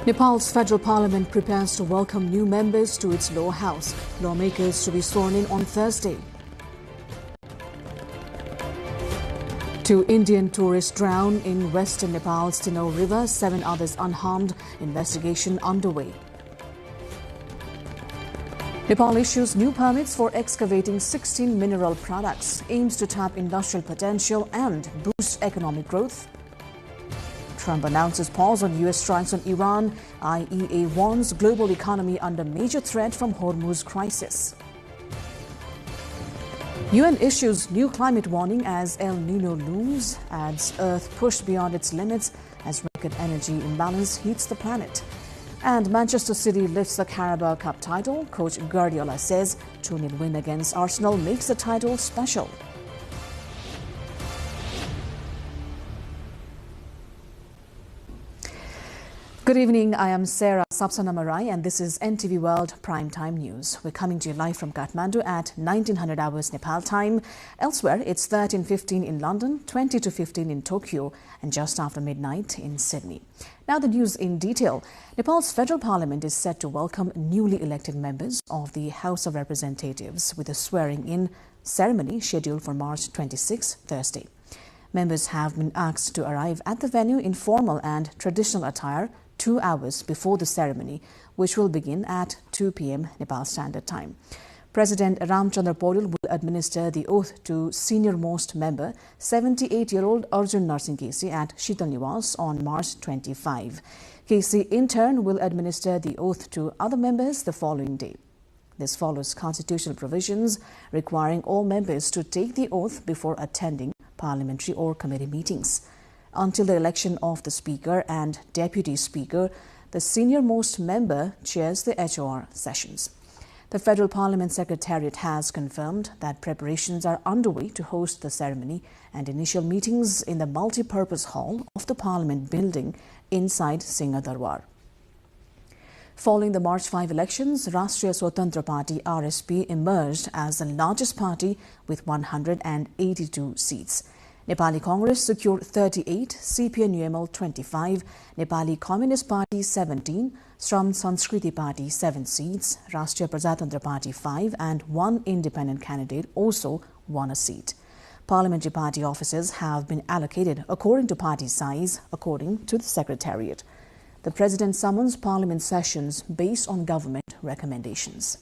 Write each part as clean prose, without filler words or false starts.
Nepal's federal parliament prepares to welcome new members to its lower house. Lawmakers to be sworn in on Thursday. 2 Indian tourists drown in western Nepal's Tino River, 7 others unharmed. Investigation underway. Nepal issues new permits for excavating 16 mineral products, aims to tap industrial potential and boost economic growth. Trump announces pause on U.S. strikes on Iran. IEA warns global economy under major threat from Hormuz crisis. UN issues new climate warning as El Nino looms, adds Earth pushed beyond its limits as record energy imbalance heats the planet. And Manchester City lifts the Carabao Cup title. Coach Guardiola says 2-0 win against Arsenal makes the title special. Good evening, I am Sarah Sapsanamarai and this is NTV World Primetime News. We're coming to you live from Kathmandu at 1900 hours Nepal time. Elsewhere, it's 13:15 in London, 20 to 15 in Tokyo and just after midnight in Sydney. Now the news in detail. Nepal's federal parliament is set to welcome newly elected members of the House of Representatives with a swearing-in ceremony scheduled for March 26, Thursday. Members have been asked to arrive at the venue in formal and traditional attire 2 hours before the ceremony, which will begin at 2 p.m. Nepal Standard Time. President Ramchandra Paudel will administer the oath to senior-most member, 78-year-old Arjun Narsingh Kesi at Sheetal Niwas on March 25. Kesi, in turn, will administer the oath to other members the following day. This follows constitutional provisions requiring all members to take the oath before attending parliamentary or committee meetings. Until the election of the Speaker and Deputy Speaker, the senior-most member chairs the HOR sessions. The Federal Parliament Secretariat has confirmed that preparations are underway to host the ceremony and initial meetings in the multi-purpose hall of the Parliament building inside Singha Darbar. Following the March 5 elections, Rashtriya Swatantra Party RSP emerged as the largest party with 182 seats. Nepali Congress secured 38, CPN-UML 25, Nepali Communist Party 17, Shram Sanskriti Party 7 seats, Rashtriya Prajatantra Party 5 and 1 independent candidate also won a seat. Parliamentary party offices have been allocated according to party size, according to the Secretariat. The President summons Parliament sessions based on government recommendations.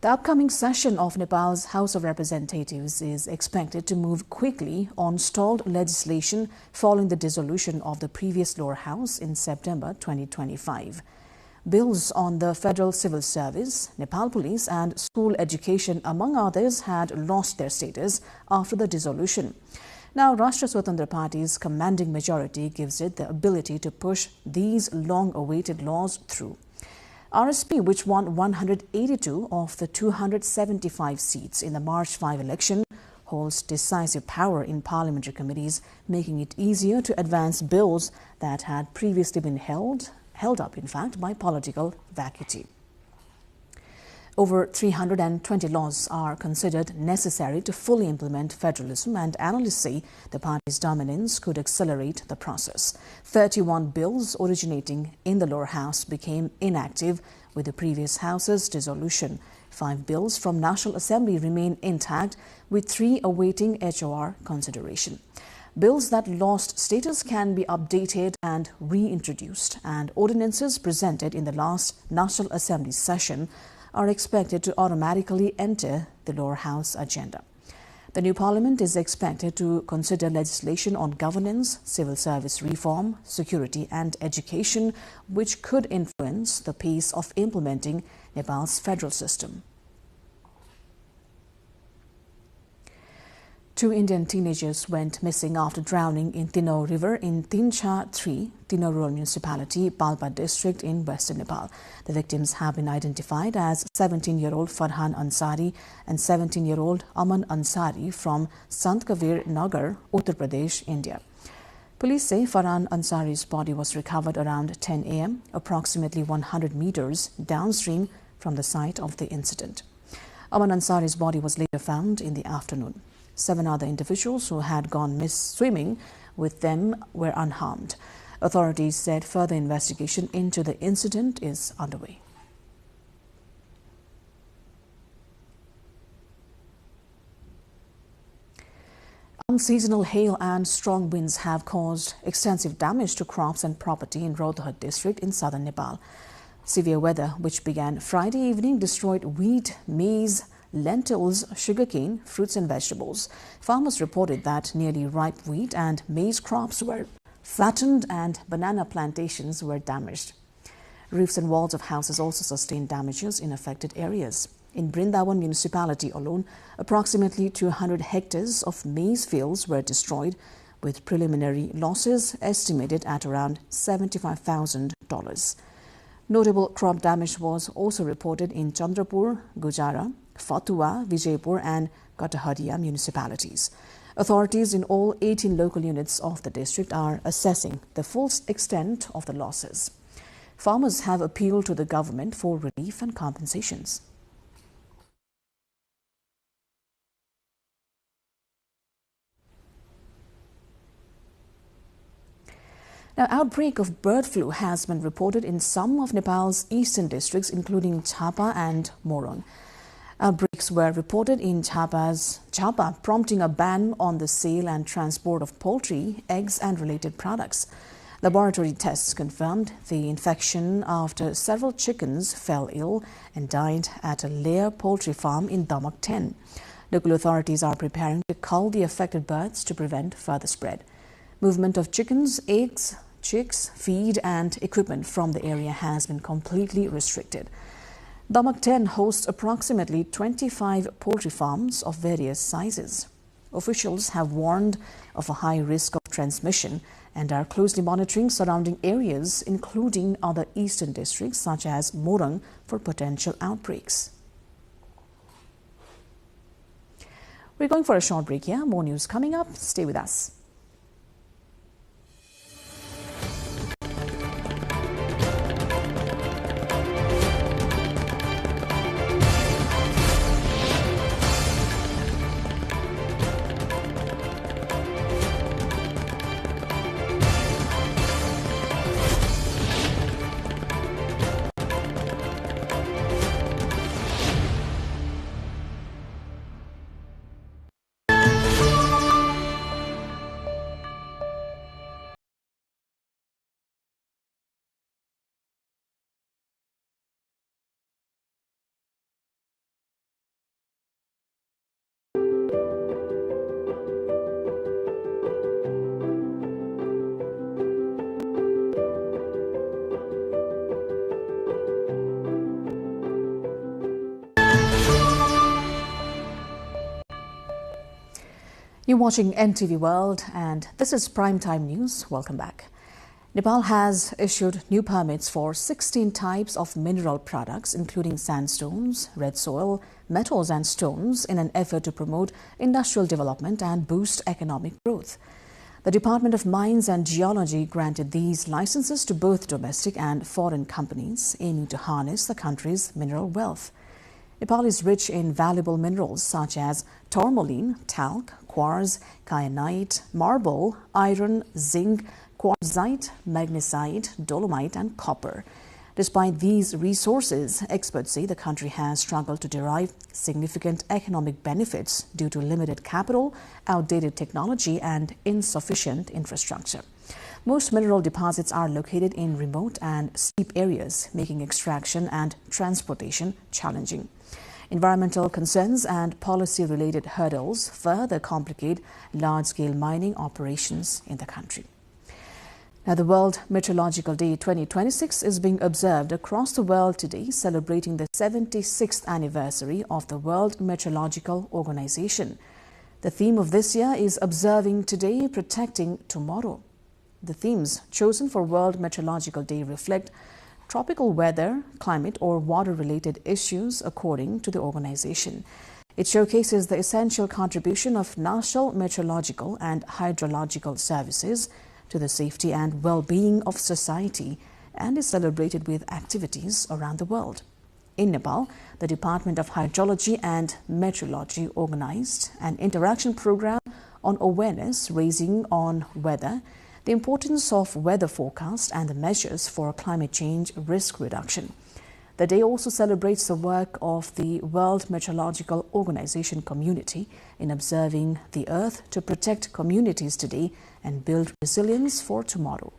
The upcoming session of Nepal's House of Representatives is expected to move quickly on stalled legislation following the dissolution of the previous lower house in September 2025. Bills on the Federal Civil Service, Nepal Police and school education, among others, had lost their status after the dissolution. Now, Rashtriya Swatantra Party's commanding majority gives it the ability to push these long-awaited laws through. RSP, which won 182 of the 275 seats in the March 5 election, holds decisive power in parliamentary committees, making it easier to advance bills that had previously been held up, in fact, by political vacuity. Over 320 laws are considered necessary to fully implement federalism, and analysts say the party's dominance could accelerate the process. 31 bills originating in the lower house became inactive with the previous house's dissolution. 5 bills from National Assembly remain intact, with 3 awaiting HOR consideration. Bills that lost status can be updated and reintroduced, and ordinances presented in the last National Assembly session are expected to automatically enter the lower house agenda. The new parliament is expected to consider legislation on governance, civil service reform, security and education, which could influence the pace of implementing Nepal's federal system. 2 Indian teenagers went missing after drowning in Tino River in Tincha 3, Tino Rural Municipality, Palpa district in western Nepal. The victims have been identified as 17-year-old Farhan Ansari and 17-year-old Aman Ansari from Sant Kabir Nagar, Uttar Pradesh, India. Police say Farhan Ansari's body was recovered around 10 a.m., approximately 100 meters downstream from the site of the incident. Aman Ansari's body was later found in the afternoon. 7 other individuals who had gone swimming with them were unharmed. Authorities said further investigation into the incident is underway. Unseasonal hail and strong winds have caused extensive damage to crops and property in Rohtak district in southern Nepal. Severe weather, which began Friday evening, destroyed wheat, maize, lentils, sugarcane, fruits and vegetables. Farmers reported that nearly ripe wheat and maize crops were flattened and banana plantations were damaged. Roofs and walls of houses also sustained damages in affected areas. In Brindavan municipality alone, approximately 200 hectares of maize fields were destroyed, with preliminary losses estimated at around $75,000. Notable crop damage was also reported in Chandrapur, Gujara, Fatua, Vijaypur and Kataharia municipalities. Authorities in all 18 local units of the district are assessing the full extent of the losses. Farmers have appealed to the government for relief and compensations. Now, outbreak of bird flu has been reported in some of Nepal's eastern districts, including Chapa and Morong. Outbreaks were reported in Chapa, prompting a ban on the sale and transport of poultry, eggs and related products. Laboratory tests confirmed the infection after several chickens fell ill and died at a layer poultry farm in Damak 10. Local authorities are preparing to cull the affected birds to prevent further spread. Movement of chickens, eggs, chicks, feed and equipment from the area has been completely restricted. Damak 10 hosts approximately 25 poultry farms of various sizes. Officials have warned of a high risk of transmission and are closely monitoring surrounding areas, including other eastern districts such as Morong, for potential outbreaks. We're going for a short break here. More news coming up. Stay with us. You're watching NTV World and this is Primetime News. Welcome back. Nepal has issued new permits for 16 types of mineral products, including sandstones, red soil, metals and stones, in an effort to promote industrial development and boost economic growth. The Department of Mines and Geology granted these licenses to both domestic and foreign companies, aiming to harness the country's mineral wealth. Nepal is rich in valuable minerals such as tourmaline, talc, quartz, kyanite, marble, iron, zinc, quartzite, magnesite, dolomite and copper. Despite these resources, experts say the country has struggled to derive significant economic benefits due to limited capital, outdated technology and insufficient infrastructure. Most mineral deposits are located in remote and steep areas, making extraction and transportation challenging. Environmental concerns and policy-related hurdles further complicate large-scale mining operations in the country. Now, the World Meteorological Day 2026 is being observed across the world today, celebrating the 76th anniversary of the World Meteorological Organization. The theme of this year is Observing Today, Protecting Tomorrow. The themes chosen for World Meteorological Day reflect tropical weather, climate or water-related issues according to the organization. It showcases the essential contribution of national meteorological and hydrological services to the safety and well-being of society and is celebrated with activities around the world. In Nepal, the Department of Hydrology and Meteorology organized an interaction program on awareness raising on weather the importance of weather forecast and the measures for climate change risk reduction. The day also celebrates the work of the World Meteorological Organization community in observing the Earth to protect communities today and build resilience for tomorrow.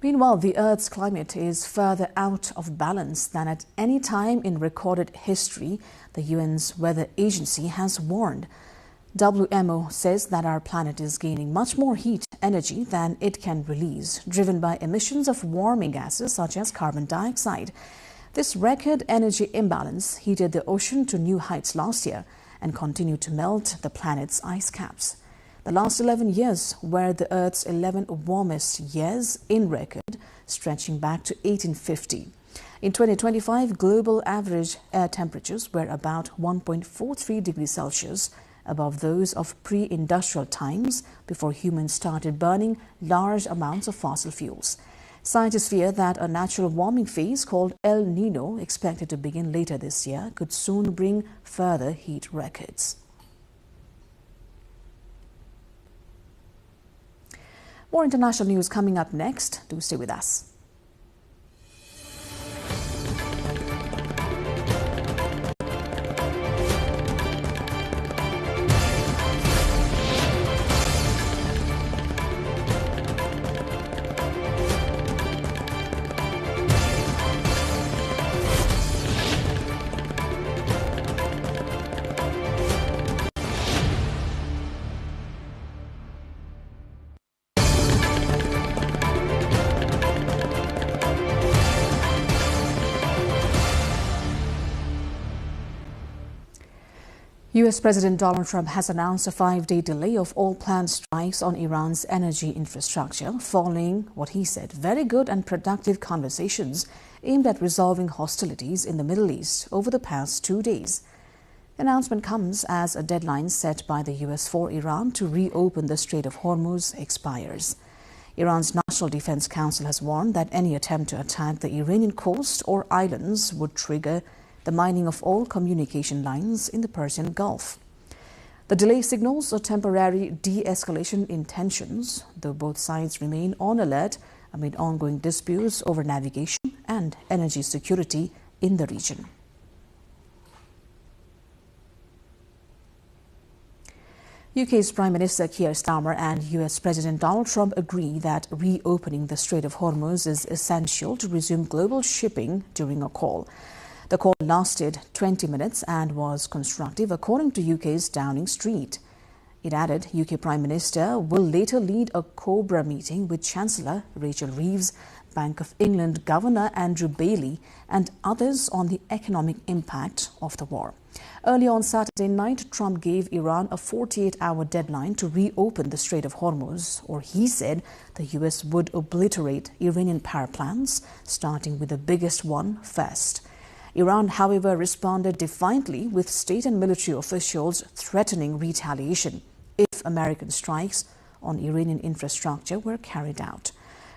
Meanwhile, the Earth's climate is further out of balance than at any time in recorded history, the UN's weather agency has warned. WMO says that our planet is gaining much more heat energy than it can release, driven by emissions of warming gases such as carbon dioxide. This record energy imbalance heated the ocean to new heights last year and continued to melt the planet's ice caps. The last 11 years were the Earth's 11 warmest years in record, stretching back to 1850. In 2025, global average air temperatures were about 1.43 degrees Celsius above those of pre-industrial times before humans started burning large amounts of fossil fuels. Scientists fear that a natural warming phase called El Nino, expected to begin later this year, could soon bring further heat records. More international news coming up next. Do stay with us. U.S. President Donald Trump has announced a 5-day delay of all planned strikes on Iran's energy infrastructure following what he said very good and productive conversations aimed at resolving hostilities in the Middle East over the past 2 days. The announcement comes as a deadline set by the U.S. for Iran to reopen the Strait of Hormuz expires. Iran's National Defense Council has warned that any attempt to attack the Iranian coast or islands would trigger the mining of all communication lines in the Persian Gulf. The delay signals a temporary de-escalation in tensions, though both sides remain on alert amid ongoing disputes over navigation and energy security in the region. UK's Prime Minister Keir Starmer and US President Donald Trump agree that reopening the Strait of Hormuz is essential to resume global shipping during a call. The call lasted 20 minutes and was constructive, according to UK's Downing Street. It added UK Prime Minister will later lead a COBRA meeting with Chancellor Rachel Reeves, Bank of England Governor Andrew Bailey and others on the economic impact of the war. Early on Saturday night, Trump gave Iran a 48-hour deadline to reopen the Strait of Hormuz, or he said the US would obliterate Iranian power plants, starting with the biggest one first. Iran, however, responded defiantly, with state and military officials threatening retaliation if American strikes on Iranian infrastructure were carried out.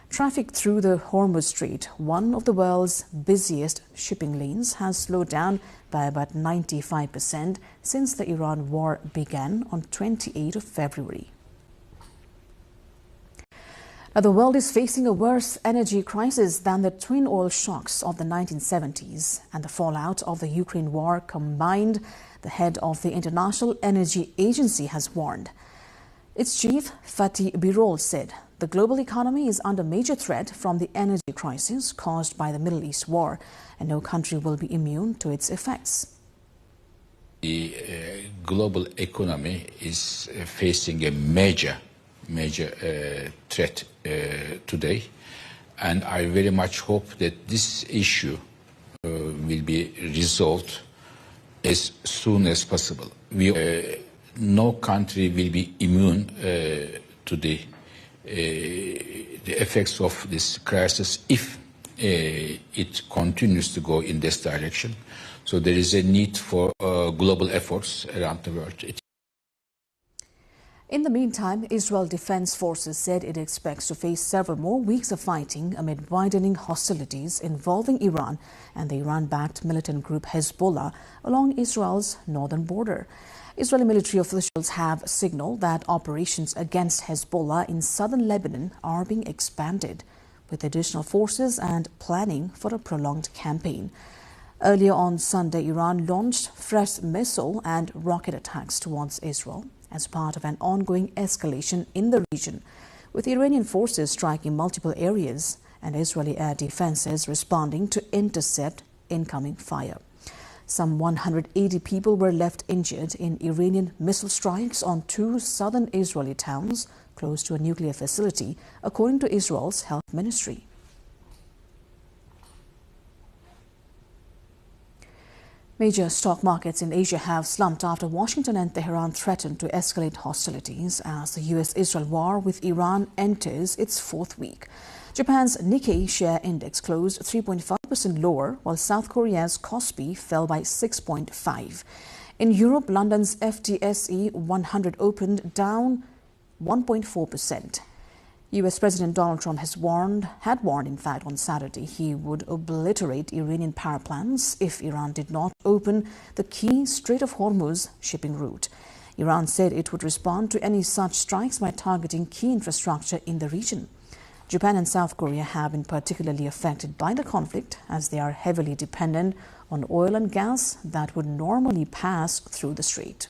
Traffic through the Hormuz Strait, one of the world's busiest shipping lanes, has slowed down by about 95% since the Iran war began on 28th of February. Now, the world is facing a worse energy crisis than the twin oil shocks of the 1970s and the fallout of the Ukraine war combined, the head of the International Energy Agency has warned. Its chief, Fatih Birol, said the global economy is under major threat from the energy crisis caused by the Middle East war, and no country will be immune to its effects. The global economy is facing a major threat today, and I very much hope that this issue will be resolved as soon as possible. No country will be immune to the effects of this crisis if it continues to go in this direction. So there is a need for global efforts around the world. In the meantime, Israel Defense Forces said it expects to face several more weeks of fighting amid widening hostilities involving Iran and the Iran-backed militant group Hezbollah along Israel's northern border. Israeli military officials have signaled that operations against Hezbollah in southern Lebanon are being expanded, with additional forces and planning for a prolonged campaign. Earlier on Sunday, Iran launched fresh missile and rocket attacks towards Israel as part of an ongoing escalation in the region, with Iranian forces striking multiple areas and Israeli air defenses responding to intercept incoming fire. Some 180 people were left injured in Iranian missile strikes on two southern Israeli towns close to a nuclear facility, according to Israel's health ministry. Major stock markets in Asia have slumped after Washington and Tehran threatened to escalate hostilities as the US-Israel war with Iran enters its fourth week. Japan's Nikkei share index closed 3.5% lower, while South Korea's Kospi fell by 6.5%. In Europe, London's FTSE 100 opened down 1.4%. US President Donald Trump had warned, in fact, on Saturday he would obliterate Iranian power plants if Iran did not open the key Strait of Hormuz shipping route. Iran said it would respond to any such strikes by targeting key infrastructure in the region. Japan and South Korea have been particularly affected by the conflict as they are heavily dependent on oil and gas that would normally pass through the strait.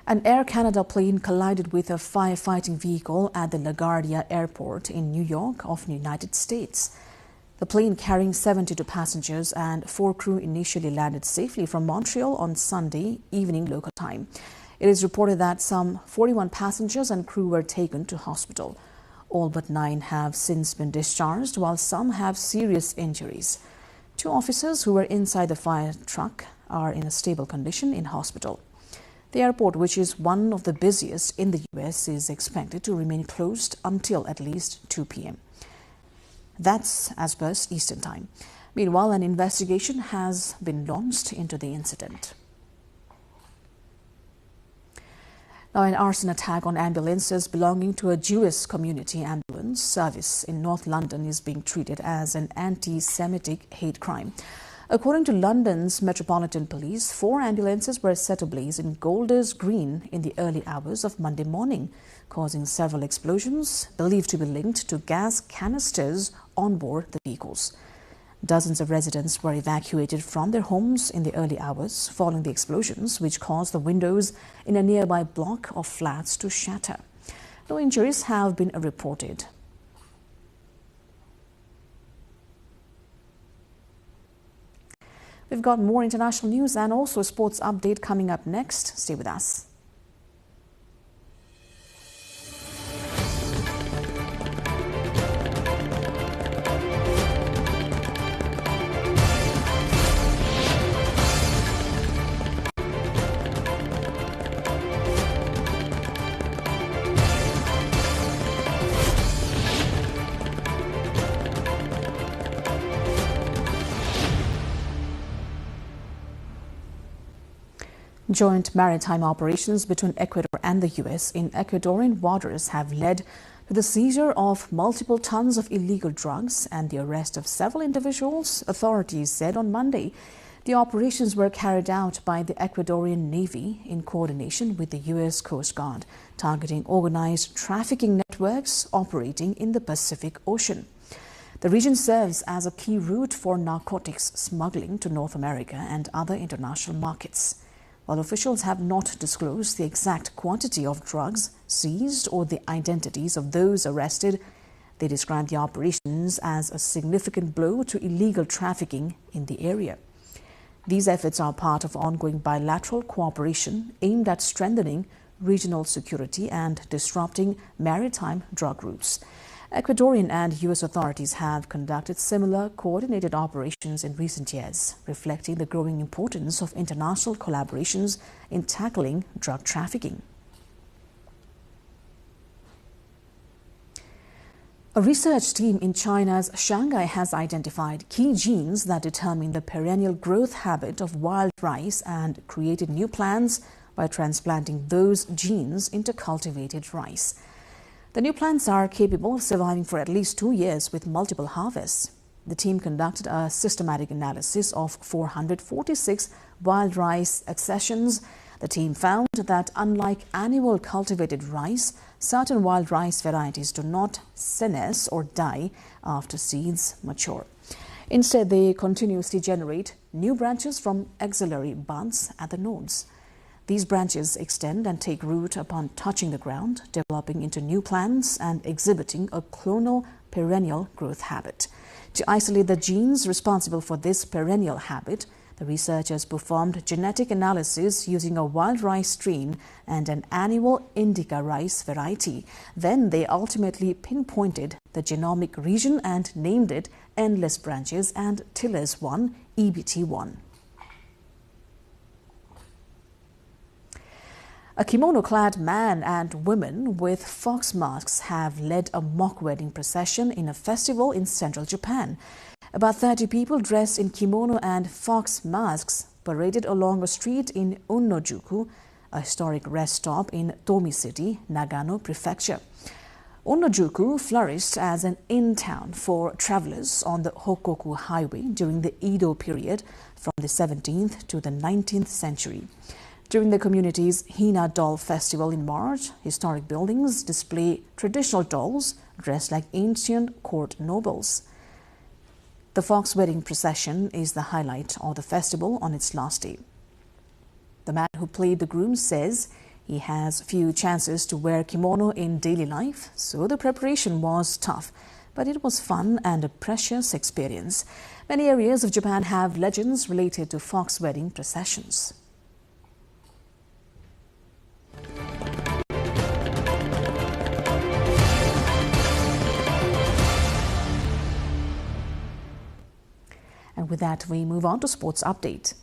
An Air Canada plane collided with a firefighting vehicle at the LaGuardia Airport in New York of the United States. The plane carrying 72 passengers and 4 crew initially landed safely from Montreal on Sunday evening local time. It is reported that some 41 passengers and crew were taken to hospital. All but 9 have since been discharged, while some have serious injuries. 2 officers who were inside the fire truck are in a stable condition in hospital. The airport, which is one of the busiest in the U.S., is expected to remain closed until at least 2 p.m. That's as per Eastern Time. Meanwhile, an investigation has been launched into the incident. Now, an arson attack on ambulances belonging to a Jewish community ambulance service in North London is being treated as an anti-Semitic hate crime. According to London's Metropolitan Police, 4 ambulances were set ablaze in Golders Green in the early hours of Monday morning, causing several explosions believed to be linked to gas canisters on board the vehicles. Dozens of residents were evacuated from their homes in the early hours following the explosions, which caused the windows in a nearby block of flats to shatter. No injuries have been reported. We've got more international news and also a sports update coming up next. Stay with us. Joint maritime operations between Ecuador and the U.S. in Ecuadorian waters have led to the seizure of multiple tons of illegal drugs and the arrest of several individuals, authorities said on Monday. The operations were carried out by the Ecuadorian Navy in coordination with the U.S. Coast Guard, targeting organized trafficking networks operating in the Pacific Ocean. The region serves as a key route for narcotics smuggling to North America and other international markets. While officials have not disclosed the exact quantity of drugs seized or the identities of those arrested, they describe the operations as a significant blow to illegal trafficking in the area. These efforts are part of ongoing bilateral cooperation aimed at strengthening regional security and disrupting maritime drug routes. Ecuadorian and U.S. authorities have conducted similar coordinated operations in recent years, reflecting the growing importance of international collaborations in tackling drug trafficking. A research team in China's Shanghai has identified key genes that determine the perennial growth habit of wild rice and created new plants by transplanting those genes into cultivated rice. The new plants are capable of surviving for at least 2 years with multiple harvests. The team conducted a systematic analysis of 446 wild rice accessions. The team found that unlike annual cultivated rice, certain wild rice varieties do not senesce or die after seeds mature. Instead, they continuously generate new branches from axillary buds at the nodes. These branches extend and take root upon touching the ground, developing into new plants and exhibiting a clonal perennial growth habit. To isolate the genes responsible for this perennial habit, the researchers performed genetic analysis using a wild rice strain and an annual indica rice variety. Then they ultimately pinpointed the genomic region and named it Endless Branches and Tillers 1 EBT1. A kimono-clad man and women with fox masks have led a mock wedding procession in a festival in central Japan. About 30 people dressed in kimono and fox masks paraded along a street in Onnojuku, a historic rest stop in Tomi City, Nagano Prefecture. Onnojuku flourished as an inn-town for travelers on the Hokoku Highway during the Edo period from the 17th to the 19th century. During the community's Hina Doll Festival in March, historic buildings display traditional dolls dressed like ancient court nobles. The Fox Wedding Procession is the highlight of the festival on its last day. The man who played the groom says he has few chances to wear kimono in daily life, so the preparation was tough, but it was fun and a precious experience. Many areas of Japan have legends related to fox wedding processions. And with that, we move on to sports update.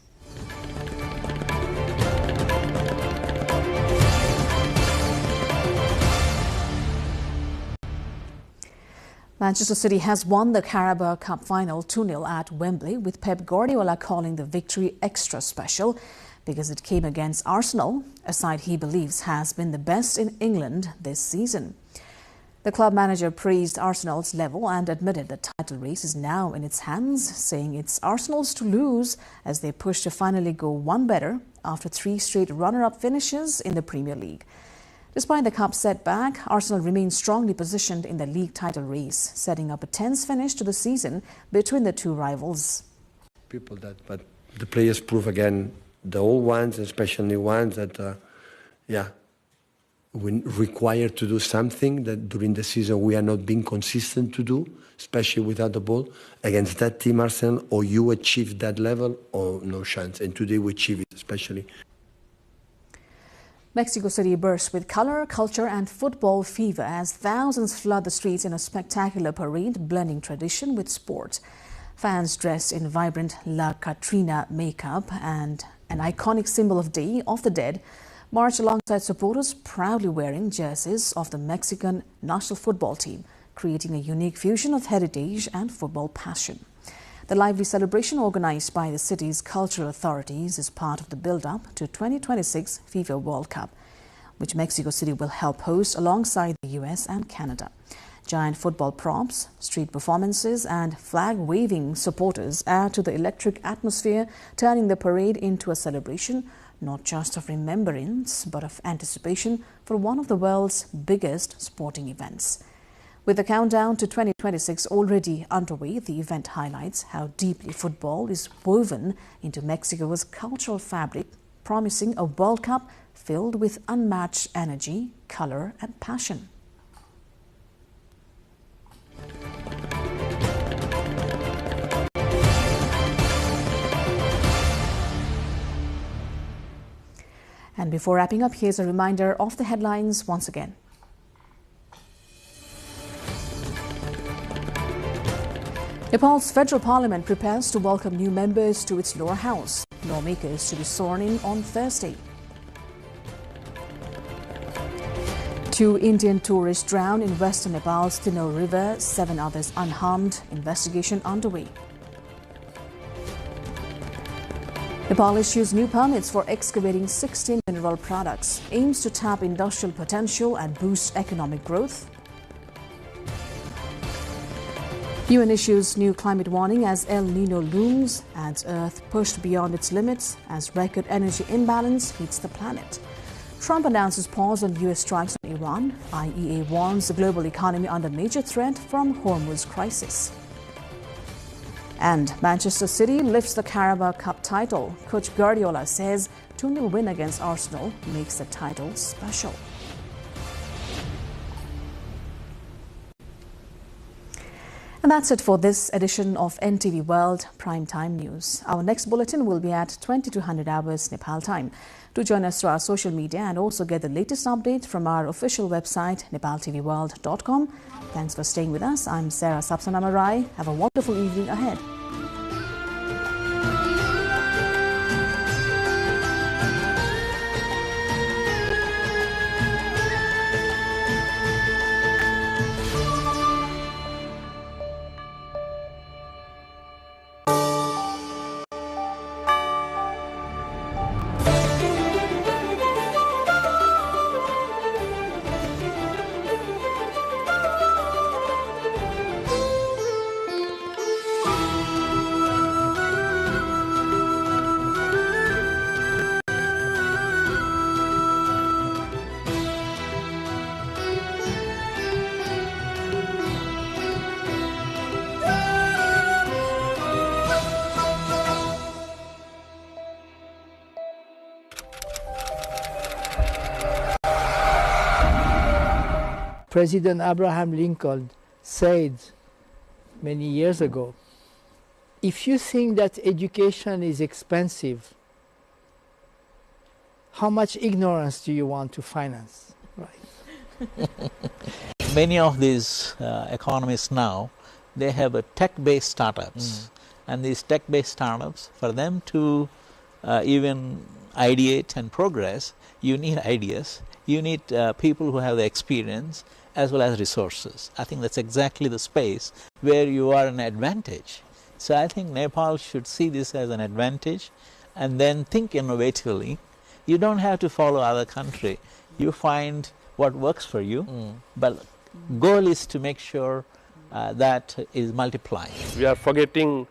Manchester City has won the Carabao Cup final 2-0 at Wembley, with Pep Guardiola calling the victory extra special because it came against Arsenal, a side he believes has been the best in England this season. The club manager praised Arsenal's level and admitted the title race is now in its hands, saying it's Arsenal's to lose as they push to finally go one better after 3 straight runner-up finishes in the Premier League. Despite the cup setback, Arsenal remains strongly positioned in the league title race, setting up a tense finish to the season between the two rivals. But the players prove again, the old ones, especially new ones, that we require to do something that during the season we are not being consistent to do, especially without the ball. Against that team, Arsenal, or you achieve that level or no chance. And today we achieve it, especially. Mexico City bursts with color, culture and football fever as thousands flood the streets in a spectacular parade blending tradition with sport. Fans dressed in vibrant La Catrina makeup and an iconic symbol of Day of the Dead marched alongside supporters proudly wearing jerseys of the Mexican national football team, creating a unique fusion of heritage and football passion. The lively celebration organized by the city's cultural authorities is part of the build-up to 2026 FIFA World Cup, which Mexico City will help host alongside the US and Canada. Giant football props, street performances and flag-waving supporters add to the electric atmosphere, turning the parade into a celebration not just of remembrance but of anticipation for one of the world's biggest sporting events. With the countdown to 2026 already underway, the event highlights how deeply football is woven into Mexico's cultural fabric, promising a World Cup filled with unmatched energy, color and passion. And before wrapping up, here's a reminder of the headlines once again. Nepal's federal parliament prepares to welcome new members to its lower house. Lawmakers to be sworn in on Thursday. 2 Indian tourists drowned in western Nepal's Tino River, 7 others unharmed. Investigation underway. Nepal issues new permits for excavating 16 mineral products, aims to tap industrial potential and boost economic growth. UN issues new climate warning as El Nino looms, adds Earth pushed beyond its limits as record energy imbalance hits the planet. Trump announces pause on US strikes on Iran. IEA warns the global economy under major threat from Hormuz crisis. And Manchester City lifts the Carabao Cup title. Coach Guardiola says 2-0 win against Arsenal makes the title special. And that's it for this edition of NTV World Primetime News. Our next bulletin will be at 2200 hours Nepal time. Do join us through our social media and also get the latest update from our official website, nepaltelevision.com. Thanks for staying with us. I'm Sarah Sapsanamarai. Have a wonderful evening ahead. President Abraham Lincoln said many years ago, if you think that education is expensive, how much ignorance do you want to finance? Right. Many of these economists now, they have a tech-based startups. And these tech-based startups, for them to even ideate and progress, you need ideas, you need people who have the experience, as well as resources. I think that's exactly the space where you are an advantage. So I think Nepal should see this as an advantage and then think innovatively. You don't have to follow other country. You find what works for you, but goal is to make sure that is multiplying. We are forgetting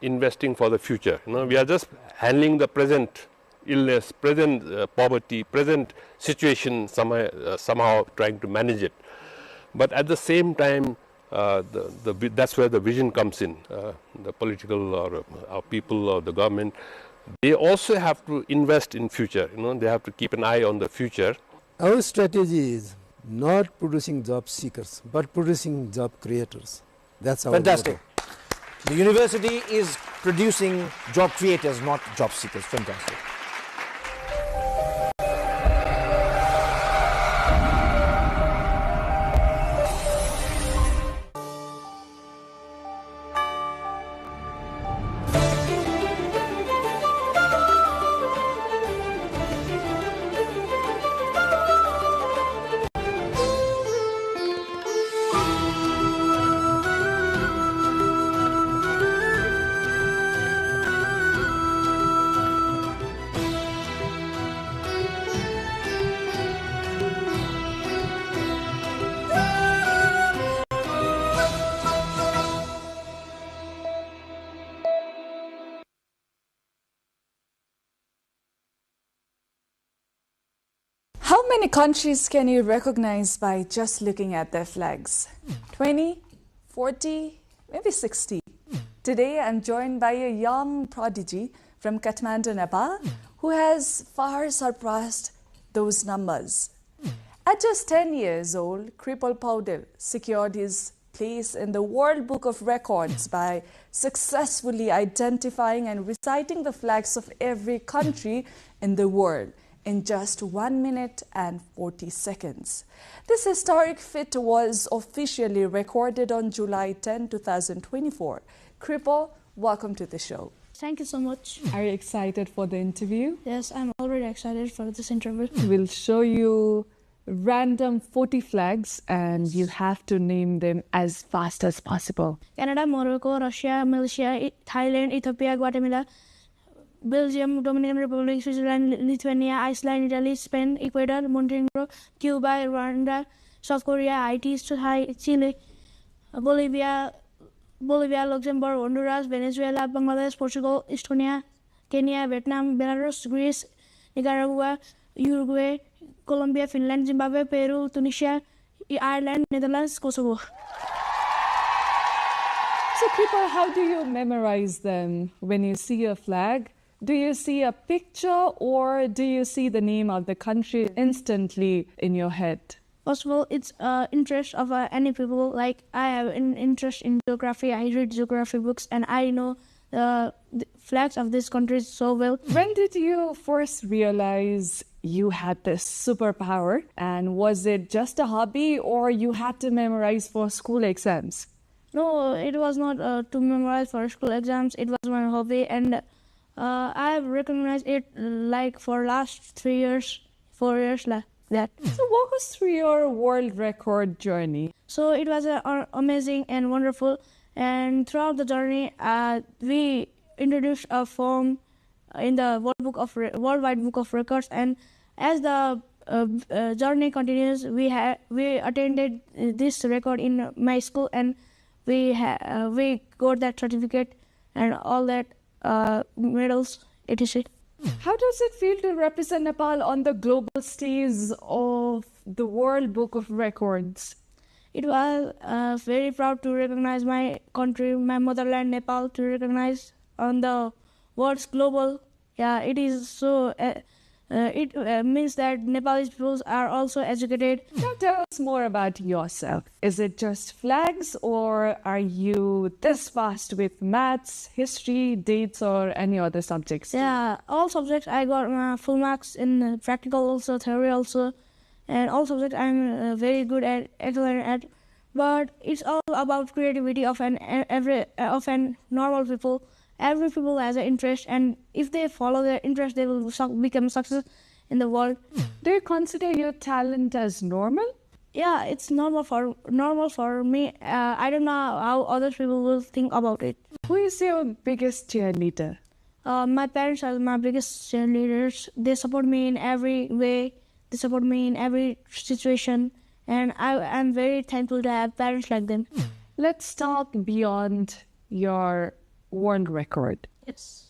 investing for the future. We are just handling the present illness, present poverty, present situation, somehow trying to manage it. But at the same time, that's where the vision comes in. The political or our people or the government, they also have to invest in future. They have to keep an eye on the future. Our strategy is not producing job seekers, but producing job creators. That's our Fantastic. motto. The university is producing job creators, not job seekers. Fantastic. How many countries can you recognize by just looking at their flags? 20, 40, maybe 60. Today I'm joined by a young prodigy from Kathmandu, Nepal, who has far surpassed those numbers. At just 10 years old, Kripal Paudel secured his place in the World Book of Records by successfully identifying and reciting the flags of every country in the world in just 1 minute and 40 seconds. This historic feat was officially recorded on July 10, 2024. Kripal, welcome to the show. Thank you so much. Are you excited for the interview? Yes, I'm already excited for this interview. We'll show you random 40 flags and you have to name them as fast as possible. Canada, Morocco, Russia, Malaysia, Thailand, Ethiopia, Guatemala, Belgium, Dominican Republic, Switzerland, Lithuania, Iceland, Italy, Spain, Ecuador, Montenegro, Cuba, Rwanda, South Korea, Haiti, Chile, Bolivia, Bolivia, Luxembourg, Honduras, Venezuela, Bangladesh, Portugal, Estonia, Kenya, Vietnam, Belarus, Greece, Nicaragua, Uruguay, Colombia, Finland, Zimbabwe, Peru, Tunisia, Ireland, Netherlands, Kosovo. So, Kripa, how do you memorize them when you see a flag? Do you see a picture or do you see the name of the country instantly in your head? First of all, it's interest of any people. Like I have an interest in geography. I read geography books and I know the flags of these countries so well. When did you first realize you had this superpower? And was it just a hobby or you had to memorize for school exams? No, it was not to memorize for school exams. It was my hobby, and I have recognized it like for last 3 years, 4 years like that. So walk us through your world record journey. So it was amazing and wonderful. And throughout the journey, we introduced a form in the Worldwide Book of Records. And as the journey continues, we attended this record in my school, and we got that certificate and all that medals, etc. How does it feel to represent Nepal on the global stage of the World Book of Records? It was very proud to recognize my country, my motherland, Nepal, to recognize on the world's global. Yeah, it is so. It means that Nepalese peoples are also educated. Now tell us more about yourself. Is it just flags or are you this fast with maths, history, dates or any other subjects? Yeah, all subjects I got full marks in practical also, theory also. And all subjects I'm very good at, excellent at. But it's all about creativity of an normal people. Every people has an interest, and if they follow their interest, they will become success in the world. Do you consider your talent as normal? Yeah, it's normal for me. I don't know how other people will think about it. Who is your biggest cheerleader? My parents are my biggest cheerleaders. They support me in every way. They support me in every situation, and I'm very thankful to have parents like them. Let's talk beyond your world record. Yes.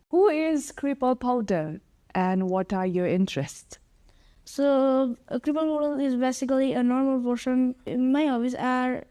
Who is Cripple Powder and what are your interests? So, Cripple Powder is basically a normal person. My hobbies are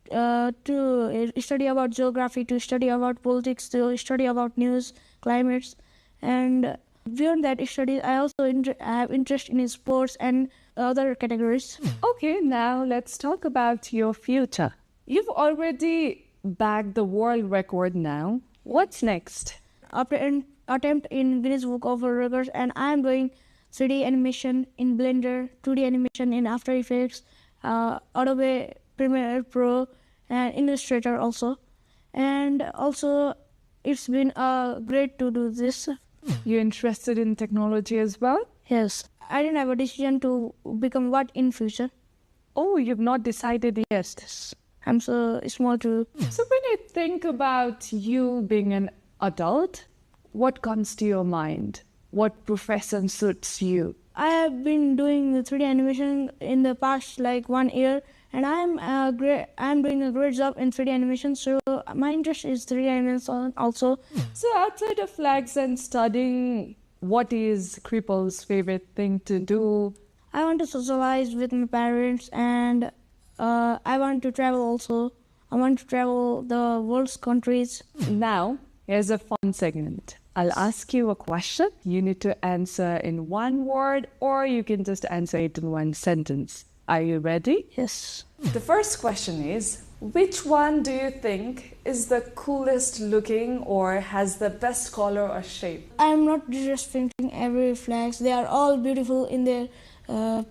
to study about geography, to study about politics, to study about news, climates, and beyond that studies, I also have interest in sports and other categories. Okay, now let's talk about your future. You've already bagged the world record now. What's next? After an attempt in Guinness Book of World Records, and I'm doing 3D animation in Blender, 2D animation in After Effects, Adobe Premiere Pro, and Illustrator also. And also, it's been great to do this. You're interested in technology as well? Yes. I didn't have a decision to become what in future. Oh, you've not decided yet? Yes. I'm so small too. So when you think about you being an adult, what comes to your mind? What profession suits you? I have been doing the 3D animation in the past like 1 year, and I'm doing a great job in 3D animation. So my interest is 3D animation also. So outside of flags and studying, what is Cripple's favorite thing to do? I want to socialize with my parents, and I want to travel also. I want to travel the world's countries. Now, here's a fun segment. I'll ask you a question. You need to answer in one word, or you can just answer it in one sentence. Are you ready? Yes. The first question is, which one do you think is the coolest looking or has the best color or shape? I'm not disrespecting every flags. They are all beautiful in their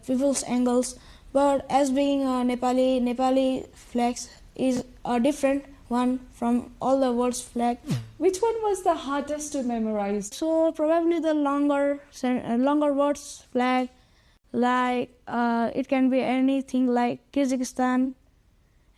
people's angles. But as being a Nepali flags is a different one from all the world's flag. Which one was the hardest to memorize? So probably the longer words flag, like it can be anything like Kyrgyzstan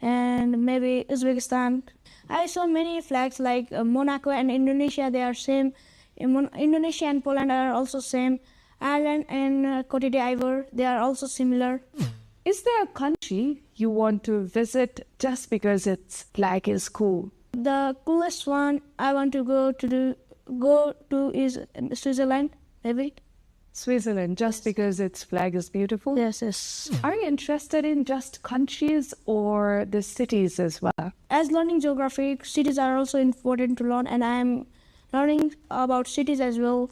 and maybe Uzbekistan. I saw many flags like Monaco and Indonesia. They are same. Indonesia and Poland are also same. Ireland and Cote d'Ivoire, they are also similar. Is there a country you want to visit just because its flag is cool? The coolest one I want to go to is Switzerland, maybe. Switzerland, just because its flag is beautiful? Yes, yes. Are you interested in just countries or the cities as well? As learning geography, cities are also important to learn, and I am learning about cities as well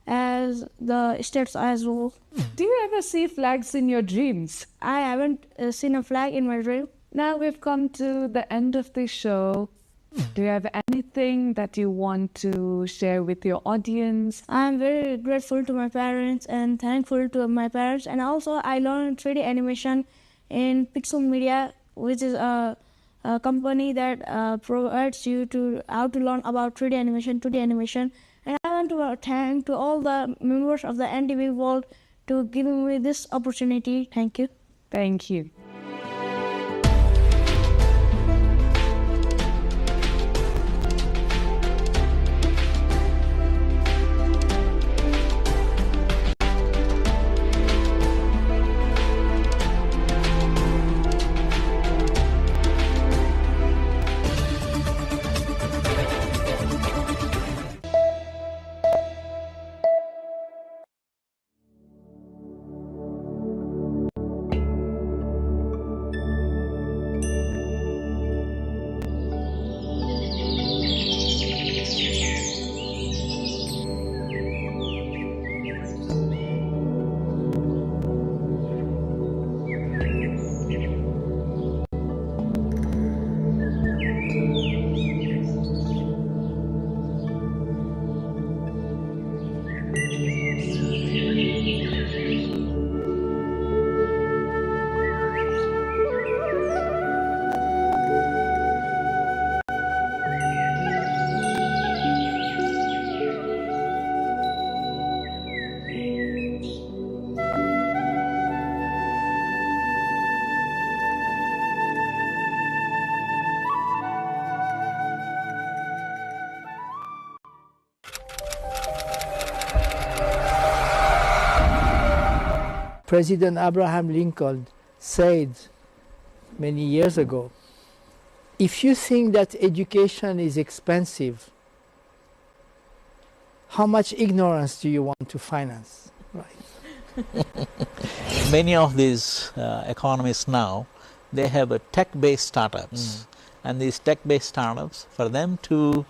as the states as well. Do you ever see flags in your dreams? I haven't seen a flag in my dream. Now we've come to the end of the show. Do you have anything that you want to share with your audience? I'm very grateful to my parents and thankful to my parents. And also I learned 3D animation in Pixel Media, which is a company that provides you to how to learn about 3D animation, 2D animation. And I want to thank to all the members of the NTV World to giving me this opportunity. Thank you. Thank you. President Abraham Lincoln said many years ago, if you think that education is expensive, how much ignorance do you want to finance? Right. Many of these economists now, they have a tech-based startups. And these tech-based startups, for them to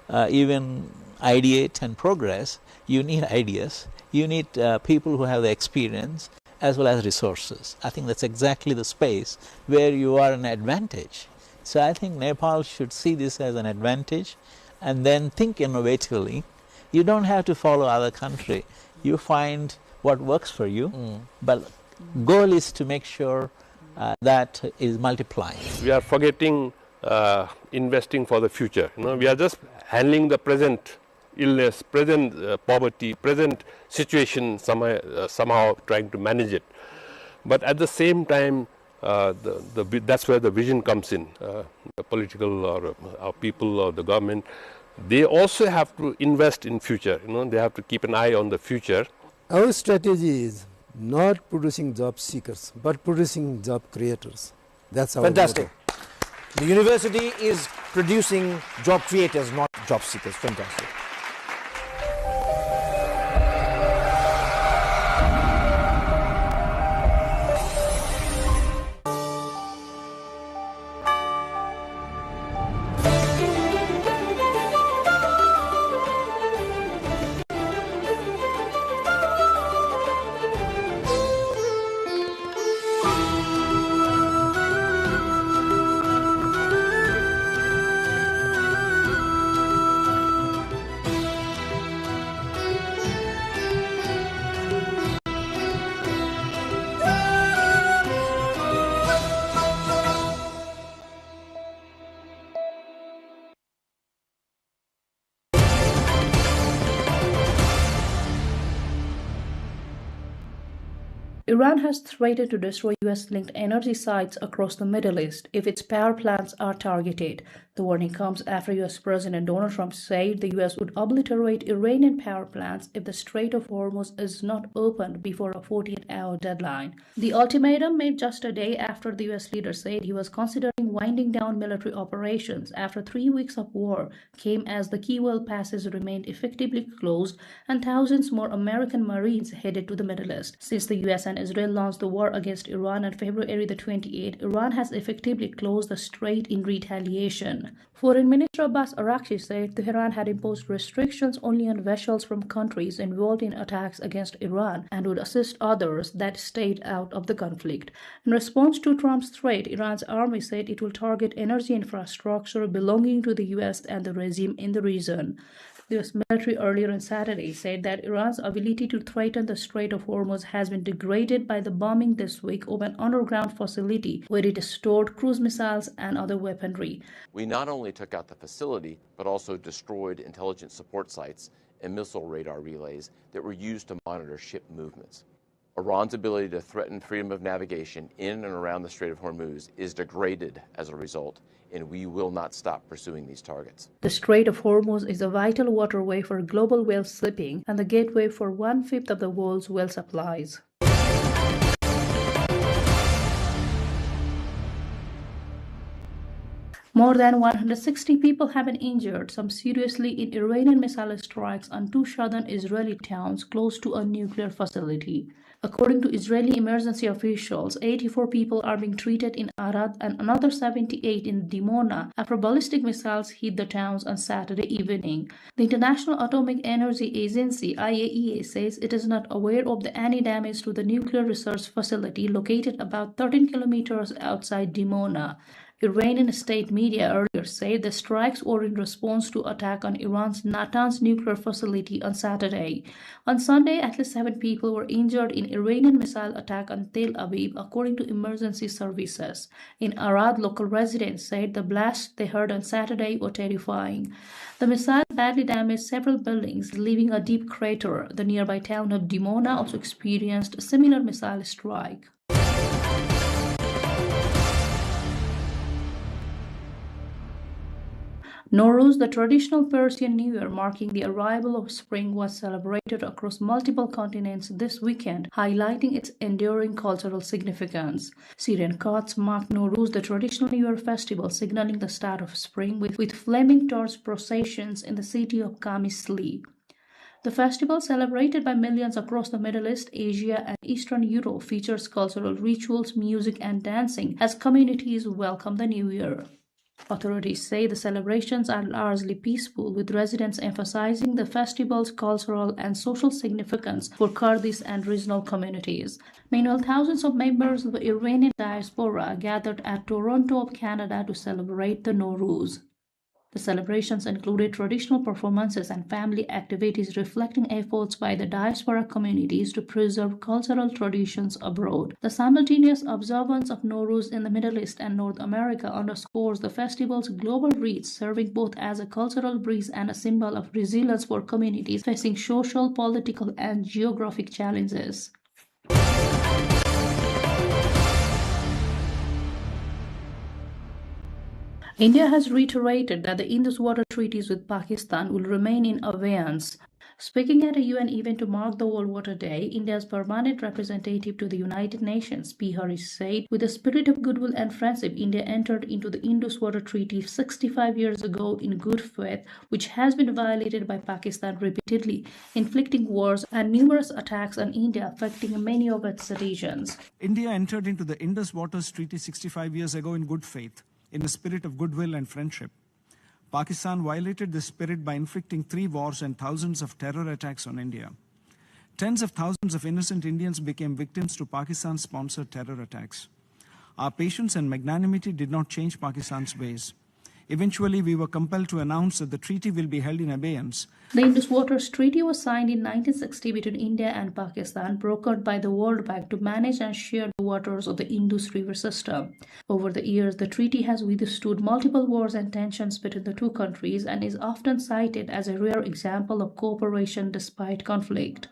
even ideate and progress, you need ideas, you need people who have the experience as well as resources. I think that's exactly the space where you are an advantage. So I think Nepal should see this as an advantage and then think innovatively. You don't have to follow other country. You find what works for you, but goal is to make sure that is multiplying. We are forgetting investing for the future. We are just handling the present illness, present poverty, present situation, somehow trying to manage it. But at the same time, that's where the vision comes in. The political or our people or the government, they also have to invest in future. They have to keep an eye on the future. Our strategy is not producing job seekers, but producing job creators. That's our Fantastic. motto. The university is producing job creators, not job seekers. Fantastic. Iran has threatened to destroy US-linked energy sites across the Middle East if its power plants are targeted. The warning comes after US President Donald Trump said the US would obliterate Iranian power plants if the Strait of Hormuz is not opened before a 48-hour deadline. The ultimatum, made just a day after the US leader said he was considering winding down military operations after 3 weeks of war, came as the key oil passes remained effectively closed and thousands more American Marines headed to the Middle East. Since the US and Israel launched the war against Iran on February the 28th, Iran has effectively closed the strait in retaliation. Foreign Minister Abbas Araghchi said Tehran had imposed restrictions only on vessels from countries involved in attacks against Iran and would assist others that stayed out of the conflict. In response to Trump's threat, Iran's army said it will target energy infrastructure belonging to the US and the regime in the region. The US military earlier on Saturday said that Iran's ability to threaten the Strait of Hormuz has been degraded by the bombing this week of an underground facility where it stored cruise missiles and other weaponry. We not only took out the facility, but also destroyed intelligence support sites and missile radar relays that were used to monitor ship movements. Iran's ability to threaten freedom of navigation in and around the Strait of Hormuz is degraded as a result, and we will not stop pursuing these targets. The Strait of Hormuz is a vital waterway for global whale shipping and the gateway for 1/5 of the world's whale supplies. More than 160 people have been injured, some seriously, in Iranian missile strikes on 2 southern Israeli towns close to a nuclear facility. According to Israeli emergency officials, 84 people are being treated in Arad and another 78 in Dimona after ballistic missiles hit the towns on Saturday evening. The International Atomic Energy Agency (IAEA) says it is not aware of any damage to the nuclear research facility located about 13 kilometers outside Dimona. Iranian state media earlier said the strikes were in response to attack on Iran's Natanz nuclear facility on Saturday. On Sunday, at least 7 people were injured in Iranian missile attack on Tel Aviv, according to emergency services. In Arad, local residents said the blasts they heard on Saturday were terrifying. The missile badly damaged several buildings, leaving a deep crater. The nearby town of Dimona also experienced a similar missile strike. Nowruz, the traditional Persian New Year marking the arrival of spring, was celebrated across multiple continents this weekend, highlighting its enduring cultural significance. Syrian Copts mark Nowruz, the traditional New Year festival, signaling the start of spring with flaming torch processions in the city of Qamisli. The festival, celebrated by millions across the Middle East, Asia, and Eastern Europe, features cultural rituals, music, and dancing as communities welcome the new year. Authorities say the celebrations are largely peaceful, with residents emphasizing the festival's cultural and social significance for Kurdish and regional communities. Meanwhile, thousands of members of the Iranian diaspora gathered at Toronto of Canada to celebrate the Nowruz. The celebrations included traditional performances and family activities reflecting efforts by the diaspora communities to preserve cultural traditions abroad. The simultaneous observance of Nowruz in the Middle East and North America underscores the festival's global reach, serving both as a cultural breeze and a symbol of resilience for communities facing social, political, and geographic challenges. India has reiterated that the Indus water treaties with Pakistan will remain in abeyance. Speaking at a UN event to mark the World Water Day, India's permanent representative to the United Nations, P. Harish, said, "With a spirit of goodwill and friendship, India entered into the Indus Water Treaty 65 years ago in good faith, which has been violated by Pakistan repeatedly, inflicting wars and numerous attacks on India, affecting many of its citizens." India entered into the Indus Waters Treaty 65 years ago in good faith, in a spirit of goodwill and friendship. Pakistan violated this spirit by inflicting 3 wars and thousands of terror attacks on India. Tens of thousands of innocent Indians became victims to Pakistan-sponsored terror attacks. Our patience and magnanimity did not change Pakistan's ways. Eventually, we were compelled to announce that the treaty will be held in abeyance. The Indus Waters Treaty was signed in 1960 between India and Pakistan, brokered by the World Bank to manage and share the waters of the Indus River system. Over the years, the treaty has withstood multiple wars and tensions between the two countries and is often cited as a rare example of cooperation despite conflict.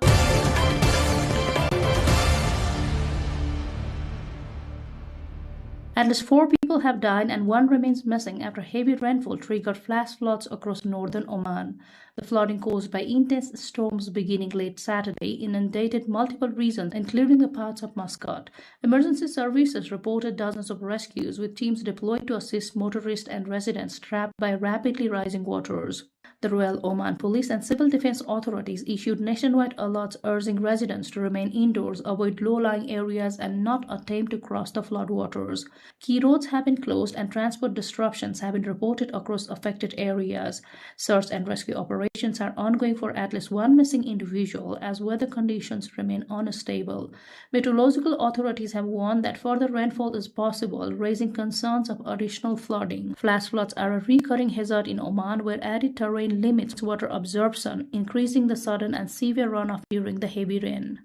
At least 4 people have died and 1 remains missing after heavy rainfall triggered flash floods across northern Oman. The flooding caused by intense storms beginning late Saturday inundated multiple regions, including the parts of Muscat. Emergency services reported dozens of rescues, with teams deployed to assist motorists and residents trapped by rapidly rising waters. The Royal Oman Police and Civil Defense authorities issued nationwide alerts urging residents to remain indoors, avoid low-lying areas, and not attempt to cross the floodwaters. Key roads have been closed and transport disruptions have been reported across affected areas. Search and rescue operations are ongoing for at least 1 missing individual as weather conditions remain unstable. Meteorological authorities have warned that further rainfall is possible, raising concerns of additional flooding. Flash floods are a recurring hazard in Oman, where arid terrain limits water absorption, increasing the sudden and severe runoff during the heavy rain.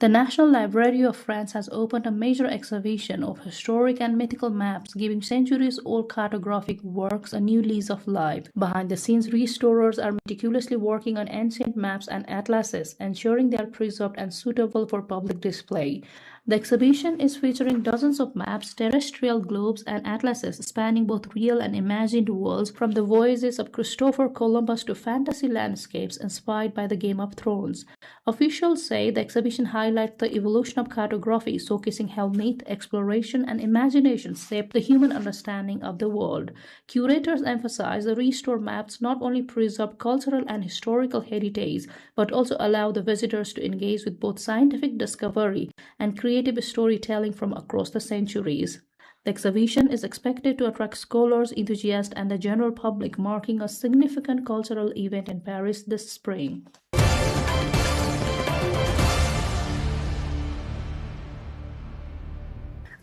The National Library of France has opened a major exhibition of historic and mythical maps, giving centuries-old cartographic works a new lease of life. Behind the scenes, restorers are meticulously working on ancient maps and atlases, ensuring they are preserved and suitable for public display. The exhibition is featuring dozens of maps, terrestrial globes, and atlases spanning both real and imagined worlds, from the voyages of Christopher Columbus to fantasy landscapes inspired by the Game of Thrones. Officials say the exhibition highlights the evolution of cartography, showcasing how myth, exploration, and imagination shaped the human understanding of the world. Curators emphasize the restored maps not only preserve cultural and historical heritage, but also allow the visitors to engage with both scientific discovery and creative storytelling from across the centuries. The exhibition is expected to attract scholars, enthusiasts, and the general public, marking a significant cultural event in Paris this spring.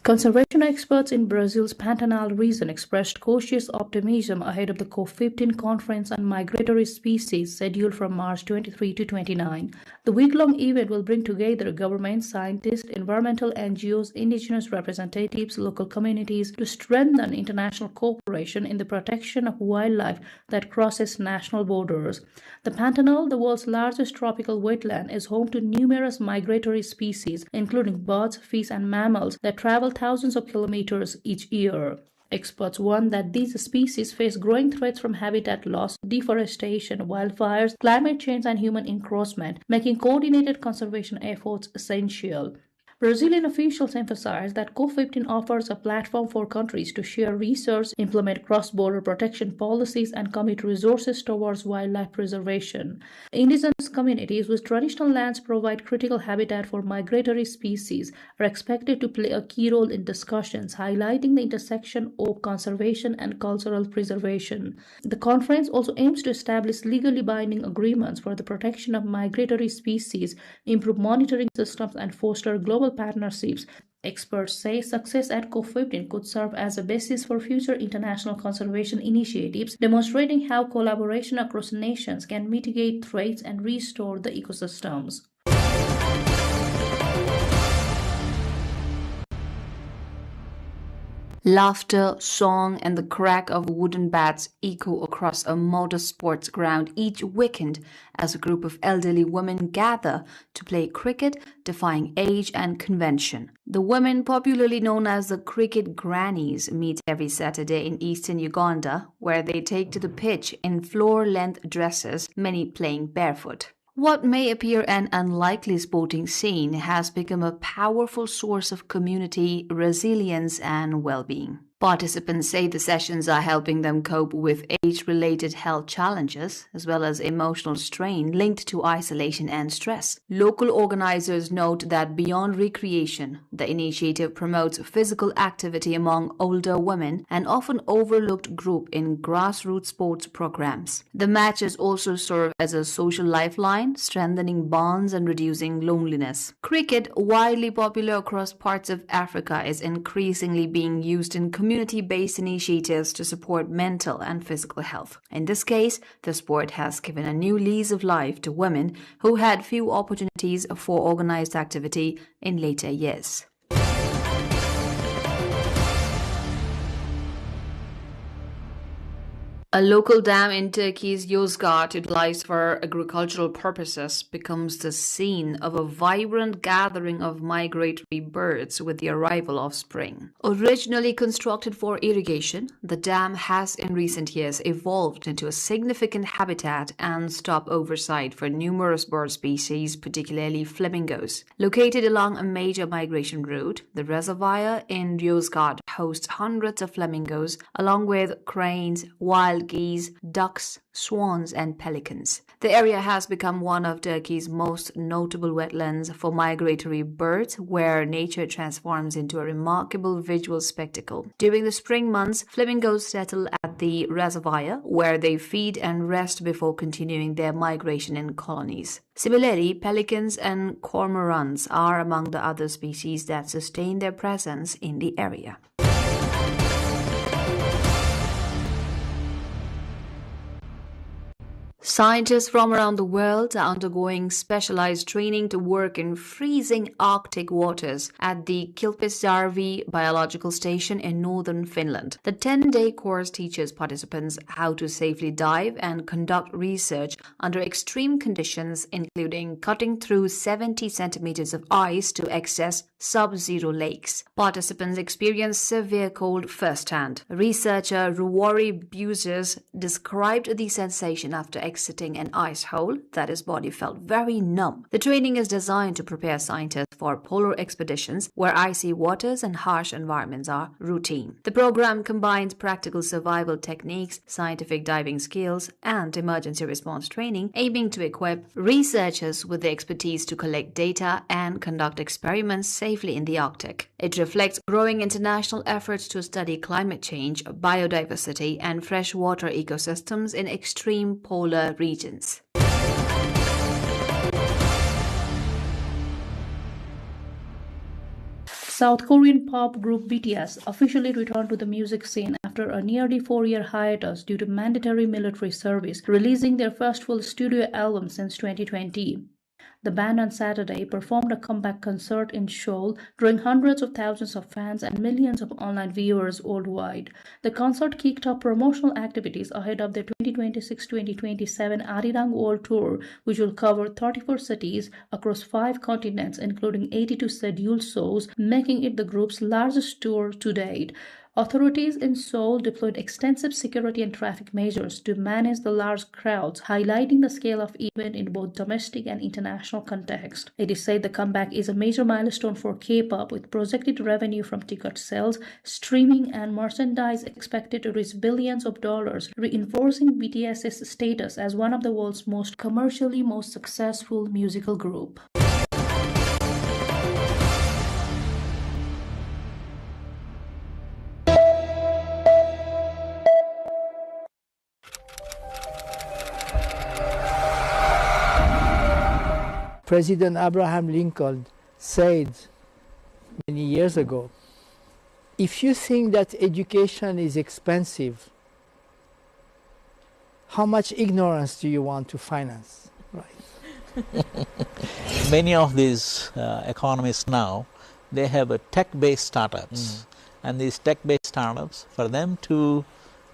Conservation experts in Brazil's Pantanal region expressed cautious optimism ahead of the COP15 conference on migratory species scheduled from March 23 to 29. The week-long event will bring together governments, scientists, environmental NGOs, indigenous representatives, local communities to strengthen international cooperation in the protection of wildlife that crosses national borders. The Pantanal, the world's largest tropical wetland, is home to numerous migratory species, including birds, fish, and mammals that travel thousands of kilometers each year. Experts warn that these species face growing threats from habitat loss, deforestation, wildfires, climate change, and human encroachment, making coordinated conservation efforts essential. Brazilian officials emphasize that COP15 offers a platform for countries to share research, implement cross-border protection policies, and commit resources towards wildlife preservation. Indigenous communities with traditional lands provide critical habitat for migratory species are expected to play a key role in discussions, highlighting the intersection of conservation and cultural preservation. The conference also aims to establish legally binding agreements for the protection of migratory species, improve monitoring systems, and foster global partnerships. Experts say success at COP15 could serve as a basis for future international conservation initiatives, demonstrating how collaboration across nations can mitigate threats and restore the ecosystems. Laughter, song, and the crack of wooden bats echo across a motorsports ground each weekend as a group of elderly women gather to play cricket, defying age and convention. The women, popularly known as the cricket grannies, meet every Saturday in eastern Uganda, where they take to the pitch in floor-length dresses, many playing barefoot. What may appear an unlikely sporting scene has become a powerful source of community, resilience, and well-being. Participants say the sessions are helping them cope with age-related health challenges, as well as emotional strain linked to isolation and stress. Local organizers note that beyond recreation, the initiative promotes physical activity among older women, an often overlooked group in grassroots sports programs. The matches also serve as a social lifeline, strengthening bonds and reducing loneliness. Cricket, widely popular across parts of Africa, is increasingly being used in community-based initiatives to support mental and physical health. In this case, the sport has given a new lease of life to women who had few opportunities for organized activity in later years. A local dam in Turkey's Yozgat, utilized for agricultural purposes, becomes the scene of a vibrant gathering of migratory birds with the arrival of spring. Originally constructed for irrigation, the dam has in recent years evolved into a significant habitat and stopover site for numerous bird species, particularly flamingos. Located along a major migration route, the reservoir in Yozgat hosts hundreds of flamingos, along with cranes, wild geese, ducks, swans, and pelicans. The area has become one of Turkey's most notable wetlands for migratory birds, where nature transforms into a remarkable visual spectacle. During the spring months, flamingos settle at the reservoir, where they feed and rest before continuing their migration in colonies. Similarly, pelicans and cormorants are among the other species that sustain their presence in the area. Scientists from around the world are undergoing specialized training to work in freezing Arctic waters at the Kilpisjärvi Biological Station in northern Finland. The 10-day course teaches participants how to safely dive and conduct research under extreme conditions, including cutting through 70 centimeters of ice to access sub-zero lakes. Participants experience severe cold firsthand. Researcher Ruori Buses described the sensation after exiting an ice hole that his body felt very numb. The training is designed to prepare scientists for polar expeditions where icy waters and harsh environments are routine. The program combines practical survival techniques, scientific diving skills, and emergency response training, aiming to equip researchers with the expertise to collect data and conduct experiments safely in the Arctic. It reflects growing international efforts to study climate change, biodiversity, and freshwater ecosystems in extreme polar regions. South Korean pop group BTS officially returned to the music scene after a nearly 4-year hiatus due to mandatory military service, releasing their first full studio album since 2020. The band on Saturday performed a comeback concert in Seoul, drawing hundreds of thousands of fans and millions of online viewers worldwide. The concert kicked off promotional activities ahead of their 2026-2027 Arirang World Tour, which will cover 34 cities across 5 continents, including 82 scheduled shows, making it the group's largest tour to date. Authorities in Seoul deployed extensive security and traffic measures to manage the large crowds, highlighting the scale of event in both domestic and international context. It is said the comeback is a major milestone for K-pop, with projected revenue from ticket sales, streaming, and merchandise expected to reach billions of dollars, reinforcing BTS's status as one of the world's most commercially most successful musical group. President Abraham Lincoln said many years ago, if you think that education is expensive, how much ignorance do you want to finance? Right. Many of these economists now, they have a tech-based startups. And these tech-based startups, for them to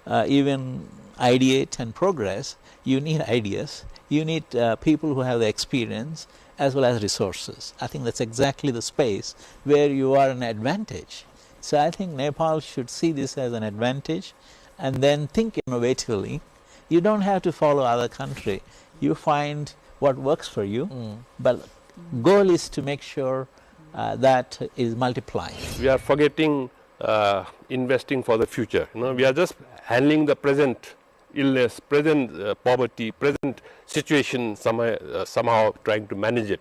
even ideate and progress, you need ideas, you need people who have the experience as well as resources. I think that's exactly the space where you are an advantage. So I think Nepal should see this as an advantage and then think innovatively. You don't have to follow other country. You find what works for you, but goal is to make sure that is multiplying. We are forgetting investing for the future. We are just handling the present illness, present poverty, present situation, somehow trying to manage it.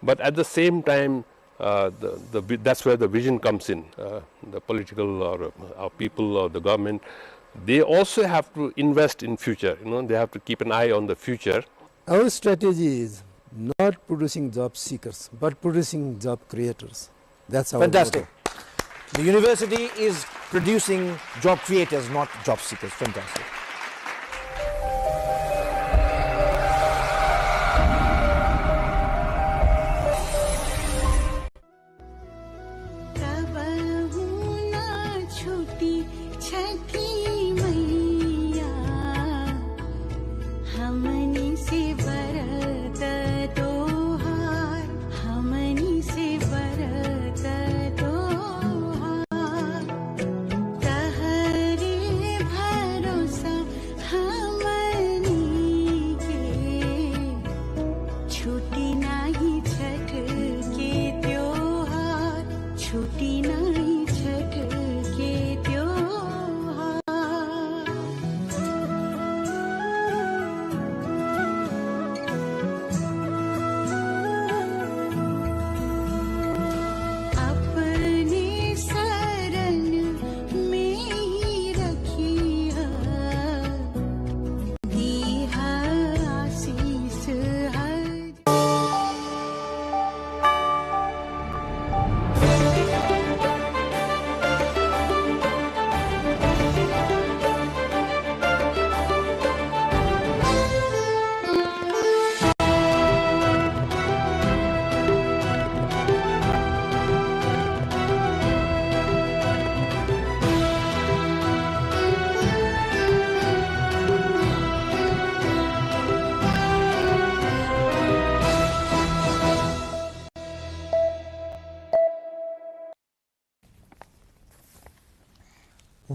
But at the same time, that's where the vision comes in. The political or our people or the government, they also have to invest in future. They have to keep an eye on the future. Our strategy is not producing job seekers, but producing job creators. That's our Fantastic. motto. The university is producing job creators, not job seekers. Fantastic. छठी मैया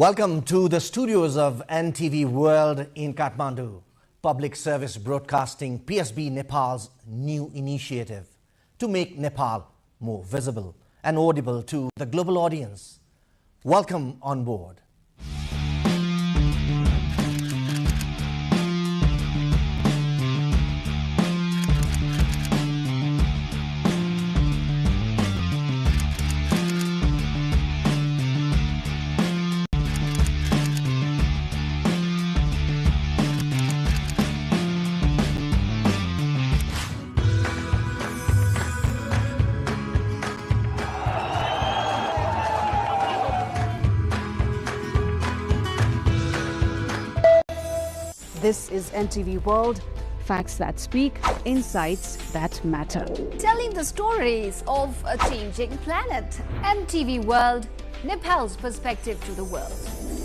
Welcome to the studios of NTV World in Kathmandu. Public Service Broadcasting, PSB Nepal's new initiative to make Nepal more visible and audible to the global audience. Welcome on board. This is NTV World, facts that speak, insights that matter. Telling the stories of a changing planet. NTV World, Nepal's perspective to the world.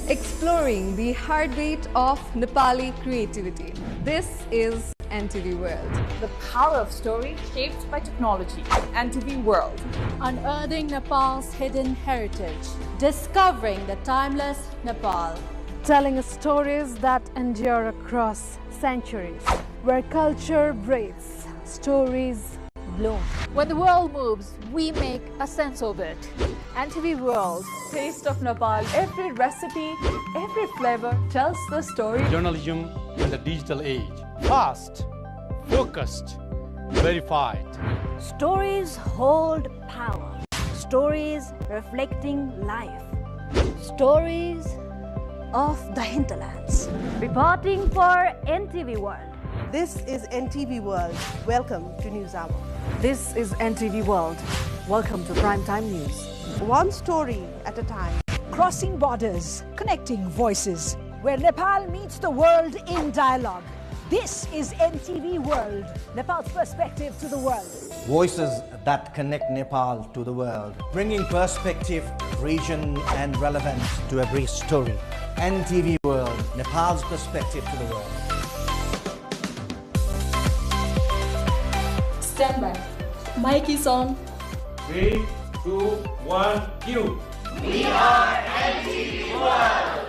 Exploring the heartbeat of Nepali creativity. This is NTV World. The power of story shaped by technology. NTV World. Unearthing Nepal's hidden heritage. Discovering the timeless Nepal. Telling stories that endure across centuries. Where culture breathes, stories bloom. When the world moves, we make a sense of it. NTV World. Taste of Nepal. Every recipe, every flavor tells the story. Journalism in the digital age. Fast, focused, verified. Stories hold power. Stories reflecting life. Stories of the hinterlands. Reporting for NTV World. This is NTV World. Welcome to News Hour. This is NTV World. Welcome to Primetime News. One story at a time. Crossing borders, connecting voices, where Nepal meets the world in dialogue. This is NTV World, Nepal's perspective to the world. Voices that connect Nepal to the world, bringing perspective, region and relevance to every story. NTV World, Nepal's perspective to the world. Stand by. Mic is on. 3, 2, 1, cue. We are NTV World.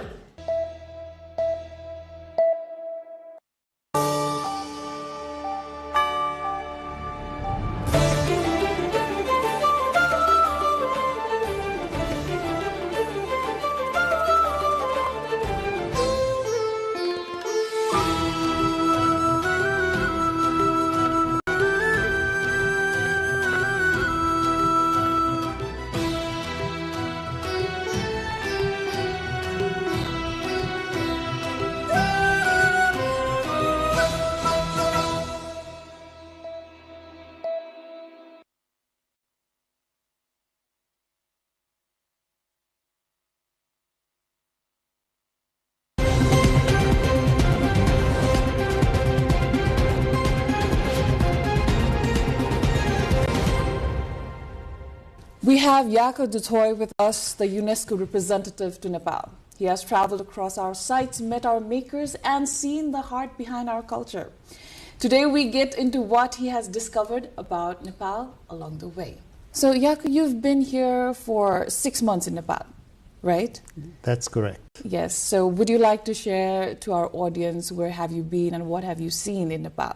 We have Jaco Dutoy with us, the UNESCO representative to Nepal. He has traveled across our sites, met our makers, and seen the heart behind our culture. Today we get into what he has discovered about Nepal along the way. So Jaco, you've been here for 6 months in Nepal, right? That's correct. Yes. So would you like to share to our audience where have you been and what have you seen in Nepal?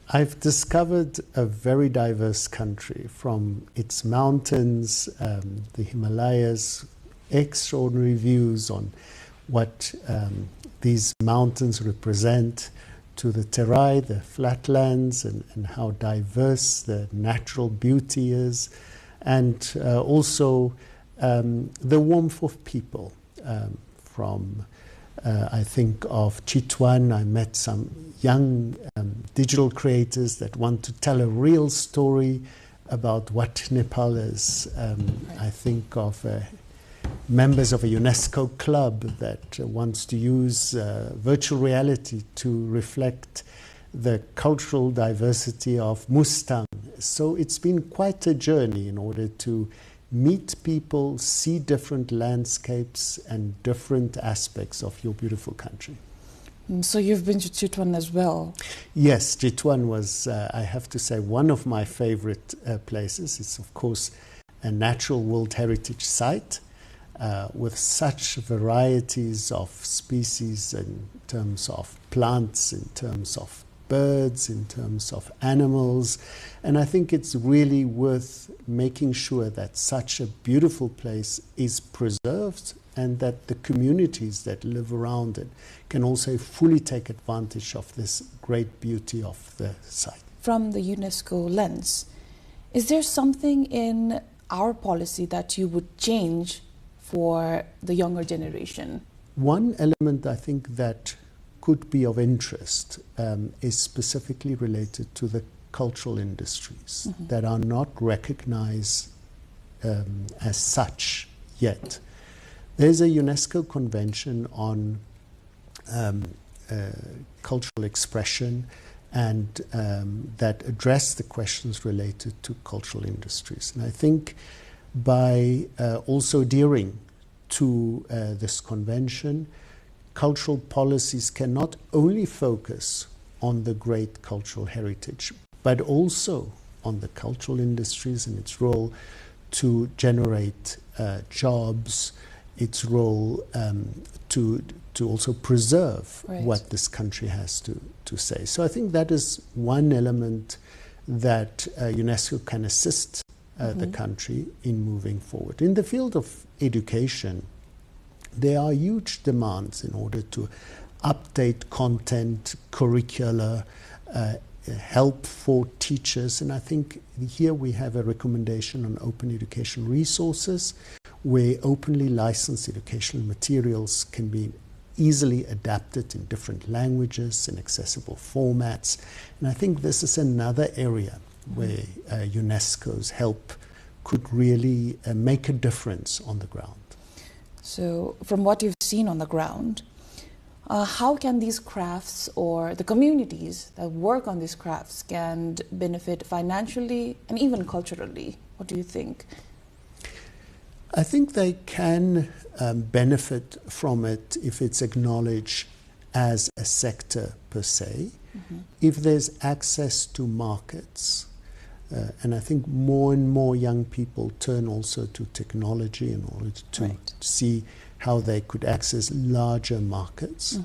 I've discovered a very diverse country, from its mountains, the Himalayas, extraordinary views on what these mountains represent, to the Terai, the flatlands, and how diverse the natural beauty is, and also the warmth of people. I think of Chitwan. I met some young digital creators that want to tell a real story about what Nepal is. I think of members of a UNESCO club that wants to use virtual reality to reflect the cultural diversity of Mustang. So it's been quite a journey in order to meet people, see different landscapes and different aspects of your beautiful country. So you've been to Chitwan as well? Yes, Chitwan was, I have to say, one of my favorite places. It's, of course, a natural World Heritage Site. with such varieties of species in terms of plants, in terms of birds, in terms of animals. And I think it's really worth making sure that such a beautiful place is preserved and that the communities that live around it can also fully take advantage of this great beauty of the site. From the UNESCO lens, is there something in our policy that you would change for the younger generation? One element I think that could be of interest is specifically related to the cultural industries that are not recognized as such yet. There's a UNESCO convention on cultural expression and that address the questions related to cultural industries. And I think by also adhering to this convention, cultural policies can not only focus on the great cultural heritage, but also on the cultural industries and its role to generate jobs, its role to also preserve what this country has to say. So I think that is one element that UNESCO can assist the country in moving forward. In the field of education, there are huge demands in order to update content, curricula, help for teachers. And I think here we have a recommendation on open education resources where openly licensed educational materials can be easily adapted in different languages and accessible formats. And I think this is another area where UNESCO's help could really make a difference on the ground. So from what you've seen on the ground, how can these crafts or the communities that work on these crafts can benefit financially and even culturally? What do you think? I think they can benefit from it if it's acknowledged as a sector per se, if there's access to markets. And I think more and more young people turn also to technology in order to see how they could access larger markets.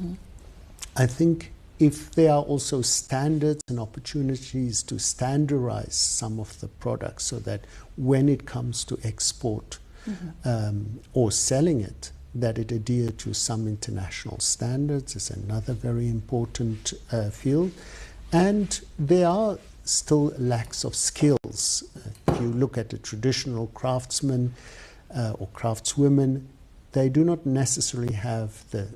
I think if there are also standards and opportunities to standardize some of the products so that when it comes to export or selling it, that it adhere to some international standards is another very important field. And there are still lacks of skills. If you look at a traditional craftsman or craftswomen, they do not necessarily have the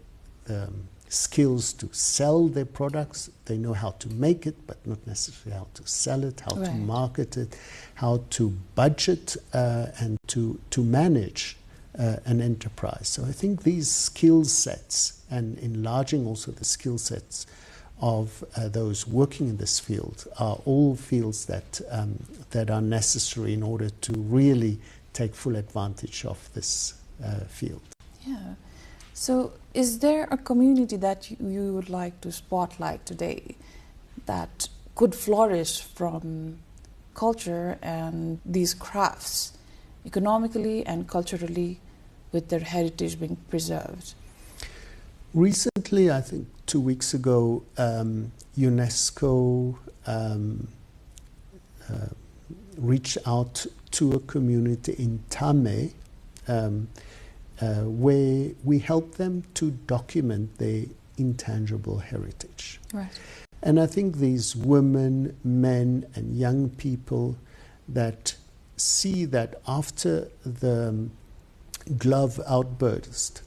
skills to sell their products. They know how to make it, but not necessarily how to sell it, how to market it, how to budget and to manage an enterprise. So I think these skill sets and enlarging also the skill sets of those working in this field are all fields that that are necessary in order to really take full advantage of this field. Yeah. So is there a community that you would like to spotlight today that could flourish from culture and these crafts economically and culturally with their heritage being preserved? Recently, I think 2 weeks ago, UNESCO reached out to a community in Tame where we help them to document their intangible heritage. Right. And I think these women, men and young people that see that after the glove outburst,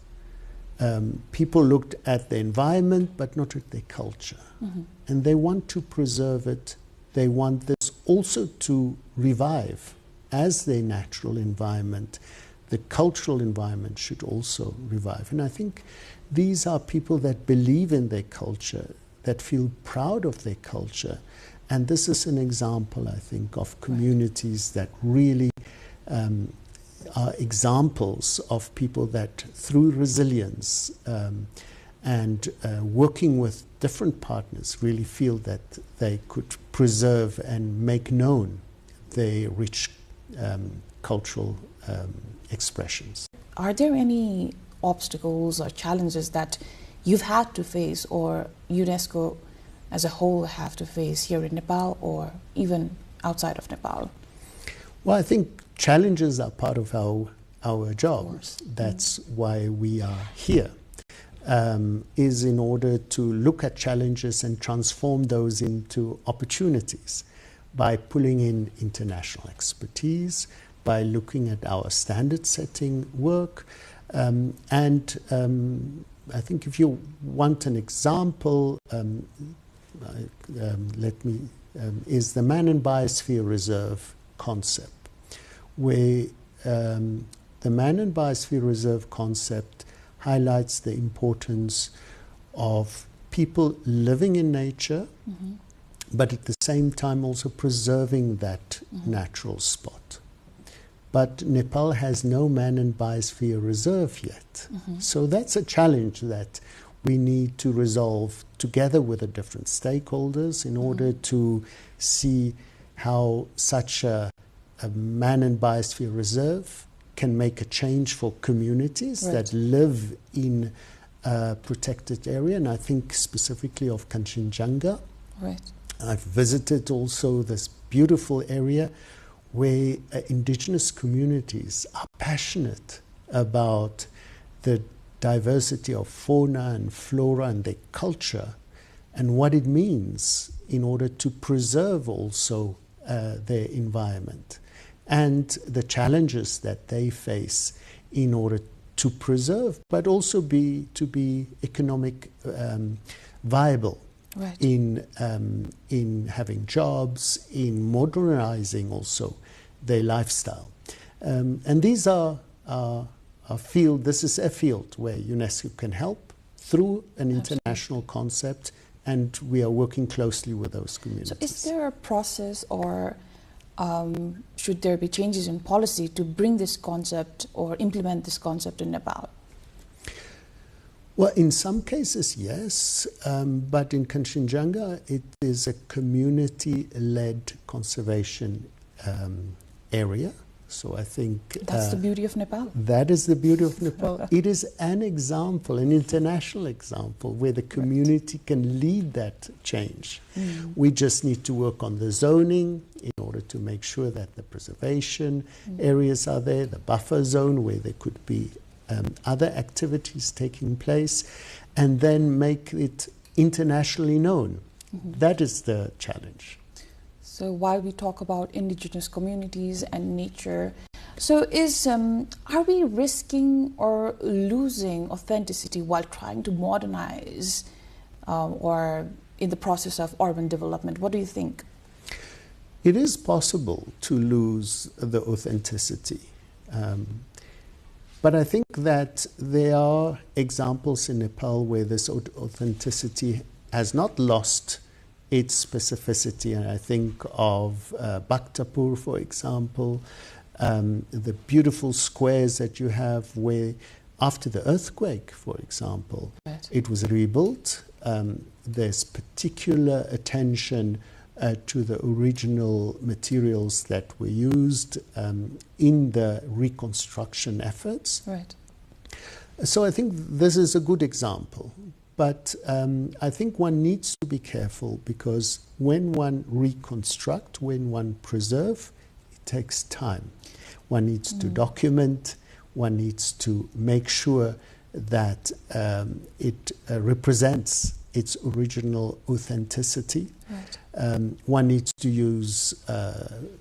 people looked at the environment but not at their culture. And they want to preserve it. They want this also to revive as their natural environment. The cultural environment should also revive. And I think these are people that believe in their culture, that feel proud of their culture. And this is an example, I think, of communities that really are examples of people that through resilience and working with different partners really feel that they could preserve and make known their rich cultural expressions. are there any obstacles or challenges that you've had to face, or UNESCO as a whole have to face here in Nepal or even outside of Nepal? Well, I think challenges are part of our jobs. That's why we are here, is in order to look at challenges and transform those into opportunities by pulling in international expertise, by looking at our standard setting work. I think if you want an example, is the Man and Biosphere Reserve concept, where the Man and Biosphere Reserve concept highlights the importance of people living in nature, but at the same time also preserving that natural spot. But Nepal has no Man and Biosphere Reserve yet. So that's a challenge that we need to resolve together with the different stakeholders in order to see how such a Man and Biosphere Reserve can make a change for communities that live in a protected area. And I think specifically of Kanchenjunga. I've visited also this beautiful area where indigenous communities are passionate about the diversity of fauna and flora and their culture and what it means in order to preserve also their environment and the challenges that they face in order to preserve but also to be economic viable. In having jobs, in modernizing also their lifestyle. And these are a field, this is a field where UNESCO can help through an international concept, and we are working closely with those communities. So is there a process, or should there be changes in policy to bring this concept or implement this concept in Nepal? Well, in some cases, yes, but in Kanchenjunga, it is a community-led conservation area. So I think that's the beauty of Nepal. That is the beauty of Nepal. It is an example, an international example, where the community can lead that change. We just need to work on the zoning in order to make sure that the preservation areas are there, the buffer zone where there could be other activities taking place, and then make it internationally known. That is the challenge. So while we talk about indigenous communities and nature, so are we risking or losing authenticity while trying to modernize or in the process of urban development? What do you think? It is possible to lose the authenticity. But I think that there are examples in Nepal where this authenticity has not lost its specificity. And I think of Bhaktapur, for example, the beautiful squares that you have where after the earthquake, for example, it was rebuilt. There's particular attention to the original materials that were used in the reconstruction efforts. So I think this is a good example. But I think one needs to be careful, because when one reconstruct, when one preserve, it takes time. One needs to document, one needs to make sure that it represents its original authenticity. One needs to use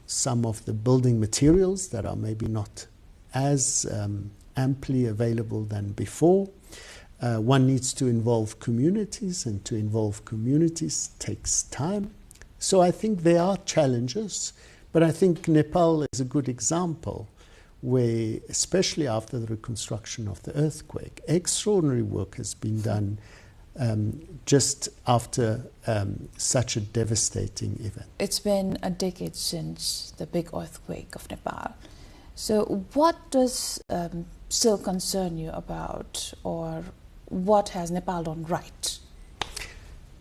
some of the building materials that are maybe not as amply available than before. One needs to involve communities, and to involve communities takes time. So I think there are challenges, but I think Nepal is a good example where, especially after the reconstruction of the earthquake, extraordinary work has been done just after such a devastating event. It's been a decade since the big earthquake of Nepal. So what does still concern you about, or what has Nepal done right?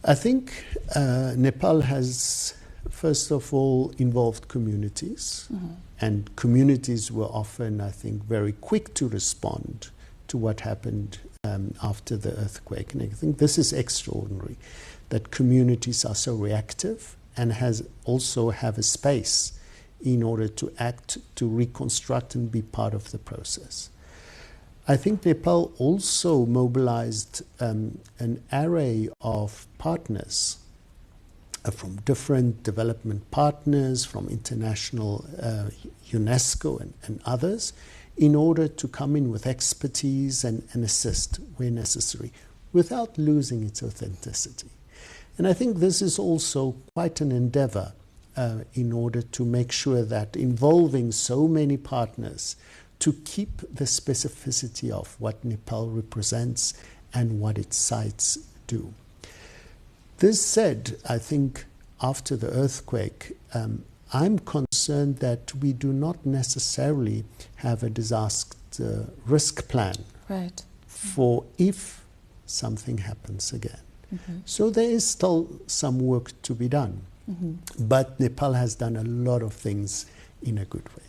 I think Nepal has first of all, involved communities. And communities were often, I think, very quick to respond to what happened after the earthquake. And I think this is extraordinary, that communities are so reactive and also have a space in order to act, to reconstruct and be part of the process. I think Nepal also mobilized an array of partners from different development partners, from international UNESCO and others, in order to come in with expertise and assist where necessary, without losing its authenticity. And I think this is also quite an endeavor in order to make sure that involving so many partners to keep the specificity of what Nepal represents and what its sites do. This said, I think after the earthquake, I'm concerned that we do not necessarily have a disaster risk plan for if something happens again. So there is still some work to be done. But Nepal has done a lot of things in a good way.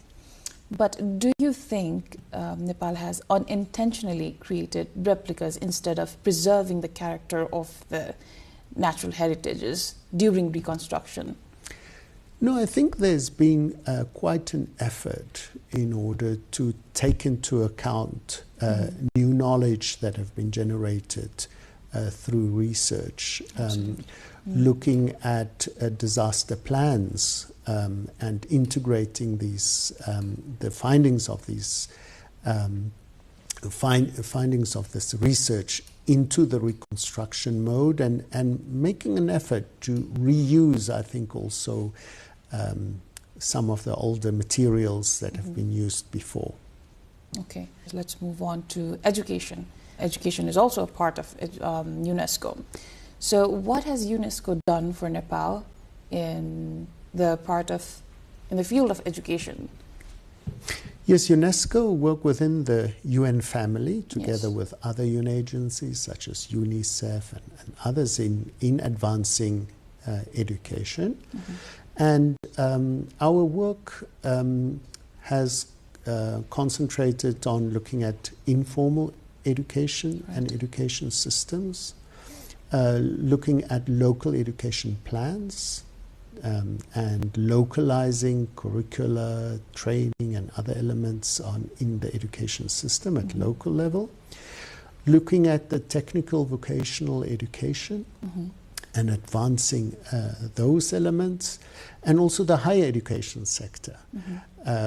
But do you think Nepal has unintentionally created replicas instead of preserving the character of the natural heritages during reconstruction? No, I think there's been quite an effort in order to take into account new knowledge that have been generated through research, looking at disaster plans and integrating these the findings of these findings of this research into the reconstruction mode and making an effort to reuse, I think, also some of the older materials that have been used before. Okay, let's move on to education. Education is also a part of UNESCO. So what has UNESCO done for Nepal in the field of education? Yes, UNESCO work within the UN family together with other UN agencies such as UNICEF and others in advancing education. And our work has concentrated on looking at informal education and education systems, looking at local education plans, and localizing curricula, training and other elements in the education system at local level, looking at the technical vocational education and advancing those elements, and also the higher education sector,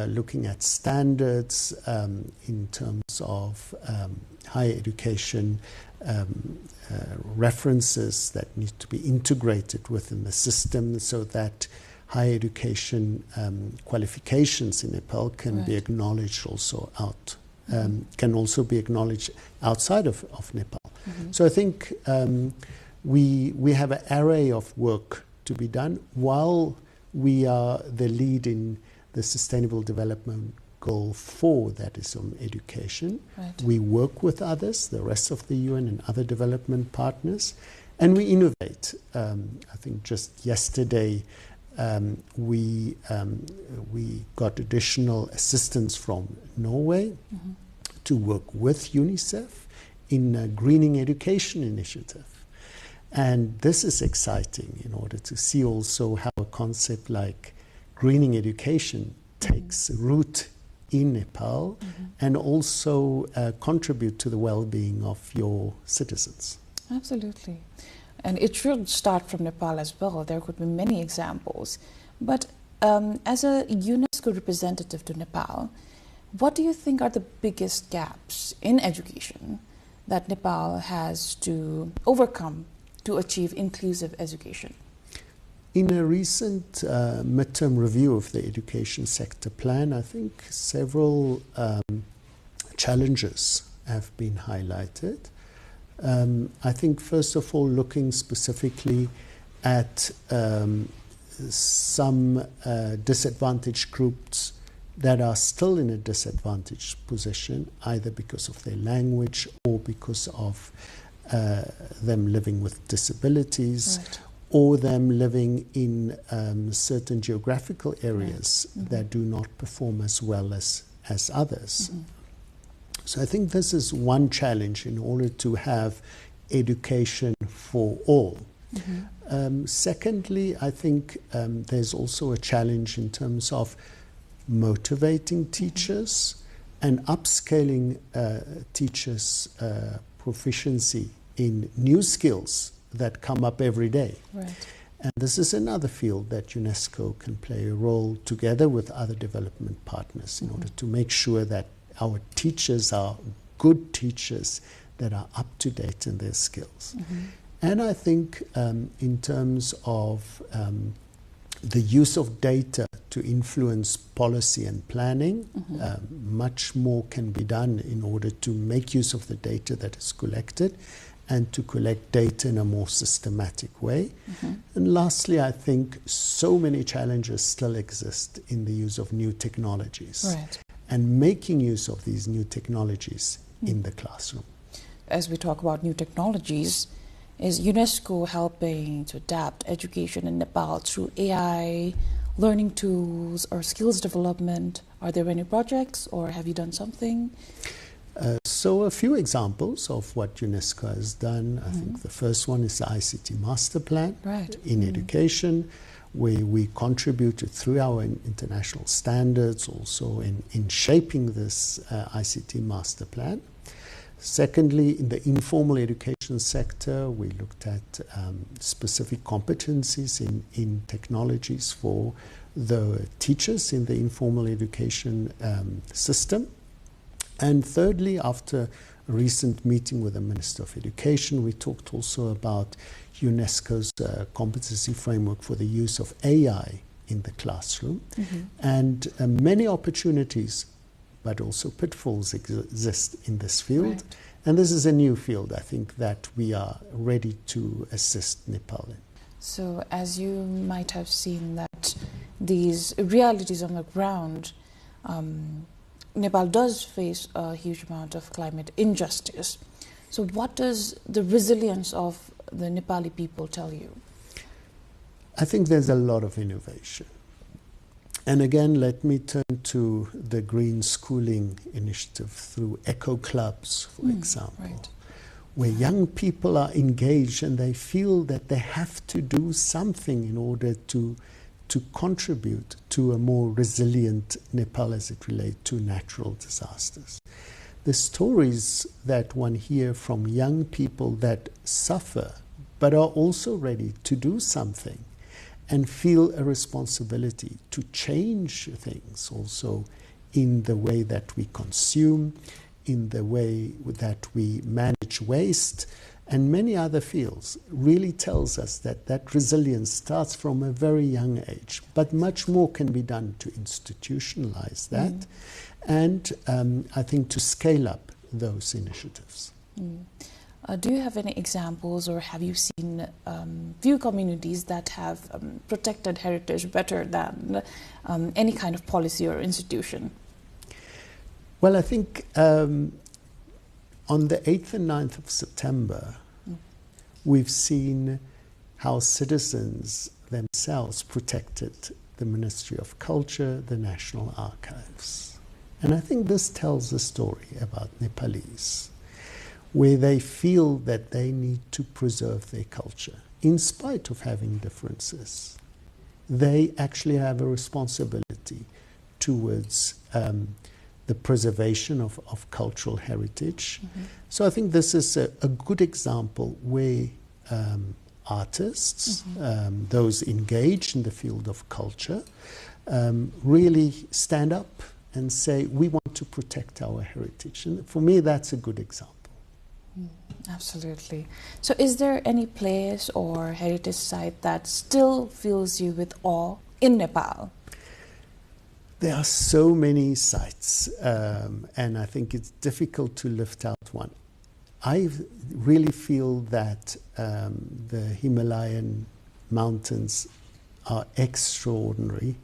looking at standards in terms of higher education references that need to be integrated within the system so that higher education qualifications in Nepal can be acknowledged also can also be acknowledged outside of Nepal. So I think we have an array of work to be done while we are the lead in the Sustainable Development Goal 4, that is on education. We work with others, the rest of the UN and other development partners, and we innovate. I think just yesterday we got additional assistance from Norway to work with UNICEF in a greening education initiative. And this is exciting in order to see also how a concept like greening education takes root in Nepal and also contribute to the well-being of your citizens. Absolutely. And it should start from Nepal as well. There could be many examples. But as a UNESCO representative to Nepal, what do you think are the biggest gaps in education that Nepal has to overcome to achieve inclusive education? In a recent midterm review of the education sector plan, I think several challenges have been highlighted. I think first of all, looking specifically at some disadvantaged groups that are still in a disadvantaged position, either because of their language or because of them living with disabilities, or them living in certain geographical areas that do not perform as well as others. So I think this is one challenge in order to have education for all. Secondly, I think there's also a challenge in terms of motivating teachers and upscaling teachers' proficiency in new skills that come up every day. Right. And this is another field that UNESCO can play a role together with other development partners in order to make sure that our teachers are good teachers that are up to date in their skills. And I think in terms of the use of data to influence policy and planning, much more can be done in order to make use of the data that is collected and to collect data in a more systematic way. And lastly, I think so many challenges still exist in the use of new technologies and making use of these new technologies in the classroom. As we talk about new technologies, is UNESCO helping to adapt education in Nepal through AI, learning tools, or skills development? Are there any projects, or have you done something? So a few examples of what UNESCO has done. I think the first one is the ICT Master Plan in education, where we contributed through our international standards also in shaping this ICT Master Plan. Secondly, in the informal education sector, we looked at specific competencies in technologies for the teachers in the informal education system. And thirdly, after a recent meeting with the Minister of Education, we talked also about UNESCO's competency framework for the use of AI in the classroom. And many opportunities, but also pitfalls exist in this field. And this is a new field, I think, that we are ready to assist Nepal in. So as you might have seen that these realities on the ground, Nepal does face a huge amount of climate injustice. So what does the resilience of the Nepali people tell you? I think there's a lot of innovation. And again, let me turn to the green schooling initiative through eco clubs, for example, where young people are engaged and they feel that they have to do something in order to contribute to a more resilient Nepal as it relates to natural disasters. The stories that one hears from young people that suffer but are also ready to do something and feel a responsibility to change things also in the way that we consume, in the way that we manage waste, and many other fields, really tells us that that resilience starts from a very young age. But much more can be done to institutionalize that and I think to scale up those initiatives. Do you have any examples, or have you seen few communities that have protected heritage better than any kind of policy or institution? Well, I think on the 8th and 9th of September, we've seen how citizens themselves protected the Ministry of Culture, the National Archives. And I think this tells a story about Nepalese, where they feel that they need to preserve their culture. In spite of having differences, they actually have a responsibility towards the preservation of cultural heritage. So I think this is a good example where artists, those engaged in the field of culture, really stand up and say, we want to protect our heritage. And for me, that's a good example. Absolutely. So is there any place or heritage site that still fills you with awe in Nepal? There are so many sites, and I think it's difficult to lift out one. I really feel that the Himalayan mountains are extraordinary,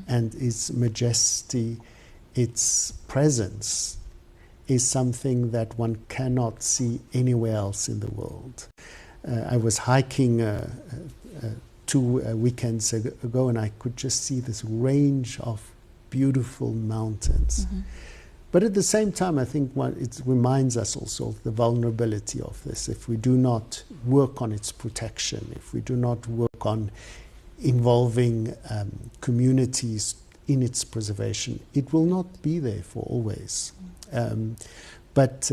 and its majesty, its presence, is something that one cannot see anywhere else in the world. I was hiking 2 weekends ago, and I could just see this range of beautiful mountains. But at the same time, I think it reminds us also of the vulnerability of this. If we do not work on its protection, if we do not work on involving communities in its preservation, it will not be there for always. But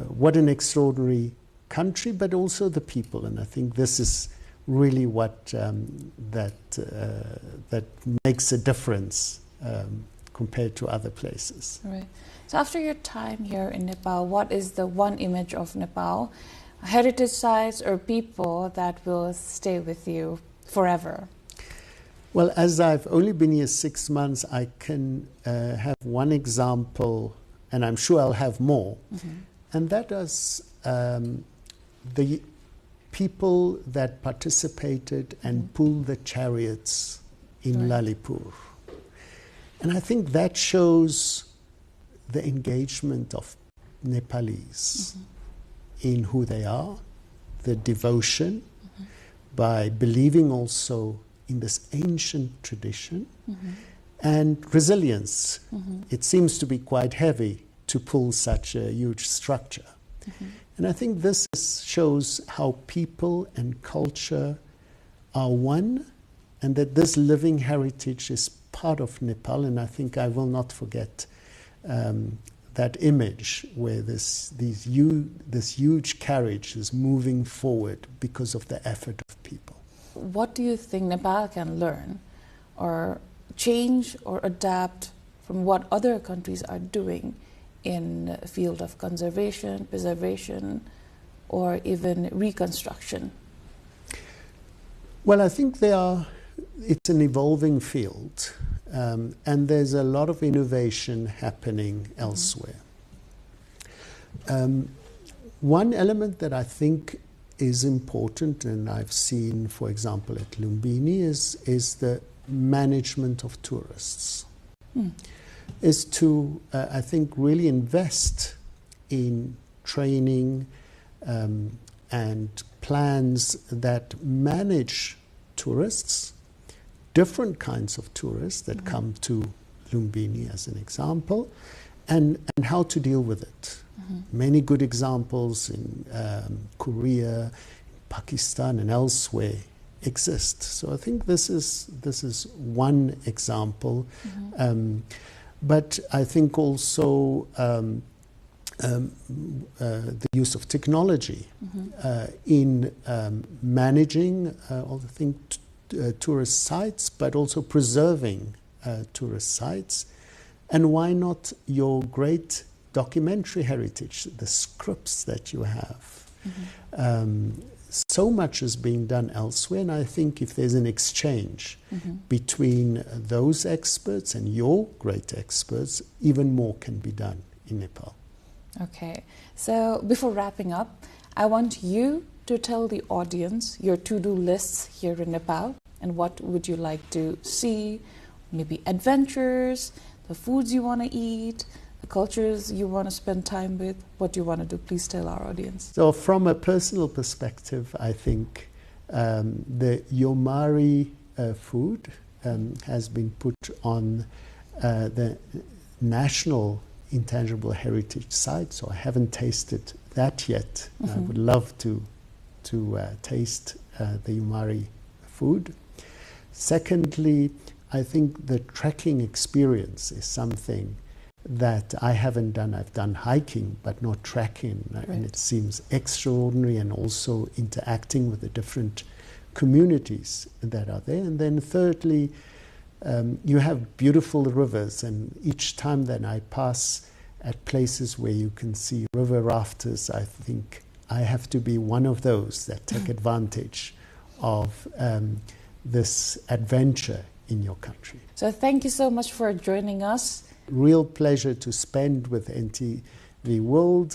what an extraordinary country, but also the people. And I think this is really what that makes a difference compared to other places. Right. So after your time here in Nepal, what is the one image of Nepal, heritage sites or people that will stay with you forever? Well, as I've only been here 6 months, I can have one example, and I'm sure I'll have more, and that is the people that participated and pulled the chariots in Lalitpur. And I think that shows the engagement of Nepalis in who they are, the devotion, by believing also in this ancient tradition, and resilience. It seems to be quite heavy to pull such a huge structure. And I think this shows how people and culture are one, and that this living heritage is part of Nepal. And I think I will not forget that image where this huge carriage is moving forward because of the effort of people. What do you think Nepal can learn or change or adapt from what other countries are doing in the field of conservation, preservation, or even reconstruction? Well, I think it's an evolving field, and there's a lot of innovation happening elsewhere. One element that I think is important, and I've seen, for example, at Lumbini, is the management of tourists. Is to, I think, really invest in training and plans that manage tourists, different kinds of tourists that come to Lumbini as an example, and how to deal with it. Many good examples in Korea, Pakistan, and elsewhere exist. So I think this is one example. But I think also the use of technology in managing all the tourist sites, but also preserving tourist sites. And why not your great documentary heritage, the scripts that you have? So much is being done elsewhere, and I think if there's an exchange between those experts and your great experts, even more can be done in Nepal. Okay, so before wrapping up, I want you to tell the audience your to-do lists here in Nepal, and what would you like to see, maybe adventures, the foods you want to eat, the cultures you want to spend time with. What do you want to do? Please tell our audience. So from a personal perspective, I think the Yomari food has been put on the National Intangible Heritage Site, so I haven't tasted that yet. I would love to taste the Yomari food. Secondly, I think the trekking experience is something that I haven't done. I've done hiking, but not trekking, and it seems extraordinary, and also interacting with the different communities that are there. And then thirdly, you have beautiful rivers, and each time that I pass at places where you can see river rafters, I think I have to be one of those that take advantage of this adventure in your country. So thank you so much for joining us. Real pleasure to spend with NTV World.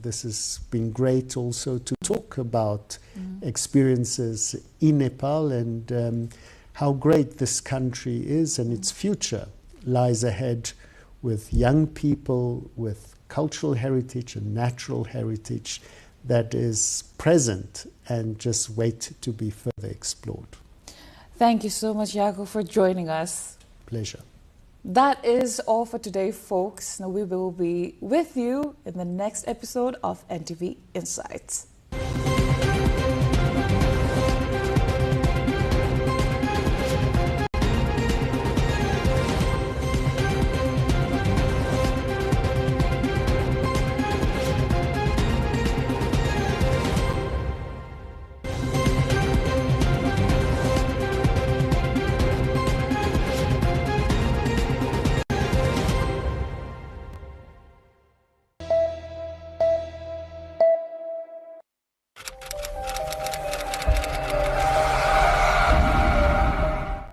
This has been great also to talk about experiences in Nepal, and how great this country is, and its future lies ahead with young people, with cultural heritage and natural heritage that is present and just wait to be further explored. Thank you so much, Jaco, for joining us. Pleasure. That is all for today, folks. Now we will be with you in the next episode of NTV Insights.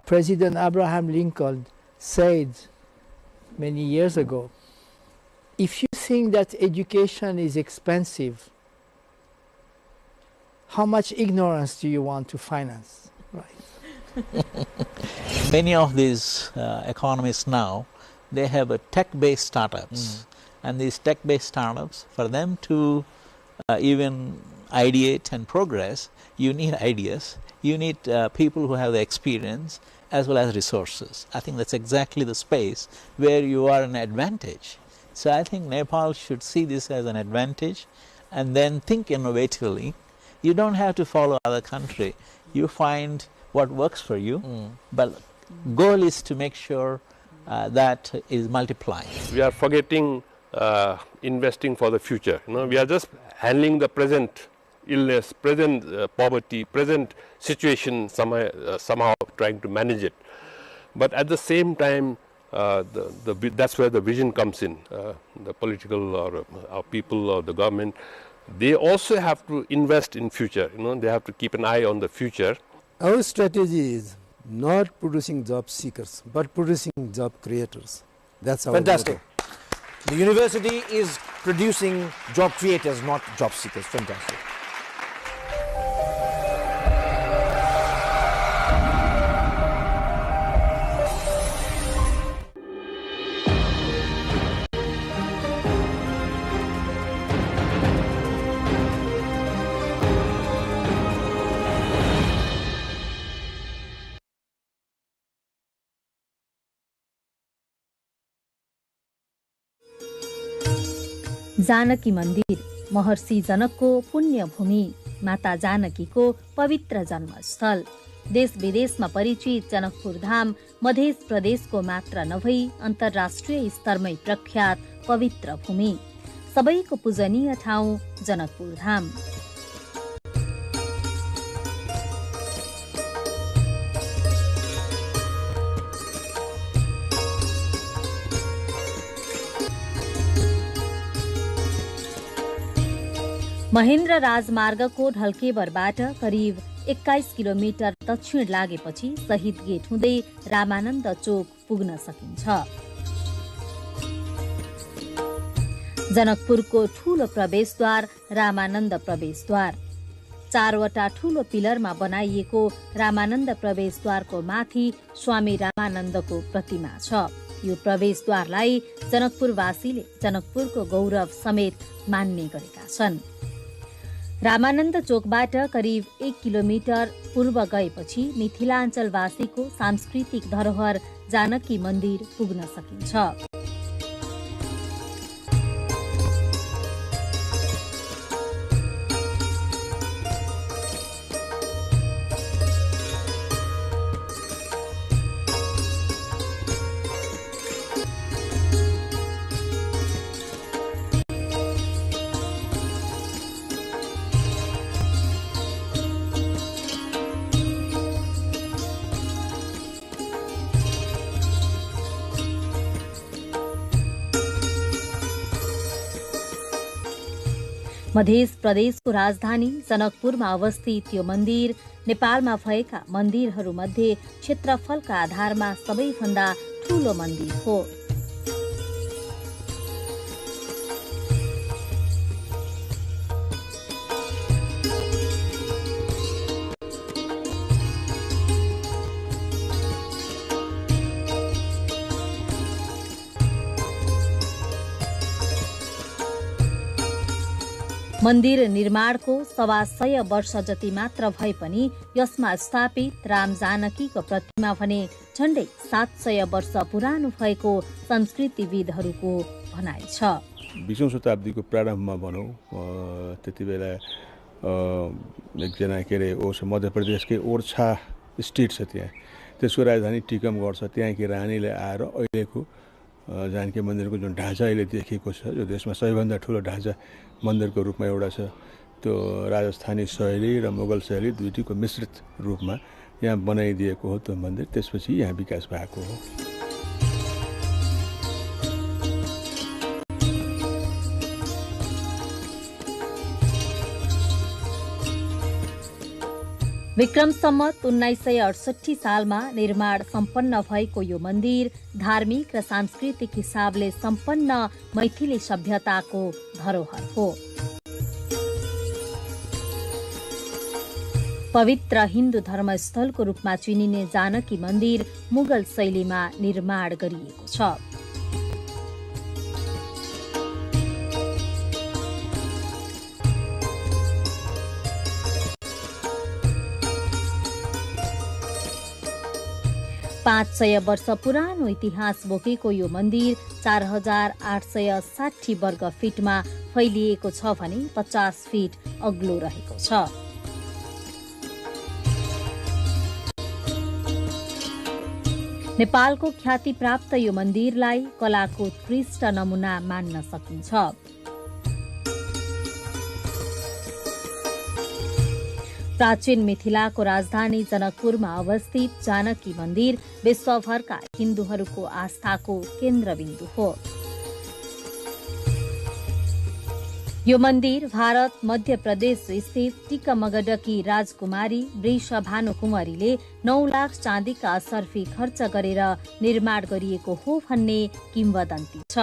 President Abraham Lincoln said many years ago, if you think that education is expensive, how much ignorance do you want to finance? Right. Many of these economists now, they have a tech-based startups. And these tech-based startups, for them to even ideate and progress, you need ideas. You need people who have the experience as well as resources. I think that's exactly the space where you are an advantage. So I think Nepal should see this as an advantage and then think innovatively. You don't have to follow other country. You find what works for you, but goal is to make sure that is multiplying. We are forgetting investing for the future. We are just handling the present illness, present poverty, present situation, somehow trying to manage it. But at the same time, that's where the vision comes in. The political or our people or the government, they also have to invest in future. They have to keep an eye on the future. Our strategy is not producing job seekers, but producing job creators. That's our Fantastic. motto. The university is producing job creators, not job seekers. Fantastic. Janaki मन्दिर महर्षि जनकको पुण्य भूमि, माता जानकीको पवित्र जन्मस्थल। देश विदेशमा परिचित जनकपुर धाम मध्य प्रदेशको मात्र नभई अन्तर्राष्ट्रिय स्तरमै प्रख्यात पवित्र भूमि। सबैको पूजनीय ठाउँ जनकपुर धाम। महेन्द्र राजमार्गको ढल्केबरबाट करिब 21 किलोमिटर दक्षिण लागेपछि शहीद गेट हुँदै रामानन्द चोक पुग्न सकिन्छ। जनकपुरको ठूलो प्रवेशद्वार रामानन्द प्रवेशद्वार। 4वटा ठूलो पिलरमा बनाइएको रामानन्द प्रवेशद्वारको माथि स्वामी रामानन्दको प्रतिमा छ। यो प्रवेशद्वारलाई जनकपुरवासीले जनकपुरको गौरव समेत मान्ने गरेका छन्। रामानन्द चोकबाट करिब 1 किलोमिटर पूर्व गएपछि मिथिलाञ्चलवासीको सांस्कृतिक धरोहर जानकी मन्दिर पुग्न सकिन्छ। मध्य प्रदेशको राजधानी जनकपुरमा अवस्थित यो मन्दिर नेपालमा भएका मन्दिरहरूमध्ये क्षेत्रफलका आधारमा सबैभन्दा ठूलो मन्दिर हो। मन्दिर निर्माणको 125 वर्ष जति मात्र भए पनि यसमा स्थापित राम जानकीको प्रतिमा भने झण्डै 700 वर्ष पुरानो भएको संस्कृतिविदहरूको भनाइ छ। 20औं शताब्दीको प्रारम्भमा भनौँ त्यति बेला एकजना के अरे मध्य प्रदेशकै ओर्छा स्टेट छ, त्यहाँ त्यसको राजधानी टिकमगढ छ। त्यहाँकी रानीले आएर अहिलेको जानकी मन्दिरको जुन ढाँचा अहिले देखिएको छ, जो देशमा सबैभन्दा ठुलो ढाँचा मन्दिरको रूपमा एउटा छ, त्यो राजस्थानी शैली र मुगल शैली दुईटीको मिश्रित रूपमा यहाँ बनाइदिएको हो त्यो मन्दिर। त्यसपछि यहाँ विकास भएको हो। विक्रम सम्वत 1968 सालमा निर्माण सम्पन्न भएको यो मन्दिर धार्मिक र सांस्कृतिक हिसाबले सम्पन्न मैथिली सभ्यताको धरोहर हो। पवित्र हिन्दू धर्मस्थलको रूपमा चिनिने जानकी मन्दिर मुगल शैलीमा निर्माण गरिएको छ। पाँच 500 वर्ष पुरानो इतिहास बोकेको यो मन्दिर 4860 वर्ग फिटमा फैलिएको छ भने 50 फिट अग्लो रहेको छ। नेपालको ख्याति प्राप्त यो मन्दिरलाई कलाको उत्कृष्ट नमुना मान्न सकिन्छ। प्राचीन मिथिलाको राजधानी जनकपुरमा अवस्थित जानकी मन्दिर विश्वभरका हिन्दूहरूको आस्थाको केन्द्रबिन्दु हो। यो मन्दिर भारत मध्य प्रदेश स्थित टिकमगढकी राजकुमारी वृषभानुकुमारीले 9 लाख चाँदीका असर्फी खर्च गरेर निर्माण गरिएको हो भन्ने किम्वदन्ती छ।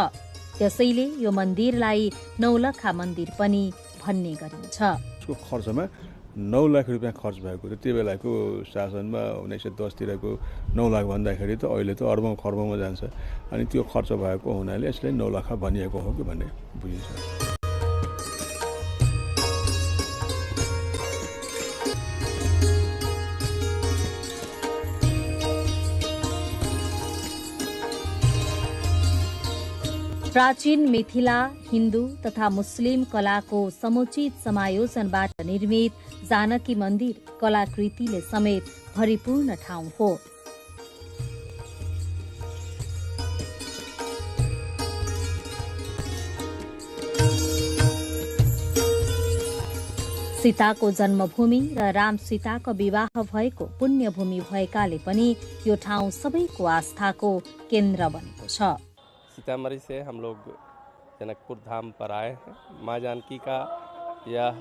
त्यसैले यो मन्दिरलाई 9 लाखा मन्दिर पनि भन्ने गरिन्छ। खर्चमा 9 लाख रुपियाँ खर्च भएको थियो त्यो बेलाको शासनमा 1910 तिरको 9 लाख भन्दाखेरि त अहिले त अर्बौं खर्बौंमा जान्छ। अनि त्यो खर्च भएको हुनाले यसलाई 9 लाख भनिएको हो कि भन्ने बुझिन्छ। प्राचीन मिथिला हिन्दू तथा मुस्लिम कलाको समुचित समायोजनबाट निर्मित जानकी मन्दिर कलाकृतिले समेत भरिपूर्ण ठाउँ हो। सीताको जन्मभूमि र राम सीताको विवाह भएको पुण्यभूमि भएकाले पनि यो ठाउँ सबैको आस्थाको केन्द्र बनेको छ। सीतामढ़ी से हम लोग जनकपुर धाम पर आए हैं। माँ जानकी का यह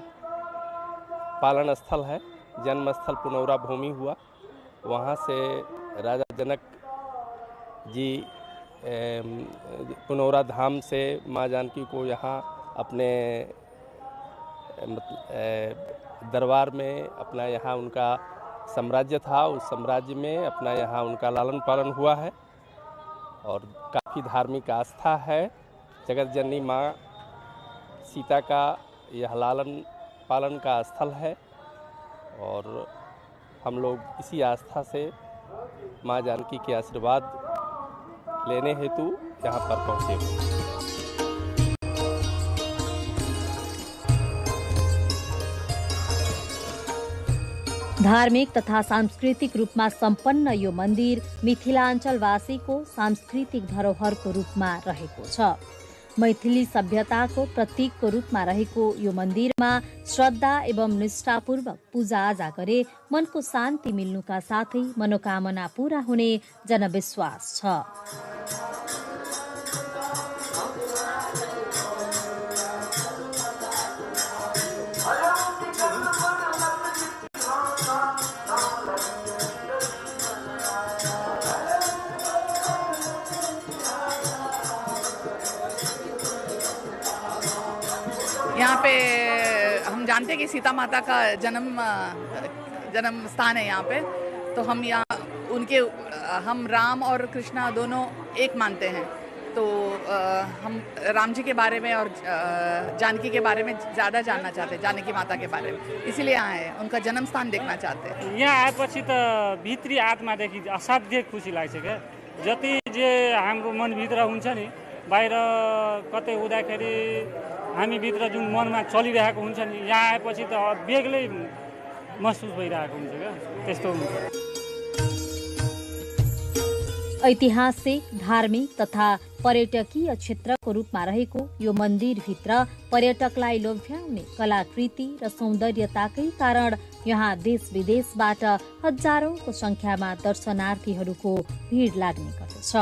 पालन स्थल है। जन्म स्थल पुनौरा भूमि हुआ, वहाँ से राजा जनक जी पुनौरा धाम से माँ जानकी को यहाँ अपने दरबार में अपना यहाँ उनका साम्राज्य था, उस साम्राज्य में अपना यहाँ उनका लालन पालन हुआ है और काफ़ी धार्मिक आस्था है। जगत जननी माँ सीता का यह लालन पालन का स्थल है और हम लोग इसी आस्था से माँ जानकी के आशीर्वाद लेने हेतु यहाँ पर पहुँचे हुए। धार्मिक तथा सांस्कृतिक रूपमा सम्पन्न यो मन्दिर मिथिलाञ्चलवासीको सांस्कृतिक धरोहरको रूपमा रहेको छ। मैथिली सभ्यताको प्रतीकको रूपमा रहेको यो मन्दिरमा श्रद्धा एवं निष्ठापूर्वक पूजाआजा गरे मनको शान्ति मिल्नुका साथै मनोकामना पूरा हुने जनविश्वास छ। यहाँ पे हम जानते हैं कि सीता माता का जन्म स्थान है यहाँ पे, तो हम यहाँ हम राम और कृष्णा दोनों एक मानते हैं। तो हम राम जी के बारे में और जानकी के बारे में ज़्यादा जानना चाहते हैं, जानकी माता के बारे में, इसीलिए आए हैं, उनका जन्म स्थान देखना चाहते हैं। यहाँ आएपछि त भित्री आत्मादेखि असाध्य खुसी लाग्छ क्या। जति जे हाम्रो मनभित्र हुन्छ नि, बाहिर कतै हुँदाखेरि हामीभित्र जुन मनमा चलिरहेको हुन्छ नि, यहाँ आएपछि त बेग्लै महसुस भइरहेको हुन्छ क्या, त्यस्तो हुन्छ। ऐतिहासिक, धार्मिक तथा पर्यटकीय क्षेत्रको रूपमा रहेको यो मन्दिरभित्र पर्यटकलाई लोभ्याउने कलाकृति र सौन्दर्यताकै कारण यहाँ देश विदेशबाट हजारौंको संख्यामा दर्शनार्थीहरूको भीड़ लाग्ने गर्दछ।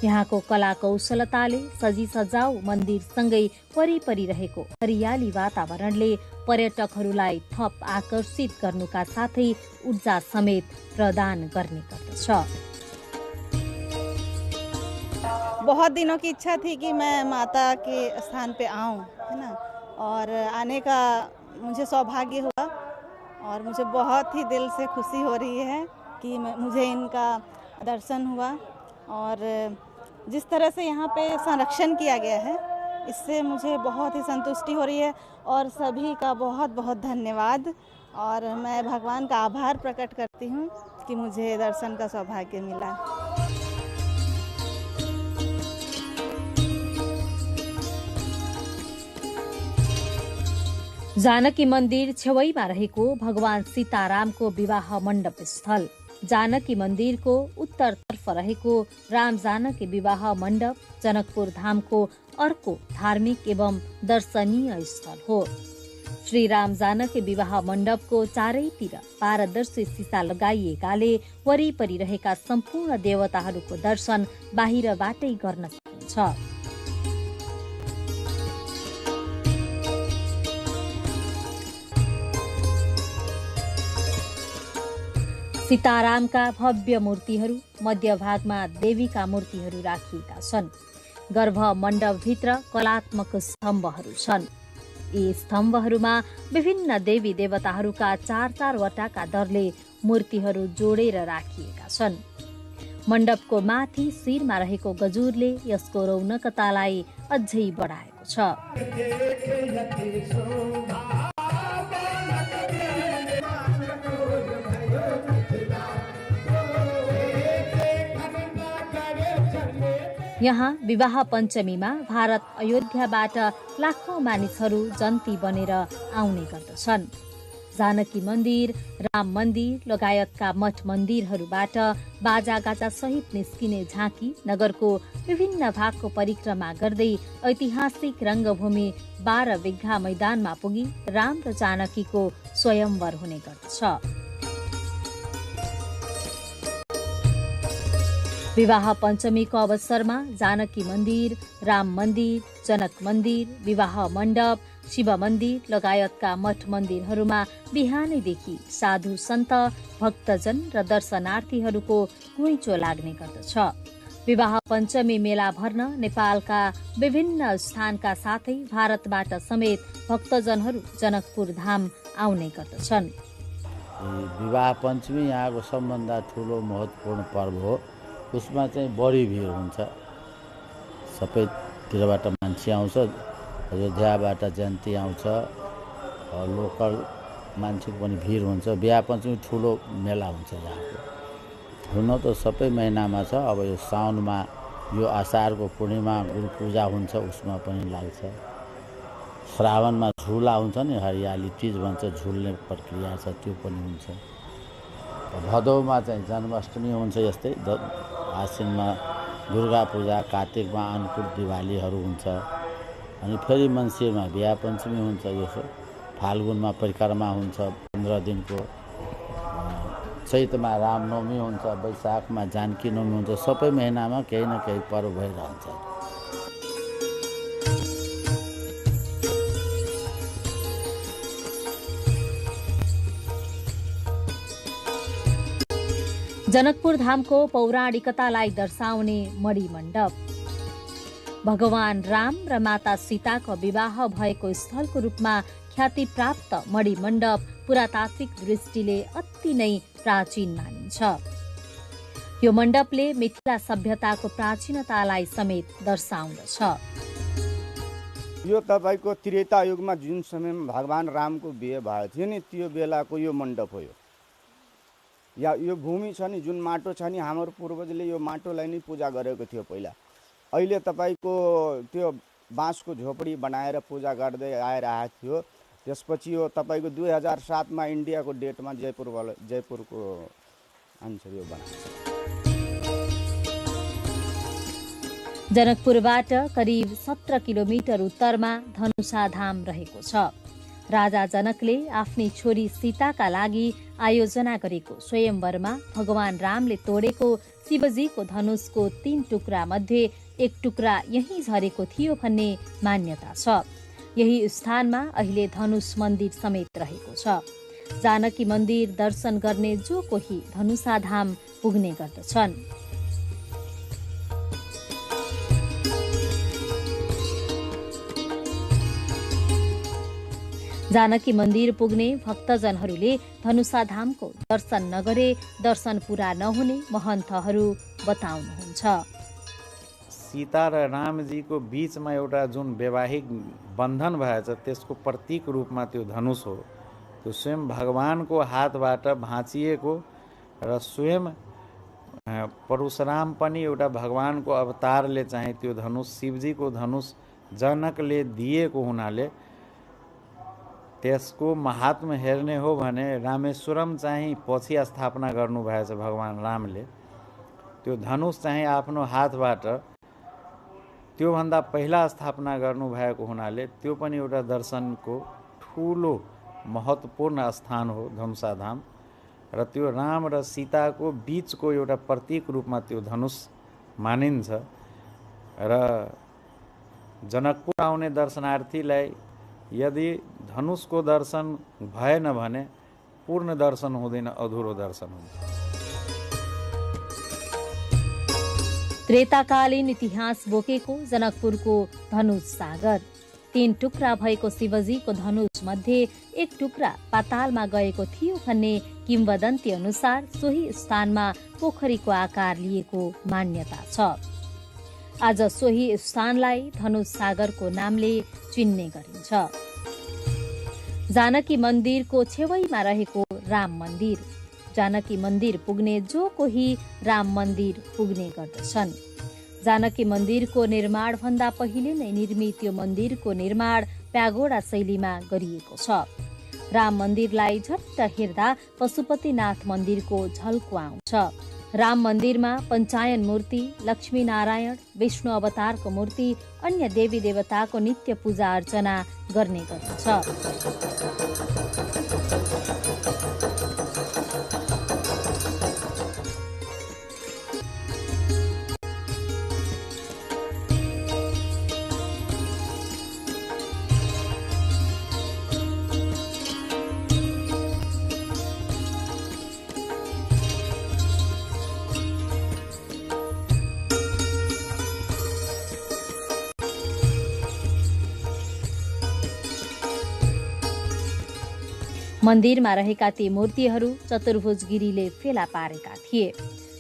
यहाँको कला कौशलताले सजी सजाउ मन्दिरसँगै वरिपरि रहेको हरियाली वातावरणले पर्यटकहरूलाई थप आकर्षित गर्नुका साथै ऊर्जा समेत प्रदान गर्ने गर्दछ। बहुत दिनों की इच्छा थी कि मैं माता के स्थान पे आऊं, है ना, और आने का मुझे सौभाग्य हुआ और मुझे बहुत ही दिल से खुशी हो रही है कि मुझे इनका दर्शन हुआ। और जिस तरह से यहाँ पे संरक्षण किया गया है, इससे मुझे बहुत ही संतुष्टि हो रही है और सभी का बहुत बहुत धन्यवाद। और मैं भगवान का आभार प्रकट करती हूँ कि मुझे दर्शन का सौभाग्य मिला। जानकी मन्दिर छेउमा रहेको भगवान सीतारामको विवाह मण्डप स्थल, जानकी मन्दिरको उत्तरतर्फ रहेको राम जानकी विवाह मण्डप जनकपुर धामको अर्को धार्मिक एवं दर्शनीय स्थल हो। श्री राम जानकी विवाह मण्डपको चारैतिर पारदर्शी सीसा लगाइएकाले वरिपरि रहेका सम्पूर्ण देवताहरूको दर्शन बाहिरबाटै गर्न सकिन्छ। सीतारामका भव्य मूर्तिहरू, मध्यभागमा देवीका मूर्तिहरू राखिएका छन्। गर्भ मण्डपभित्र कलात्मक स्तम्भहरू छन्। यी स्तम्भहरूमा विभिन्न देवी देवताहरूका 4-4 वटाका दरले मूर्तिहरू जोडेर राखिएका छन्। मण्डपको माथि शिरमा रहेको गजुरले यसको रौनकतालाई अझै बढाएको छ। यहाँ विवाह पञ्चमीमा भारत अयोध्याबाट लाखौं मानिसहरू जन्ती बनेर आउने गर्दछन्। जानकी मन्दिर, राम मन्दिर लगायतका मठ मन्दिरहरूबाट बाजागाजा सहित निस्किने झाँकी नगरको विभिन्न भागको परिक्रमा गर्दै ऐतिहासिक रंगभूमि 12 बिघा मैदानमा पुगी राम र जानकीको स्वयंवर हुने गर्दछ। विवाह पञ्चमीको अवसरमा जानकी मन्दिर, राम मन्दिर, जनक मन्दिर, विवाह मण्डप, शिव मन्दिर लगायतका मठ मन्दिरहरूमा बिहानैदेखि साधु सन्त, भक्तजन र दर्शनार्थीहरूको घुइँचो लाग्ने गर्दछ। विवाह पञ्चमी मेला भर्न नेपालका विभिन्न स्थानका साथै भारतबाट समेत भक्तजनहरू जनकपुर धाम आउने गर्दछन्। विवाह पञ्चमी यहाँको सबभन्दा ठुलो महत्त्वपूर्ण पर्व हो। उसमा चाहिँ बढी भिड हुन्छ, सबैतिरबाट मान्छे आउँछ, अयोध्याबाट जयन्ती आउँछ, लोकल मान्छेको पनि भिड हुन्छ। विवाह पञ्चमी ठुलो मेला हुन्छ यहाँको। हुन त सबै महिनामा छ, अब यो साउनमा यो आषाढको पूर्णिमा गुरु पूजा हुन्छ, उसमा पनि लाग्छ। श्रावणमा झुला हुन्छ नि, हरियाली तीज भन्छ, झुल्ने प्रक्रिया छ, त्यो पनि हुन्छ। भदौमा चाहिँ जन्माष्टमी हुन्छ, यस्तै आश्विनमा दुर्गा पूजा, कार्तिकमा अन्नकुट दिवालीहरू हुन्छ। अनि फेरि मङ्सिरमा बिहा पञ्चमी हुन्छ, यसो फाल्गुनमा परिक्रमा हुन्छ 15 दिनको, चैतमा रामनवमी हुन्छ, वैशाखमा जानकी नवमी हुन्छ। सबै महिनामा केही न केही पर्व भइरहन्छ। जनकपुर धामको पौराणिकतालाई दर्शाउने मणि मण्डप, भगवान राम र माता सीताको विवाह भएको स्थलको रूपमा ख्याति प्राप्त मणि मण्डप पुरातात्विक दृष्टिले अति नै प्राचीन मानिन्छ। यो मण्डपले मिथिला सभ्यताको प्राचीनतालाई समेत दर्शाउँदछ। यो तपाईको त्रेता युगमा जुन समयमा भगवान रामको बिहे भएको थियो नि त्यो बेलाको यो मण्डप हो। या यो भूमि छ नि जुन माटो छ नि हाम्रो पूर्वजले यो माटोलाई नै पूजा गरेको थियो पहिला। अहिले तपाईको त्यो बाँसको झोपडी बनाएर पूजा गर्दै आइरहेको थियो। त्यसपछि यो तपाईको 2007 मा इन्डियाको डेटमा जयपुरको आन्सर यो बनाएको। जनकपुरबाट करिब 17 किलोमिटर उत्तरमा धनुषा धाम रहेको छ। राजा जनकले आफ्नी छोरी सीताका लागि आयोजना गरेको स्वयंवरमा भगवान रामले तोडेको शिवजीको धनुषको 3 टुक्रा मध्ये 1 टुक्रा यही झरेको थियो भन्ने मान्यता छ। यही स्थानमा अहिले धनुष मन्दिर समेत रहेको छ। जानकी मन्दिर दर्शन गर्ने जो कोही धनुषा धाम पुग्ने गर्दछन्। जानकी मन्दिर पुग्ने भक्तजनहरूले धनुषा धामको दर्शन नगरे दर्शन पूरा नहुने महन्तहरू बताउनुहुन्छ। सीता र रामजीको बीचमा एउटा जुन वैवाहिक बन्धन भएछ त्यसको प्रतीक रूपमा त्यो धनुष हो। त्यो स्वयं भगवानको हातबाट भाँचिएको र स्वयं परशुराम पनि एउटा भगवानको अवतारले चाहिँ त्यो धनुष शिवजीको धनुष जनकले दिएको हुनाले त्यसको महात्म्य हेर्ने हो भने रामेश्वरम चाहिँ पछि स्थापना गर्नुभएछ भगवान रामले। त्यो धनुष चाहिँ आफ्नो हातबाट त्योभन्दा पहिला स्थापना गर्नुभएको हुनाले त्यो पनि एउटा दर्शनको ठुलो महत्त्वपूर्ण स्थान हो धनुषा धाम। र त्यो राम र सीताको बीचको एउटा प्रतीक रूपमा त्यो धनुष मानिन्छ। र जनकपुर आउने दर्शनार्थीलाई यदि धनुषको दर्शन भएन भने पूर्ण दर्शन हुँदैन, अधुरो दर्शन हुन्छ। त्रेताकालीन इतिहास बोकेको जनकपुरको धनुष सागर 3 टुक्रा भएको शिवजीको धनुष मध्ये 1 टुक्रा पातालमा गएको थियो भन्ने किम्वदन्ती अनुसार सोही स्थानमा पोखरीको आकार लिएको मान्यता छ। आज सोही स्थानलाई धनुष सागरको नामले चिन्ने गरिन्छ। जानकी मन्दिरको छेउमा रहेको राम मन्दिर। जानकी मन्दिर पुग्ने जो कोही राम मन्दिर पुग्ने गर्दछन्। जानकी मन्दिरको निर्माण भन्दा पहिले नै निर्मित यो मन्दिरको निर्माण प्यागोडा शैलीमा गरिएको छ। राम मन्दिरलाई झट्ट हेर्दा पशुपतिनाथ मन्दिरको झल्को आउँछ। राम मन्दिरमा पञ्चायन मूर्ति, लक्ष्मी नारायण, विष्णु अवतारको मूर्ति, अन्य देवी देवताको नित्य पूजा अर्चना गर्ने गर्दछ। मन्दिरमा रहेका ती मूर्तिहरू चतुर्भुज गिरीले फेला पारेका थिए।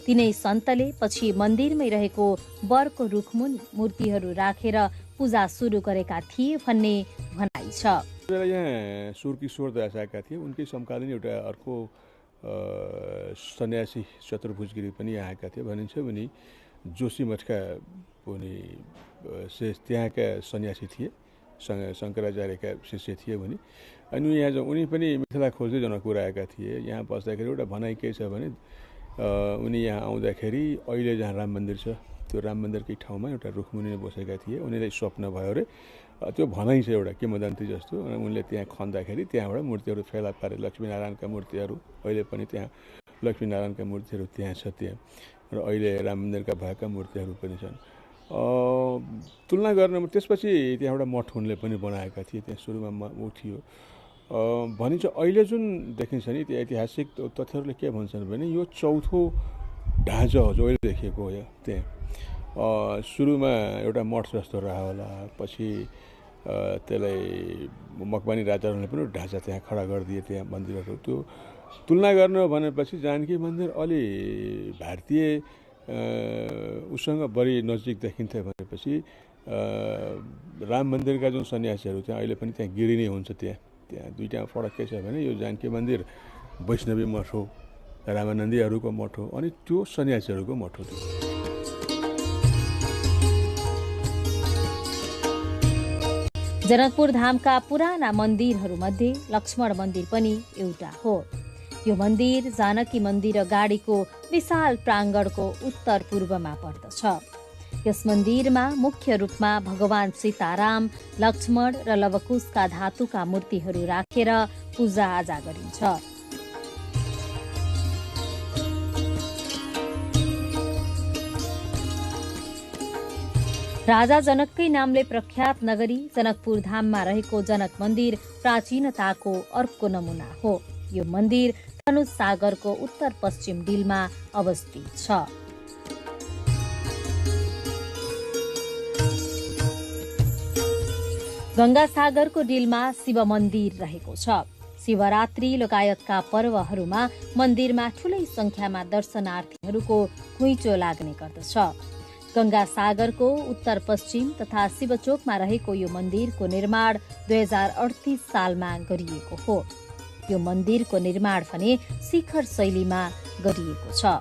तिनै सन्तले पछि मन्दिरमै रहेको बरको रुखमुनि मूर्तिहरू राखेर पूजा सुरु गरेका थिए भन्ने भनाइ छ। यहाँ सुरकिशोर दास आएका थिए, उनकै समकालीन एउटा अर्को सन्यासी चतुर्भुज गिरी पनि आएका थिए भनिन्छ। भने जोशी मठका उनी त्यहाँका सन्यासी थिए, शङ्कराचार्यका शिष्य थिए भने। अनि यहाँ उनी पनि मिथिला खोज्दै जनकपुर आएका थिए। यहाँ बस्दाखेरि एउटा भनाइ के छ भने उनी यहाँ आउँदाखेरि अहिले जहाँ राम मन्दिर छ त्यो राम मन्दिरकै ठाउँमा एउटा रुखमुनि बसेका थिए। उनीलाई स्वप्न भयो अरे, त्यो भनाइ छ एउटा किंवदन्ती जस्तो। उनले त्यहाँ खन्दाखेरि त्यहाँबाट मूर्तिहरू फेला पारे, लक्ष्मीनारायणका मूर्तिहरू अहिले पनि त्यहाँ लक्ष्मीनारायणका मूर्तिहरू त्यहाँ छ त्यहाँ। र अहिले राम मन्दिरका भएका मूर्तिहरू पनि छन्। तुलना गर्न त्यसपछि त्यहाँ एउटा मठ उनले पनि बनाएका थिए। त्यहाँ सुरुमा ऊ थियो भनिन्छ। अहिले जुन देखिन्छ नि त्यो ऐतिहासिक तथ्यहरूले के भन्छन् भने यो चौथो ढाँचा हो जो अहिले देखिएको हो। त्यहाँ सुरुमा एउटा मठ जस्तो रह्यो होला, पछि त्यसलाई मकवानी राजाहरूले पनि ढाँचा त्यहाँ खडा गरिदिए त्यहाँ मन्दिरहरू। त्यो तुलना गर्न भनेपछि जानकी मन्दिर अलि भारतीय उसँग बढी नजिक देखिन्थ्यो भनेपछि राम मन्दिरका जुन सन्यासीहरू त्यहाँ अहिले पनि त्यहाँ गिरी नै हुन्छ। त्यहाँ दुईटा फरक के छ भने यो जानकी मन्दिर वैष्णवी मठ हो, रामानन्दीहरूको मठ हो, अनि त्यो सन्यासीहरूको मठ हो। जनकपुर धामका पुराना मन्दिरहरूमध्ये लक्ष्मण मन्दिर पनि एउटा हो। यो मन्दिर जानकी मन्दिर अगाडिको विशाल प्राङ्गणको उत्तर पूर्वमा पर्दछ। यस मन्दिरमा मुख्य रूपमा भगवान सीताराम, लक्ष्मण र लवकुशका धातुका मूर्तिहरू राखेर पूजाआजा गरिन्छ। राजा जनककै नामले प्रख्यात नगरी जनकपुर धाममा रहेको जनक मन्दिर प्राचीनताको अर्को नमुना हो। यो मन्दिर धनुष सागरको उत्तर पश्चिम डिलमा अवस्थित छ। गंगा सागरको डिलमा शिव मन्दिर रहेको छ। शिवरात्रि लगायतका पर्वहरूमा मन्दिरमा ठूलै संख्यामा दर्शनार्थीहरूको घुइँचो लाग्ने गर्दछ। गंगा सागरको उत्तर पश्चिम तथा शिवचोकमा रहेको यो मन्दिरको निर्माण 2038 सालमा गरिएको हो। यो मन्दिरको निर्माण भने शिखर शैलीमा गरिएको छ।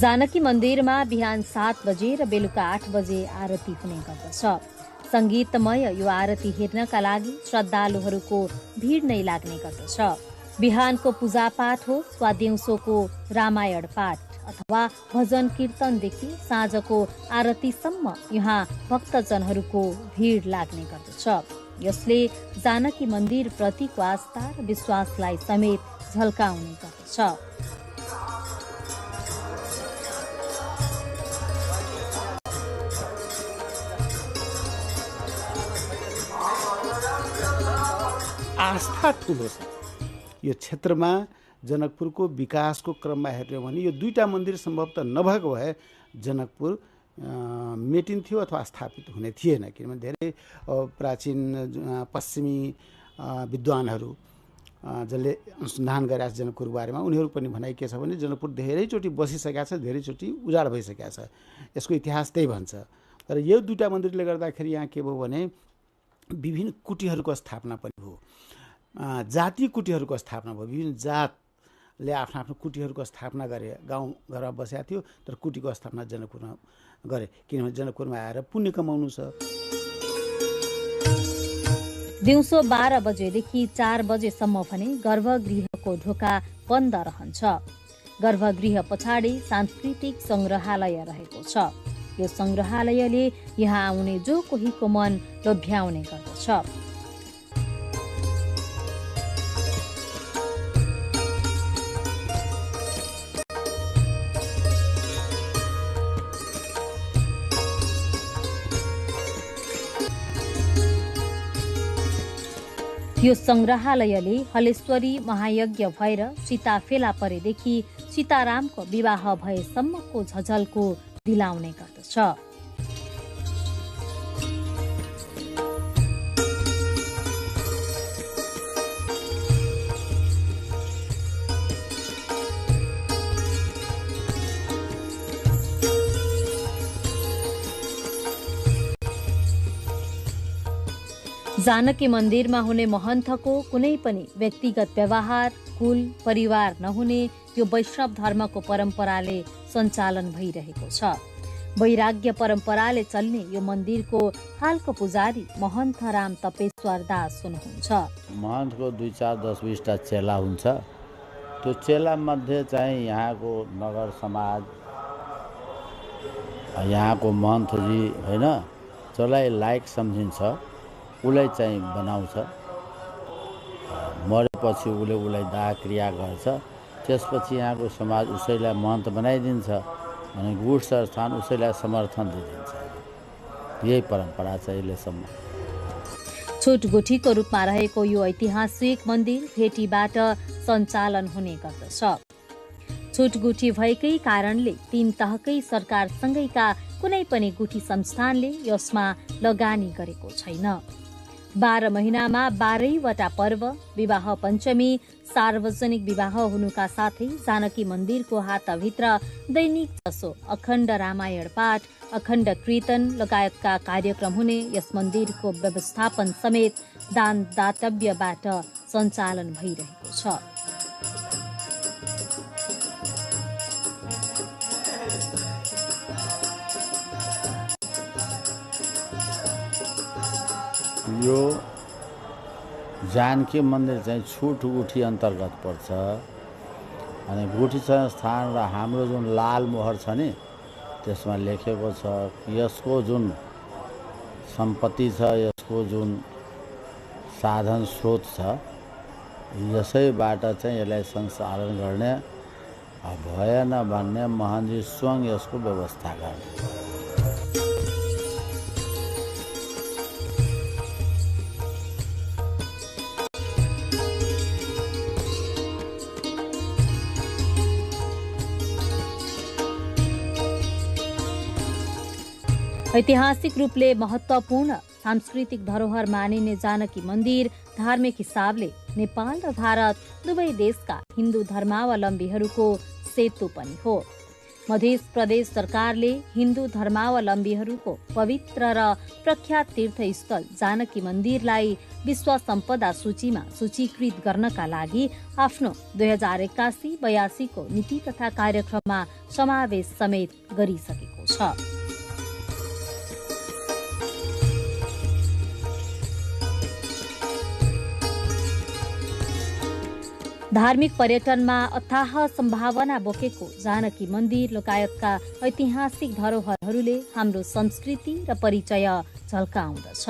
जानकी मन्दिरमा बिहान 7 बजे र बेलुका 8 बजे आरती हुने गर्दछ। संगीतमय यो आरती हेर्नका लागि श्रद्धालुहरूको भीड नै लाग्ने गर्दछ। बिहानको पूजापाठ होस् वा दिउँसोको रामायण पाठ अथवा भजन कीर्तनदेखि साँझको आरतीसम्म यहाँ भक्तजनहरूको भीड लाग्ने गर्दछ। यसले जानकी मन्दिर प्रतिको आस्था र विश्वासलाई समेत झल्काउने गर्दछ। आस्था ठुलो छ यो क्षेत्रमा। जनकपुरको विकासको क्रममा हेर्ने हो भने यो दुईटा मन्दिर सम्भवतः नभएको भए जनकपुर मेटिन्थ्यो अथवा स्थापित हुने थिएन। किनभने धेरै प्राचीन पश्चिमी विद्वानहरू जसले अनुसन्धान गरेका जनकपुर बारेमा उनीहरू पनि भनाइ के छ भने जनकपुर धेरैचोटि बसिसकेका छ, धेरैचोटि उजाड भइसकेका छ। यसको इतिहास त्यही भन्छ। तर यो दुईटा मन्दिरले गर्दाखेरि यहाँ के भयो भने विभिन्न कुटीहरूको स्थापना पनि भयो, जाति कुटीहरूको स्थापना भयो। विभिन्न जातले आफ्नो आफ्नो कुटीहरूको स्थापना गरे, गाउँ घरमा बसेका थियो तर कुटीको स्थापना जनकपुरमा गरे। किनभने जनकपुरमा आएर पुण्य कमाउनु छ। दिउँसो 12 बजेदेखि 4 बजेसम्म भने गर्भगृहको ढोका बन्द रहन्छ। गर्भगृह पछाडि सांस्कृतिक संग्रहालय रहेको छ। यो संग्रहालयले यहाँ आउने जो कोहीको मन लोभ्याउने गर्दछ। यो संग्रहालयले हलेश्वरी महायज्ञ भएर सीता फेला परेदेखि सीतारामको विवाह भएसम्मको झझल्को दिलाउने गर्दछ। जानकी मन्दिरमा हुने महन्तको कुनै पनि व्यक्तिगत व्यवहार, कुल, परिवार नहुने यो वैष्णव धर्मको परम्पराले सञ्चालन भइरहेको छ। वैराग्य परम्पराले चल्ने यो मन्दिरको हालको पुजारी महन्त राम तपेश्वर दास हुनुहुन्छ। महन्तको 2, 4, 10, 20टा चेला हुन्छ। त्यो चेला मध्ये चाहिँ यहाँको नगर समाज, यहाँको महन्तजी होइन जसलाई लायक सम्झिन्छ उसलाई चाहिँ बनाउँछ। मरेपछि उसलाई दाह क्रिया गर्छ। त्यसपछि यहाँको समाज उसैलाई महन्त बनाइदिन्छ अनि गुड्स स्थान उसैलाई समर्थन दिइदिन्छ। यही परम्परा छ अहिलेसम्म। छोटगुठीको रूपमा रहेको यो ऐतिहासिक मन्दिर भेटीबाट सञ्चालन हुने गर्दछ। छोटगुठी भएकै कारणले 3 तहकै सरकारसँगैका कुनै पनि गुठी संस्थानले यसमा लगानी गरेको छैन। 12 महिनामा 12वटा पर्व, विवाह पञ्चमी, सार्वजनिक विवाह हुनुका साथै जानकी मन्दिरको हातभित्र दैनिक जसो अखण्ड रामायण पाठ, अखण्ड कीर्तन लगायतका कार्यक्रम हुने यस मन्दिरको व्यवस्थापन समेत दान दातव्यबाट सञ्चालन भइरहेको छ। यो जानकी मन्दिर चाहिँ छोटगुठी अन्तर्गत पर्छ अनि गुठी संस्थान र हाम्रो जुन लाल मोहर छ नि त्यसमा लेखेको छ यसको जुन सम्पत्ति छ, यसको जुन साधन स्रोत छ, यसैबाट चाहिँ यसलाई सञ्चालन गर्ने भएन भन्ने महन्जी स्वयं यसको व्यवस्था गर्ने। ऐतिहासिक रूपले महत्त्वपूर्ण सांस्कृतिक धरोहर मानिने जानकी मन्दिर धार्मिक हिसाबले नेपाल र भारत दुवै देशका हिन्दू धर्मावलम्बीहरूको सेतु पनि हो। मध्य प्रदेश सरकारले हिन्दू धर्मावलम्बीहरूको पवित्र र प्रख्यात तीर्थस्थल जानकी मन्दिरलाई विश्व सम्पदा सूचीमा सूचीकृत गर्नका लागि आफ्नो 2081-82 को नीति तथा कार्यक्रममा समावेश समेत गरिसकेको छ। धार्मिक पर्यटनमा अथाह सम्भावना बोकेको जानकी मन्दिर लगायतका ऐतिहासिक धरोहरहरूले हाम्रो संस्कृति र परिचय झल्काउँदछ।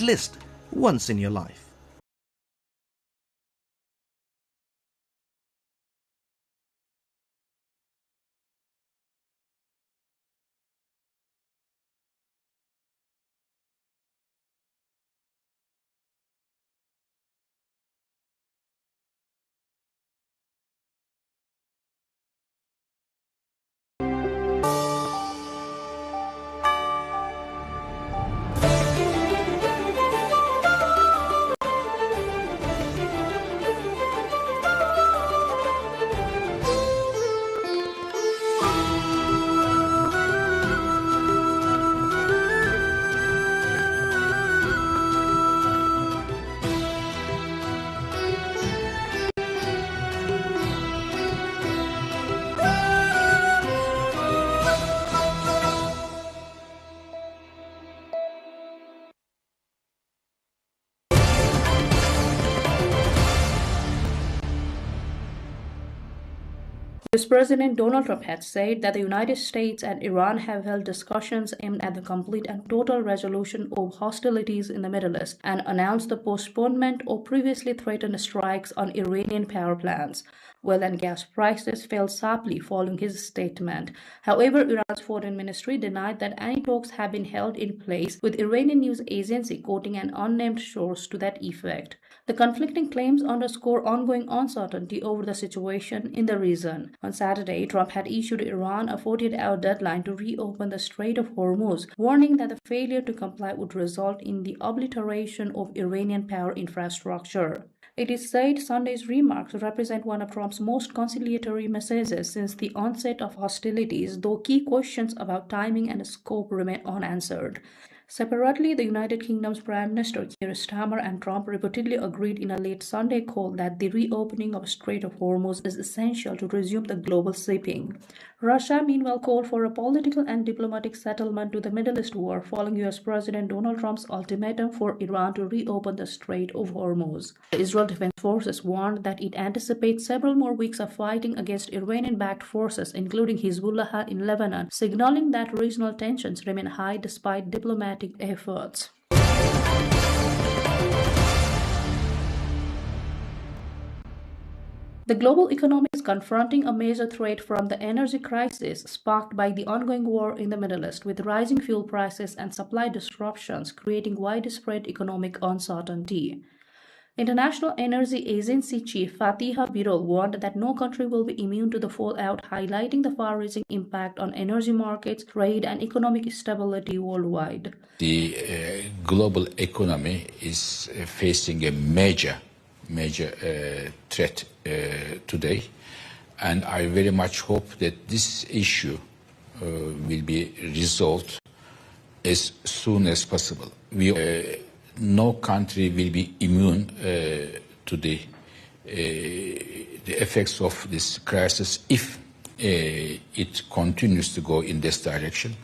least once in your life. US President Donald Trump had said that the United States and Iran have held discussions aimed at the complete and total resolution of hostilities in the Middle East and announced the postponement of previously threatened strikes on Iranian power plants. Oil and gas prices fell sharply following his statement. However, Iran's foreign ministry denied that any talks have been held in place, with Iranian news agency quoting an unnamed source to that effect. The conflicting claims underscore ongoing uncertainty over the situation in the region. On Saturday, Trump had issued Iran a 48-hour deadline to reopen the Strait of Hormuz, warning that the failure to comply would result in the obliteration of Iranian power infrastructure. It is said Sunday's remarks represent one of Trump's most conciliatory messages since the onset of hostilities, though key questions about timing and scope remain unanswered. Separately, the United Kingdom's Prime Minister Keir Starmer and Trump reportedly agreed in a late Sunday call that the reopening of Strait of Hormuz is essential to resume the global shipping. Russia, meanwhile, called for a political and diplomatic settlement to the Middle East war following US President Donald Trump's ultimatum for Iran to reopen the Strait of Hormuz. The Israel Defense Forces warned that it anticipates several more weeks of fighting against Iranian-backed forces, including Hezbollah in Lebanon, signaling that regional tensions remain high despite diplomatic efforts. The global economy is confronting a major threat from the energy crisis sparked by the ongoing war in the Middle East, with rising fuel prices and supply disruptions creating widespread economic uncertainty. International Energy Agency Chief Fatiha Birol warned that no country will be immune to the fallout, highlighting the far-reaching impact on energy markets, trade, and economic stability worldwide. The global economy is facing a major threat today, and I very much hope that this issue will be resolved as soon as possible. No country will be immune to the effects of this crisis if it continues to go in this direction.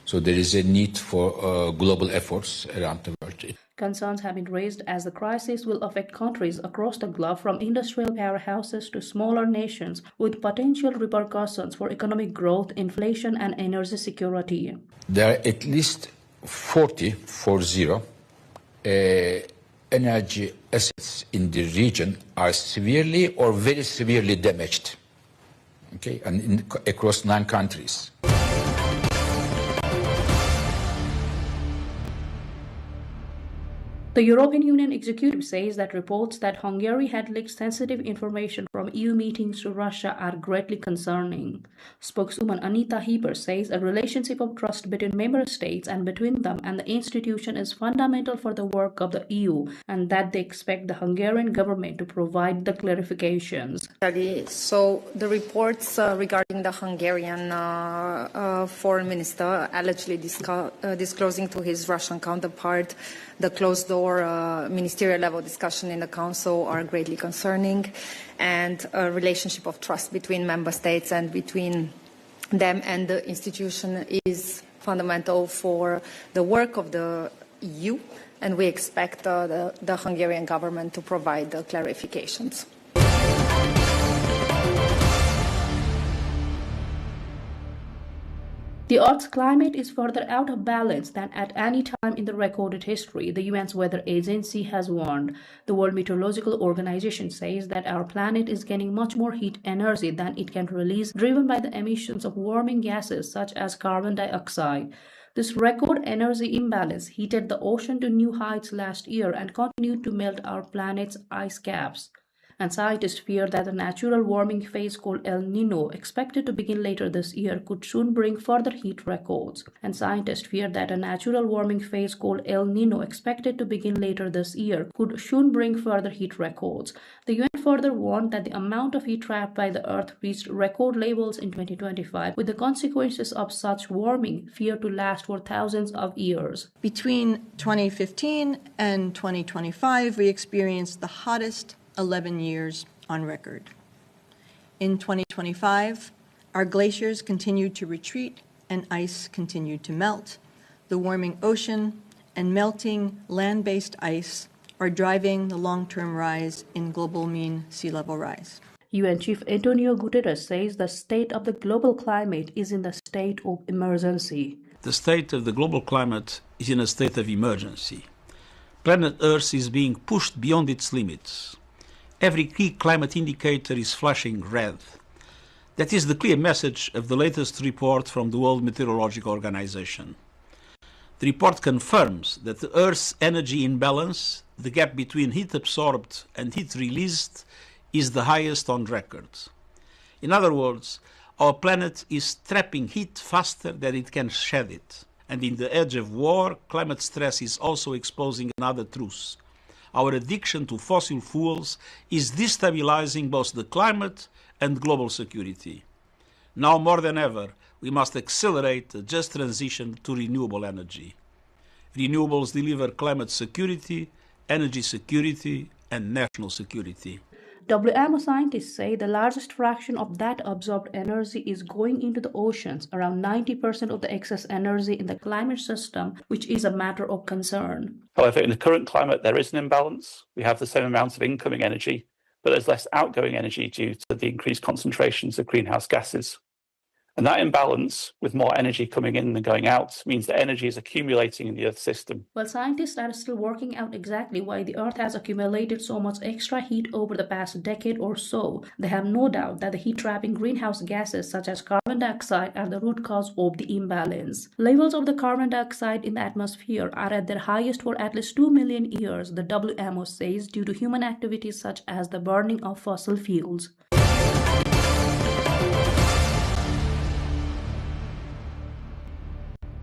So there is a need for global efforts around the world. Concerns have been raised as the crisis will affect countries across the globe, from industrial powerhouses to smaller nations, with potential repercussions for economic growth, inflation, and energy security. There are at least 40 energy assets in the region are severely or very severely damaged, and across 9 countries. The European Union executive says that reports that Hungary had leaked sensitive information from EU meetings to Russia are greatly concerning. Spokeswoman Anita Heber says a relationship of trust between member states and between them and the institution is fundamental for the work of the EU, and that they expect the Hungarian government to provide the clarifications. So the reports regarding the Hungarian foreign minister allegedly disclosing to his Russian counterpart the closed-door ministerial-level discussion in the Council are greatly concerning, and a relationship of trust between member states and between them and the institution is fundamental for the work of the EU, and we expect the Hungarian government to provide the clarifications. The Earth's climate is further out of balance than at any time in the recorded history, the UN's weather agency has warned. The World Meteorological Organization says that our planet is gaining much more heat energy than it can release, driven by the emissions of warming gases such as carbon dioxide. This record energy imbalance heated the ocean to new heights last year and continued to melt our planet's ice caps. And scientists fear that the natural warming phase called El Nino, expected to begin later this year, could soon bring further heat records. And scientists fear that a natural warming phase called El Nino, expected to begin later this year, could soon bring further heat records. The UN further warned that the amount of heat trapped by the Earth reached record levels in 2025, with the consequences of such warming feared to last for thousands of years. Between 2015 and 2025, we experienced the hottest 11 years on record. In 2025, our glaciers continued to retreat and ice continued to melt. The warming ocean and melting land-based ice are driving the long-term rise in global mean sea level rise. UN Chief Antonio Guterres says the state of the global climate is in the state of emergency. The state of the global climate is in a state of emergency. Planet Earth is being pushed beyond its limits. Every key climate indicator is flashing red. That is the clear message of the latest report from the World Meteorological Organization. The report confirms that the Earth's energy imbalance, the gap between heat absorbed and heat released, is the highest on record. In other words, our planet is trapping heat faster than it can shed it. And in the edge of war, climate stress is also exposing another truth. Our addiction to fossil fuels is destabilizing both the climate and global security. Now more than ever, we must accelerate the just transition to renewable energy. Renewables deliver climate security, energy security, and national security. WMO scientists say the largest fraction of that absorbed energy is going into the oceans, around 90% of the excess energy in the climate system, which is a matter of concern. However, in the current climate, there is an imbalance. We have the same amount of incoming energy, but there's less outgoing energy due to the increased concentrations of greenhouse gases. And that imbalance, with more energy coming in than going out, means that energy is accumulating in the Earth system. Well, scientists are still working out exactly why the Earth has accumulated so much extra heat over the past decade or so. They have no doubt that the heat-trapping greenhouse gases such as carbon dioxide are the root cause of the imbalance. Levels of the carbon dioxide in the atmosphere are at their highest for at least 2 million years, the WMO says, due to human activities such as the burning of fossil fuels.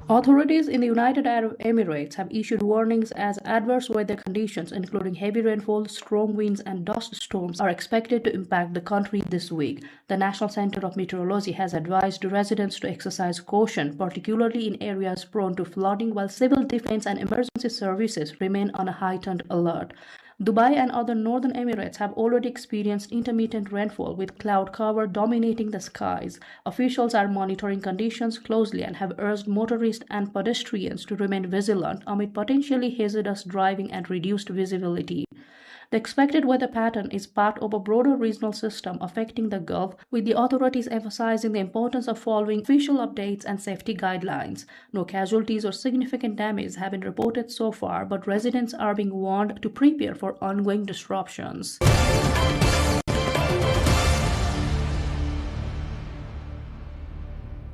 Authorities in the United Arab Emirates have issued warnings as adverse weather conditions, including heavy rainfall, strong winds, and dust storms, are expected to impact the country this week. The National Center of Meteorology has advised residents to exercise caution, particularly in areas prone to flooding, while civil defense and emergency services remain on a heightened alert. Dubai and other northern Emirates have already experienced intermittent rainfall with cloud cover dominating the skies. Officials are monitoring conditions closely and have urged motorists and pedestrians to remain vigilant amid potentially hazardous driving and reduced visibility. The expected weather pattern is part of a broader regional system affecting the Gulf, with the authorities emphasizing the importance of following official updates and safety guidelines. No casualties or significant damage have been reported so far, but residents are being warned to prepare for ongoing disruptions.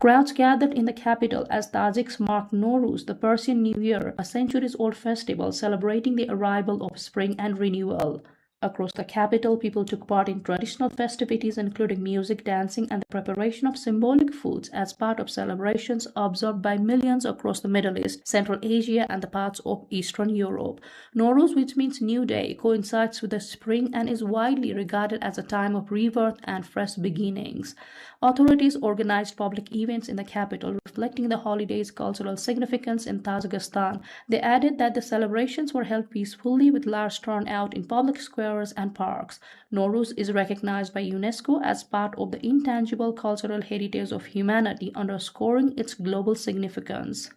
Crowds gathered in the capital as Tajiks marked Nowruz, the Persian New Year, a centuries-old festival celebrating the arrival of spring and renewal. Across the capital, people took part in traditional festivities including music, dancing, and the preparation of symbolic foods as part of celebrations observed by millions across the Middle East, Central Asia, and the parts of Eastern Europe. Nowruz, which means New Day, coincides with the spring and is widely regarded as a time of rebirth and fresh beginnings. Authorities organized public events in the capital reflecting the holiday's cultural significance in Tajikistan. They added that the celebrations were held peacefully with large turnout in public squares and parks. Nowruz is recognized by UNESCO as part of the intangible cultural heritage of humanity, underscoring its global significance.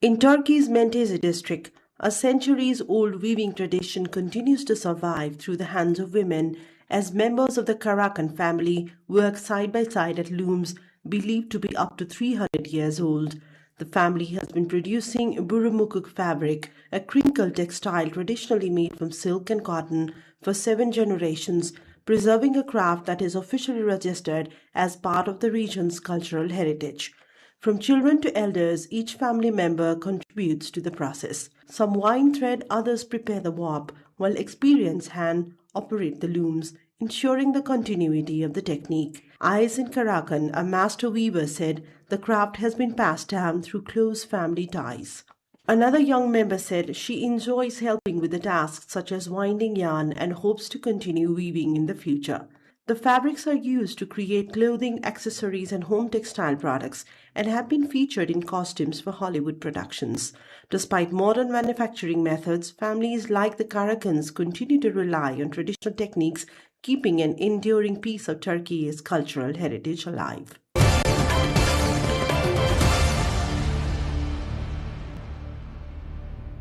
In Turkey's Menteşe district, A centuries-old weaving tradition continues to survive through the hands of women as members of the Karakan family work side by side at looms believed to be up to 300 years old. The family has been producing burumukuk fabric, a crinkle textile traditionally made from silk and cotton, for 7 generations, preserving a craft that is officially registered as part of the region's cultural heritage. From children to elders, each family member contributes to the process. Some wind thread, others prepare the warp, while experienced hands operate the looms, ensuring the continuity of the technique. Ais in Karakan, a master weaver, said the craft has been passed down through close family ties. Another young member said she enjoys helping with the tasks such as winding yarn and hopes to continue weaving in the future. The fabrics are used to create clothing, accessories, and home textile products and have been featured in costumes for Hollywood productions. Despite modern manufacturing methods, families like the Karakans continue to rely on traditional techniques, keeping an enduring piece of Turkey's cultural heritage alive.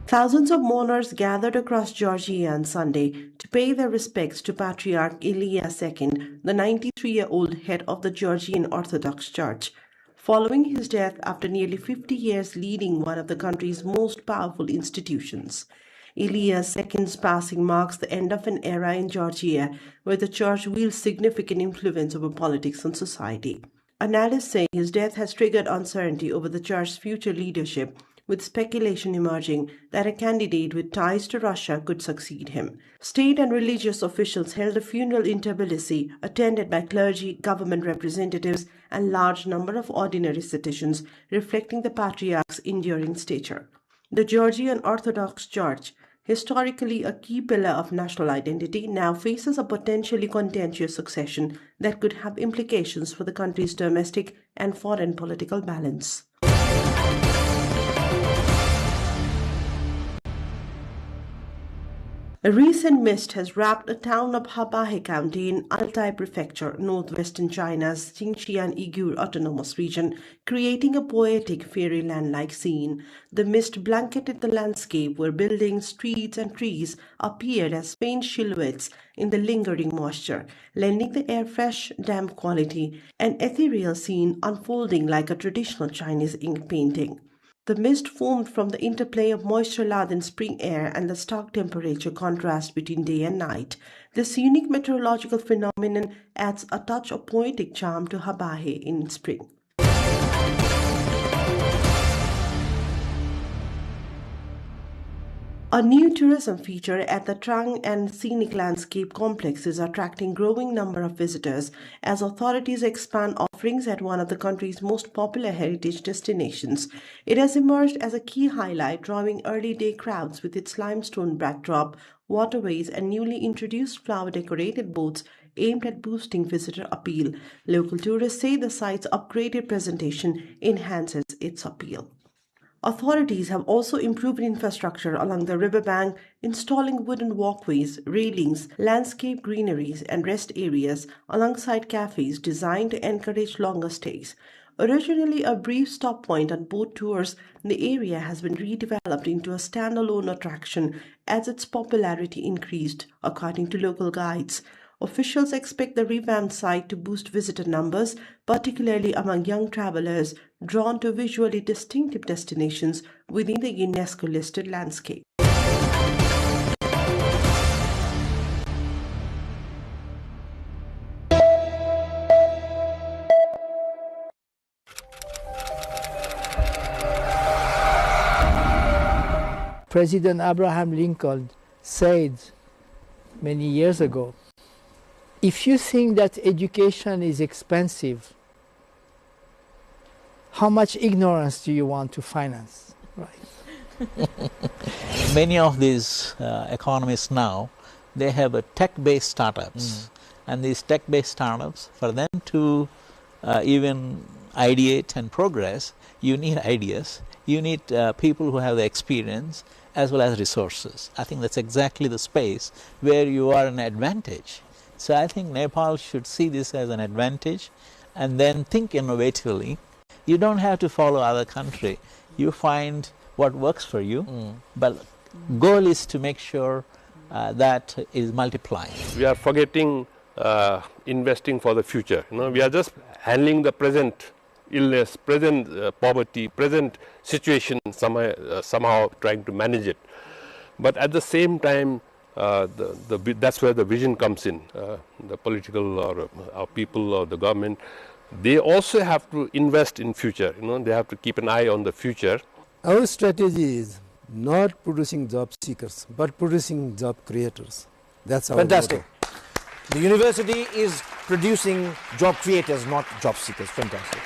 Thousands of mourners gathered across Georgia on Sunday to pay their respects to Patriarch Ilya II, the 93-year-old head of the Georgian Orthodox Church. Following his death after nearly 50 years leading one of the country's most powerful institutions. Ilya II's passing marks the end of an era in Georgia where the church wields significant influence over politics and society. Analysts say his death has triggered uncertainty over the church's future leadership, with speculation emerging that a candidate with ties to Russia could succeed him. State and religious officials held a funeral in Tbilisi, attended by clergy, government representatives, and large number of ordinary citizens, reflecting the patriarch's enduring stature. The Georgian Orthodox Church, historically a key pillar of national identity, now faces a potentially contentious succession that could have implications for the country's domestic and foreign political balance. A recent mist has wrapped the town of Hebei County in Altai Prefecture, northwestern China's Xinjiang-Uyghur Autonomous Region, creating a poetic fairyland-like scene. The mist blanketed the landscape where buildings, streets, and trees appeared as faint silhouettes in the lingering moisture, lending the air fresh, damp quality, an ethereal scene unfolding like a traditional Chinese ink painting. The mist formed from the interplay of moisture-laden spring air and the stark temperature contrast between day and night. This unique meteorological phenomenon adds a touch of poetic charm to Hebei in spring. A new tourism feature at the Trang and Scenic Landscape Complex is attracting growing number of visitors as authorities expand offerings at one of the country's most popular heritage destinations. It has emerged as a key highlight, drawing early day crowds with its limestone backdrop, waterways, and newly introduced flower-decorated boats aimed at boosting visitor appeal. Local tourists say the site's upgraded presentation enhances its appeal. Authorities have also improved infrastructure along the riverbank, installing wooden walkways, railings, landscape greeneries, and rest areas alongside cafes designed to encourage longer stays. Originally a brief stop point on boat tours, the area has been redeveloped into a standalone attraction as its popularity increased, according to local guides. Officials expect the revamped site to boost visitor numbers, particularly among young travelers drawn to visually distinctive destinations within the UNESCO-listed landscape. President Abraham Lincoln said many years ago, if you think that education is expensive, how much ignorance do you want to finance? Right. Many of these economists now, they have tech-based startups. And these tech-based startups, for them to even ideate and progress, you need ideas, you need people who have the experience as well as resources. I think that's exactly the space where you are an advantage. So I think Nepal should see this as an advantage and then think innovatively. You don't have to follow other country. You find what works for you, but goal is to make sure that is multiplying. We are forgetting investing for the future. We are just handling the present illness, present poverty, present situation, somehow trying to manage it. But at the same time, that's where the vision comes in. The political or our people or the government, they also have to invest in future. They have to keep an eye on the future. Our strategy is not producing job seekers, but producing job creators. That's our Fantastic. motto. The university is producing job creators, not job seekers. Fantastic.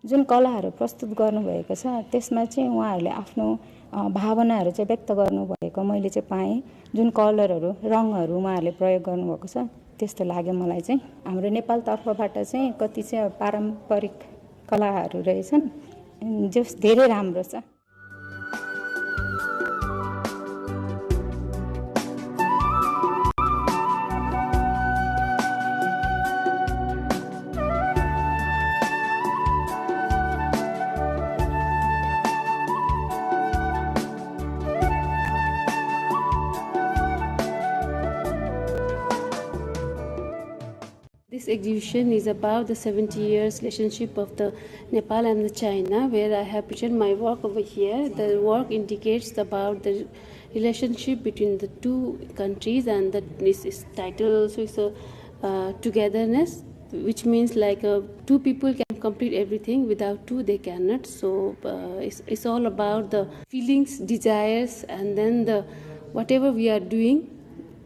जुन कलाहरू प्रस्तुत गर्नुभएको छ त्यसमा चाहिँ उहाँहरूले आफ्नो भावनाहरू चाहिँ व्यक्त गर्नुभएको मैले चाहिँ पाएँ। जुन कलरहरू रङहरू उहाँहरूले प्रयोग गर्नुभएको छ त्यस्तो लाग्यो मलाई चाहिँ। हाम्रो नेपाल तर्फबाट चाहिँ कति चाहिँ पारम्परिक कलाहरू रहेछन् जो धेरै राम्रो छ। This exhibition is about the 70 years relationship of the Nepal and the China, where I have presented my work over here. The work indicates about the relationship between the two countries, and this is title also is a togetherness, which means like two people can complete everything, without two they cannot. So it's all about the feelings, desires, and then the whatever we are doing,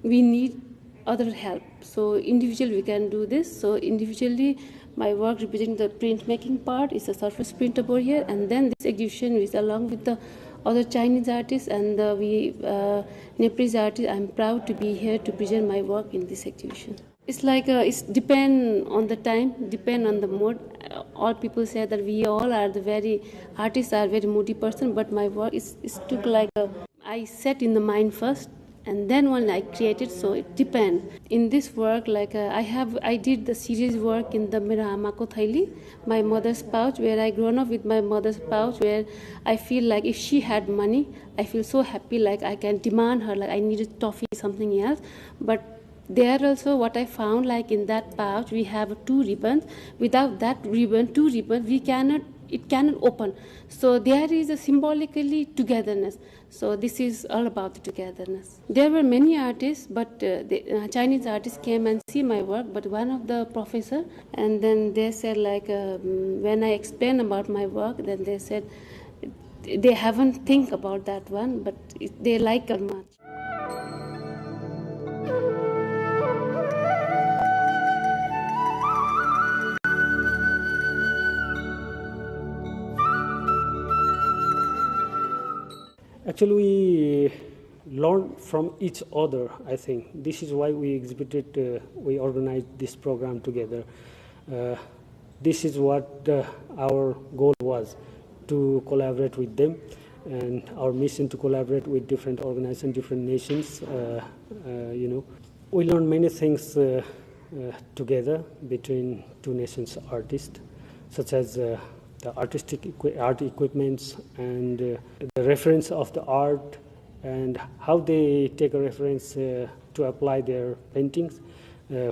we need other help. So individually we can do this. So individually my work representing the printmaking part is a surface print over here, and then this exhibition is along with the other Chinese artists and the Nepalese artists. I'm proud to be here to present my work in this exhibition. It's like it's depend on the time, depend on the mood. All people say that we all are the very artists are very moody person, but my work is took like I set in the mind first, and then when I created, so it depends. In this work, like I did the series work in the Mera Amako Thaili, my mother's pouch, where I grown up with my mother's pouch, where I feel like if she had money, I feel so happy, like I can demand her, like I needed toffee, something else. But there also what I found, like in that pouch, we have two ribbons. Without that ribbon, two ribbons, it cannot open. So there is a symbolically togetherness. So this is all about the togetherness. There were many artists, but the Chinese artists came and see my work, but one of the professor, and then they said like, when I explained about my work, then they said, they haven't think about that one, but they like it much. Actually, we learn from each other, I think. This is why we exhibited, we organized this program together. This is what our goal was, to collaborate with them, and our mission to collaborate with different organizations, different nations. We learned many things together between two nations' artists, such as the artistic art equipments and the reference of the art and how they take a reference to apply their paintings.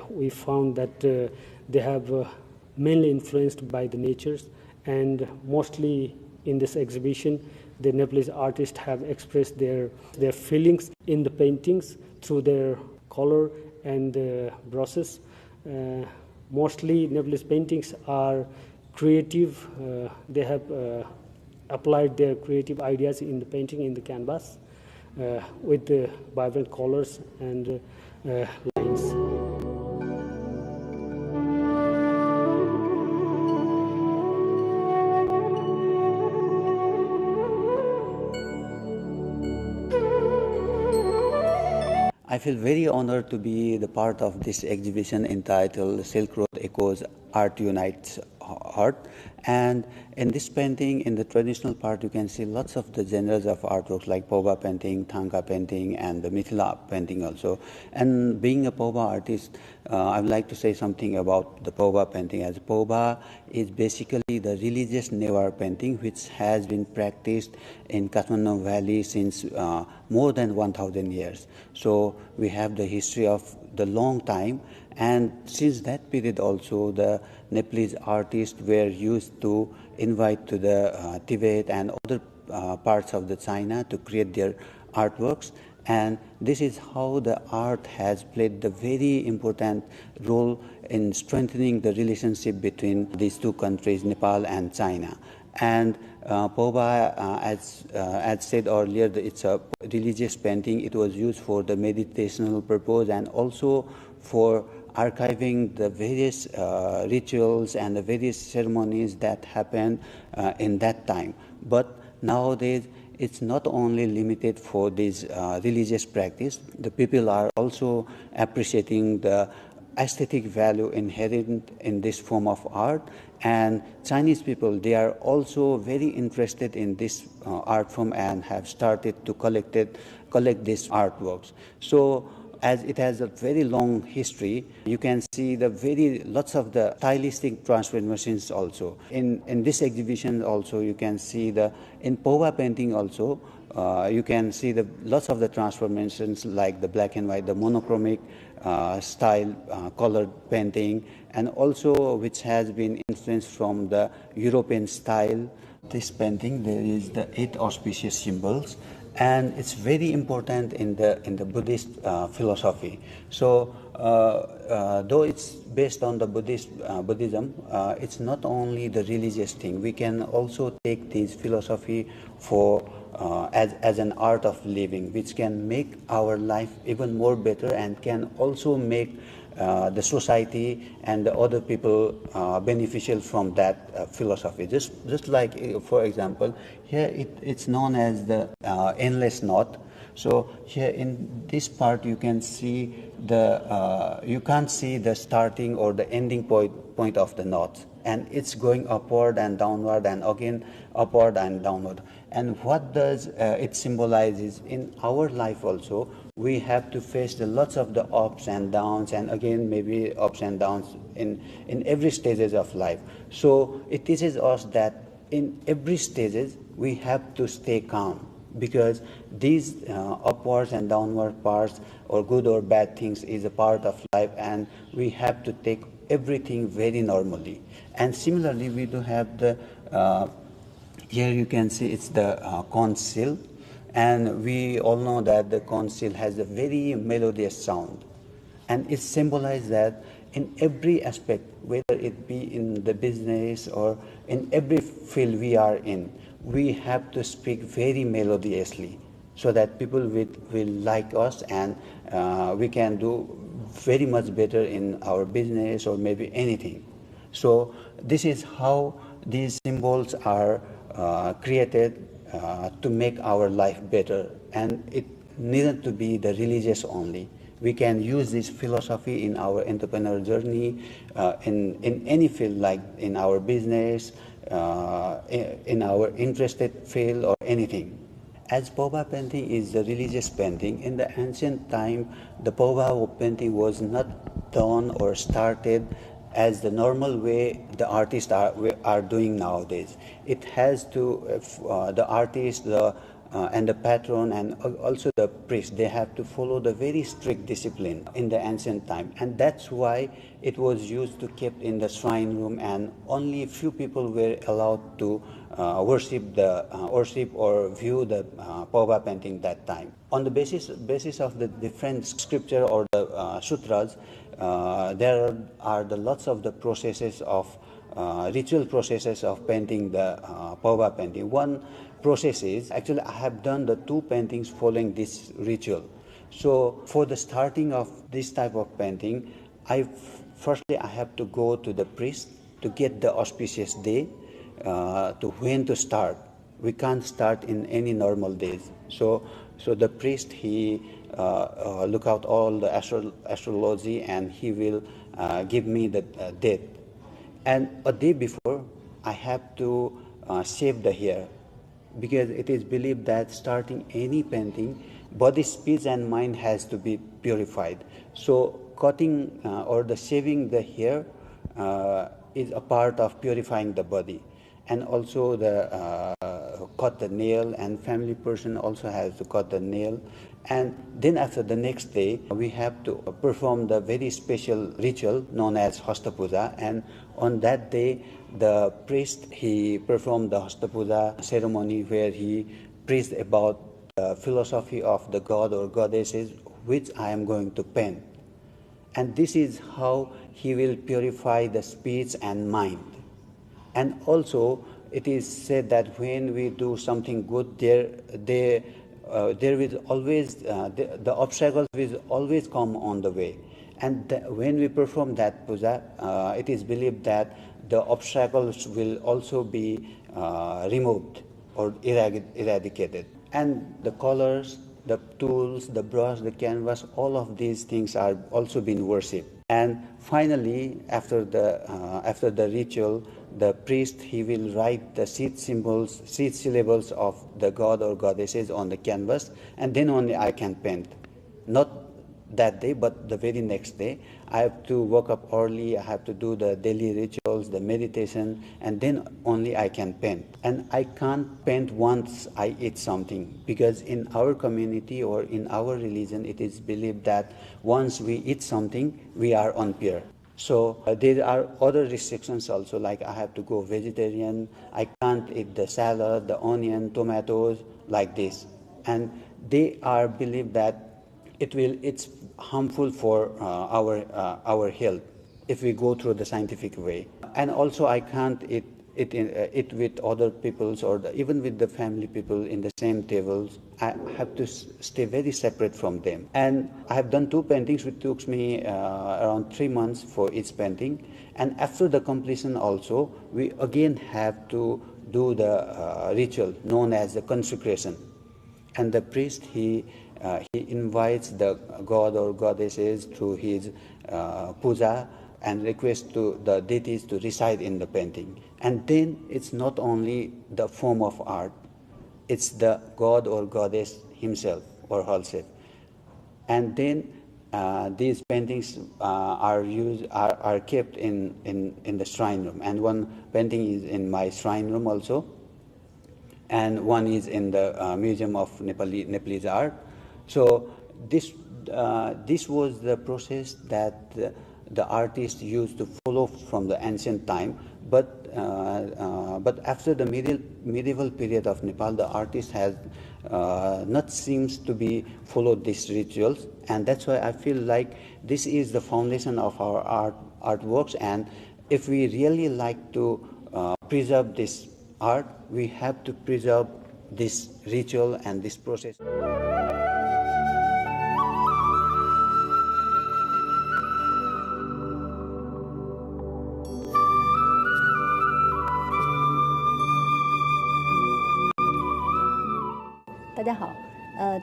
We found that they have mainly influenced by the natures, and mostly in this exhibition the Nepalese artists have expressed their feelings in the paintings through their color and brushes. Mostly Nepalese paintings are creative. They have applied their creative ideas in the painting, in the canvas, with the vibrant colors and lines. feel very honored to be the part of this exhibition entitled Silk Road Echoes Art Unites Art. And in this painting, in the traditional part, you can see lots of the genres of artworks like Poba painting, Thangka painting, and the Mithila painting also. And being a Poba artist, I would like to say something about the Poba painting. As Poba is basically the religious Newar painting, which has been practiced in Kathmandu Valley since more than 1,000 years. So we have the history of the long time, and since that period also the Nepalese artists were used to invite to the Tibet and other parts of the China to create their artworks, and this is how the art has played the very important role in strengthening the relationship between these two countries, Nepal and China. And Poba, as said earlier, it's a religious painting. It was used for the meditational purpose and also for archiving the various rituals and the various ceremonies that happened in that time. But nowadays, it's not only limited for this religious practice. The people are also appreciating the aesthetic value inherent in this form of art, and Chinese people, they are also very interested in this art form and have started to collect these artworks. So as it has a very long history, you can see the lots of the stylistic transformations also. In this exhibition also, you can see in Poba painting also, you can see lots of the transformations like the black and white, the monochromic style, colored painting, and also which has been influenced from the European style. This painting, there is the 8 auspicious symbols, and it's very important in the Buddhist philosophy. So though it's based on the Buddhism, it's not only the religious thing. We can also take this philosophy for as an art of living, which can make our life even more better and can also make the society and the other people beneficial from that philosophy. Just like, for example, here it's known as the endless knot. So here in this part you can see you can't see the starting or the ending point of the knot, and it's going upward and downward and again upward and downward. And what does it symbolizes in our life also? We have to face lots of the ups and downs, and again maybe ups and downs in every stages of life. So it teaches us that in every stages we have to stay calm, because these upwards and downward parts, or good or bad things, is a part of life, and we have to take everything very normally. And similarly, we do have the here you can see it's the conch shell, and we all know that the conch shell has a very melodious sound, and it symbolizes that in every aspect, whether it be in the business or in every field we are in, we have to speak very melodiously so that people will like us, and we can do very much better in our business or maybe anything. So this is how these symbols are created to make our life better, and it needn't to be the religious only. We can use this philosophy in our entrepreneurial journey, in any field, like in our business, in our interested field or anything. As Poba painting is the religious painting, in the ancient time, the Poba painting was not done or started as the normal way the artists are doing nowadays. It has to, the artist and the patron and also the priest, they have to follow the very strict discipline in the ancient time. And that's why it was used to keep in the shrine room, and only few people were allowed to worship or view the Poba painting that time. On the basis of the different scripture or the sutras, there are lots of the processes of ritual processes of painting the Poba painting. One process is, actually I have done the 2 paintings following this ritual. So for the starting of this type of painting, firstly I have to go to the priest to get the auspicious day to when to start, we can't start in any normal days. So the priest, he look out all the astrology, and he will give me the date. And a day before, I have to shave the hair, because it is believed that starting any painting, body, speech, and mind has to be purified. So cutting or the shaving the hair is a part of purifying the body. And also the cut the nail, and family person also has to cut the nail. And then after the next day, we have to perform the very special ritual known as Hasta Puja. And on that day, the priest, he performed the Hasta Puja ceremony, where he preached about the philosophy of the god or goddesses, which I am going to paint. And this is how he will purify the speech and mind. And also, it is said that when we do something good, there will always, the obstacles will always come on the way. And when we perform that puja, it is believed that the obstacles will also be removed or eradicated. And the colors, the tools, the brush, the canvas, all of these things are also being worshipped. And finally, after the ritual, the priest, he will write the seed symbols, seed syllables of the god or goddesses on the canvas, and then only I can paint. Not that day, but the very next day. I have to wake up early, I have to do the daily rituals, the meditation, and then only I can paint. And I can't paint once I eat something, because in our community or in our religion, it is believed that once we eat something, we are impure. So there are other restrictions also, like I have to go vegetarian, I can't eat the salad, the onion, tomatoes, like this. And they are believed that it's harmful for our health if we go through the scientific way. And also I can't eat with other peoples or even with the family people in the same tables. I have to stay very separate from them. And I have done 2 paintings, which took me around 3 months for each painting. And after the completion also, we again have to do the ritual known as the consecration. And the priest, he invites the god or goddesses through his puja and requests to the deities to reside in the painting. And then it's not only the form of art, it's the god or goddess himself or herself. And then these paintings are kept in the shrine room. And one painting is in my shrine room also, and one is in the Museum of Nepalese Art. So this was the process that the artists used to follow from the ancient time. But after the medieval period of Nepal, the artist has not seems to be followed these rituals, and that's why I feel like this is the foundation of our artworks. And if we really like to preserve this art, we have to preserve this ritual and this process. 大家好，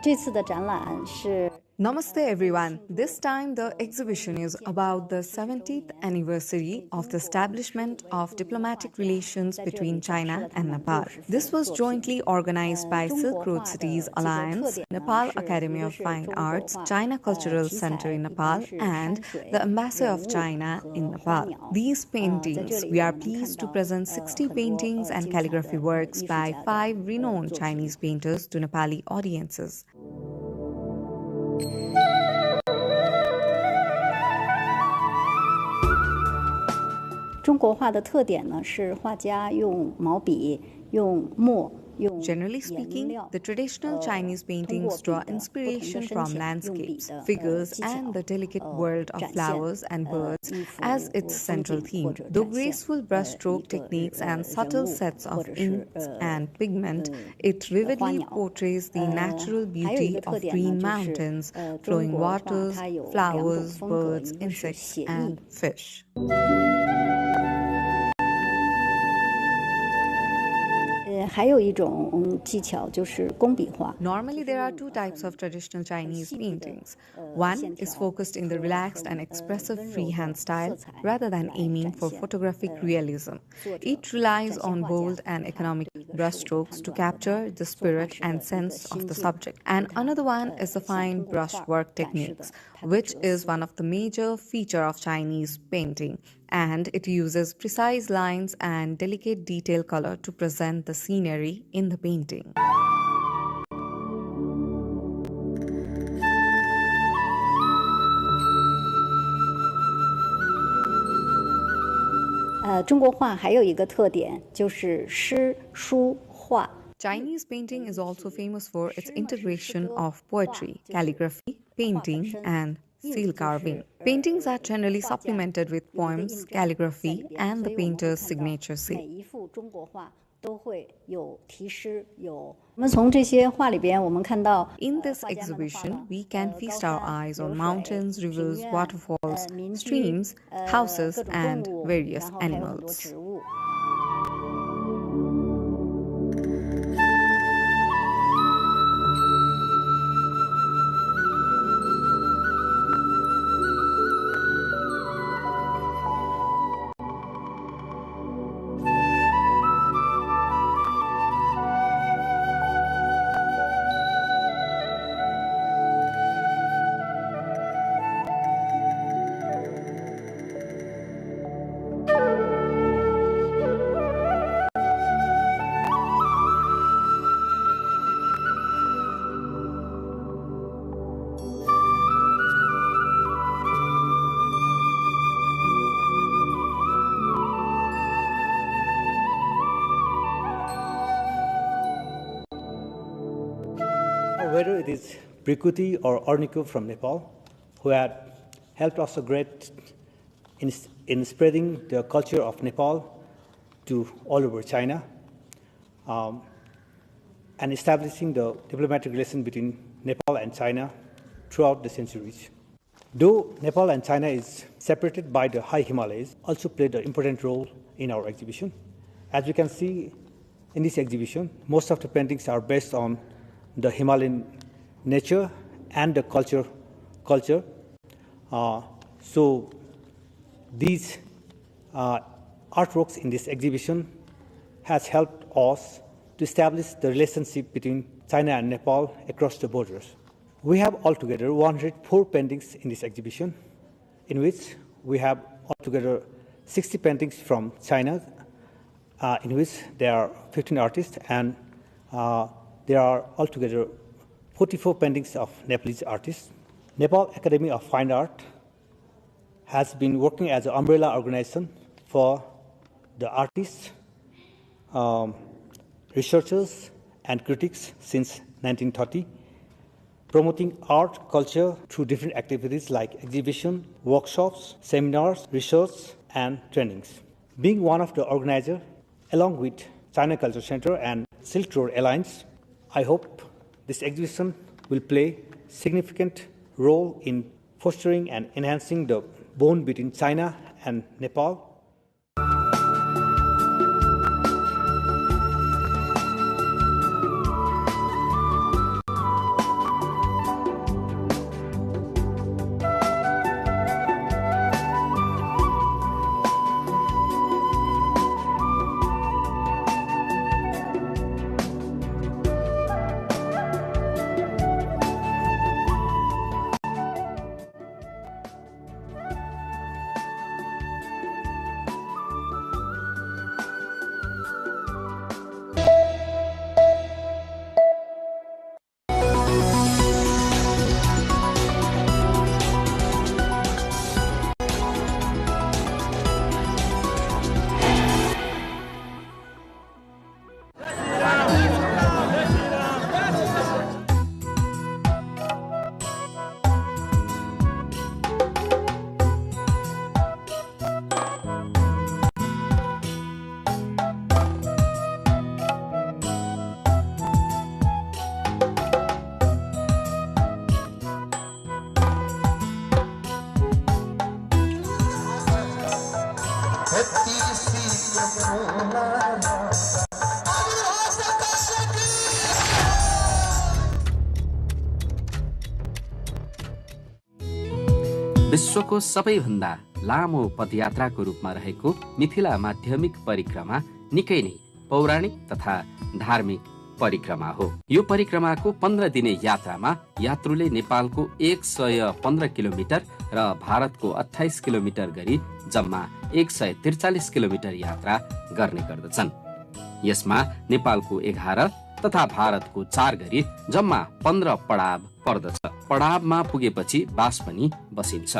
这次的展览是 Namaste everyone. This time the exhibition is about the 70th anniversary of the establishment of diplomatic relations between China and Nepal. This was jointly organized by Silk Road Cities Alliance, Nepal Academy of Fine Arts, China Cultural Center in Nepal, and the Ambassador of China in Nepal. These paintings, we are pleased to present 60 paintings and calligraphy works by 5 renowned Chinese painters to Nepali audiences. 中国画的特点呢，是画家用毛笔、用墨。 Generally speaking, the traditional Chinese paintings draw inspiration from landscapes, figures, and the delicate world of flowers and birds as its central theme. Though graceful brushstroke techniques and subtle sets of inks and pigment, it vividly portrays the natural beauty of green mountains, flowing waters, flowers, birds, insects, and fish. 还有一种技巧就是工笔画。 Normally, there are two types of traditional Chinese paintings. One is focused in the relaxed and expressive freehand style rather than aiming for photographic realism. It relies on bold and economic brushstrokes to capture the spirit and sense of the subject. And another one is the fine brushwork techniques, which is one of the major feature of Chinese painting. And it uses precise lines and delicate detail color to present the scenery in the painting. Chinese painting is also famous for its integration of poetry, calligraphy, painting, and seal carving. Paintings are generally supplemented with poems, calligraphy, and the painter's signature seal. In this exhibition, we can feast our eyes on mountains, rivers, waterfalls, streams, houses, and various animals. Whether it is Prikuti or Orniko from Nepal, who had helped us a great in spreading the culture of Nepal to all over China, and establishing the diplomatic relation between Nepal and China throughout the centuries. Though Nepal and China is separated by the high Himalayas, also played an important role in our exhibition. As we can see in this exhibition, most of the paintings are based on the Himalayan nature and the culture. So these artworks in this exhibition has helped us to establish the relationship between China and Nepal across the borders. We have altogether 104 paintings in this exhibition, in which we have altogether 60 paintings from China, in which there are 15 artists, and there are altogether 44 paintings of Nepalese artists. Nepal Academy of Fine Art has been working as an umbrella organization for the artists, researchers, and critics since 1930, promoting art culture through different activities like exhibition, workshops, seminars, research, and trainings. Being one of the organizers, along with China Culture Center and Silk Road Alliance, I hope this exhibition will play a significant role in fostering and enhancing the bond between China and Nepal. विश्वको सबैभन्दा लामो पदयात्राको रूपमा रहेको मिथिला माध्यमिक परिक्रमा निकै नै पौराणिक तथा धार्मिक परिक्रमा हो। यो परिक्रमाको 15 दिने यात्रामा यात्रुले नेपालको 115 किलोमिटर र भारतको 28 किलोमिटर गरी जम्मा 143 किलोमिटर यात्रा गर्ने गर्दछन्। यसमा नेपालको 11 तथा भारतको 4 गरी जम्मा 15 पडाव पर्दछ। पडावमा पुगेपछि बास पनि बसिन्छ।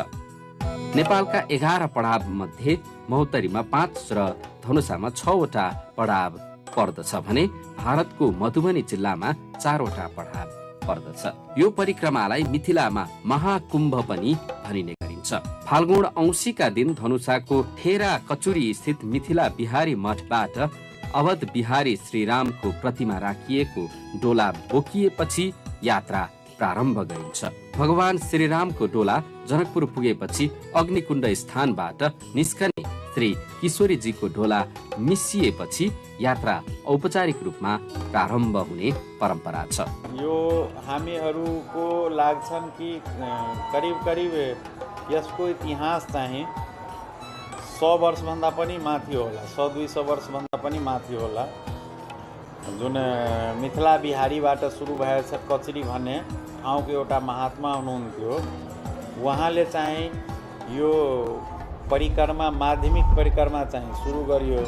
नेपालका 11 पडाव मध्ये महोत्तरीमा 5 र धनुषामा 6 वटा पडाव पर्दछ भने भारतको मधुबनी जिल्लामा 4 वटा पडाव पर्दछ। यो परिक्रमालाई मिथिलामा महाकुम्भ पनि भनिने गरिन्छ। फाल्गुन औँसीका दिन धनुषाको ठेरा कचुरी स्थित मिथिला बिहारी मठबाट अवध बिहारी श्रीरामको प्रतिमा राखिएको डोला बोकिएपछि यात्रा प्रारम्भ गरिन्छ। भगवान श्रीरामको डोला जनकपुर पुगेपछि अग्निकुण्ड स्थानबाट निस्कने श्री किशोरीजीको डोला मिसिएपछि यात्रा औपचारिक रूपमा प्रारम्भ हुने परम्परा छ। यो हामीहरूको लाग्छन् कि करिब करिब यसको इतिहास चाहिँ 100 वर्षभन्दा पनि माथि होला, 100-200 वर्षभन्दा पनि माथि होला। जुन मिथिला बिहारीबाट सुरु भएछ कचरी भन्ने ठाउँको एउटा महात्मा हुनुहुन्थ्यो। उहाँले चाहिँ यो परिक्रमा माध्यमिक परिक्रमा चाहिँ सुरु गरियो।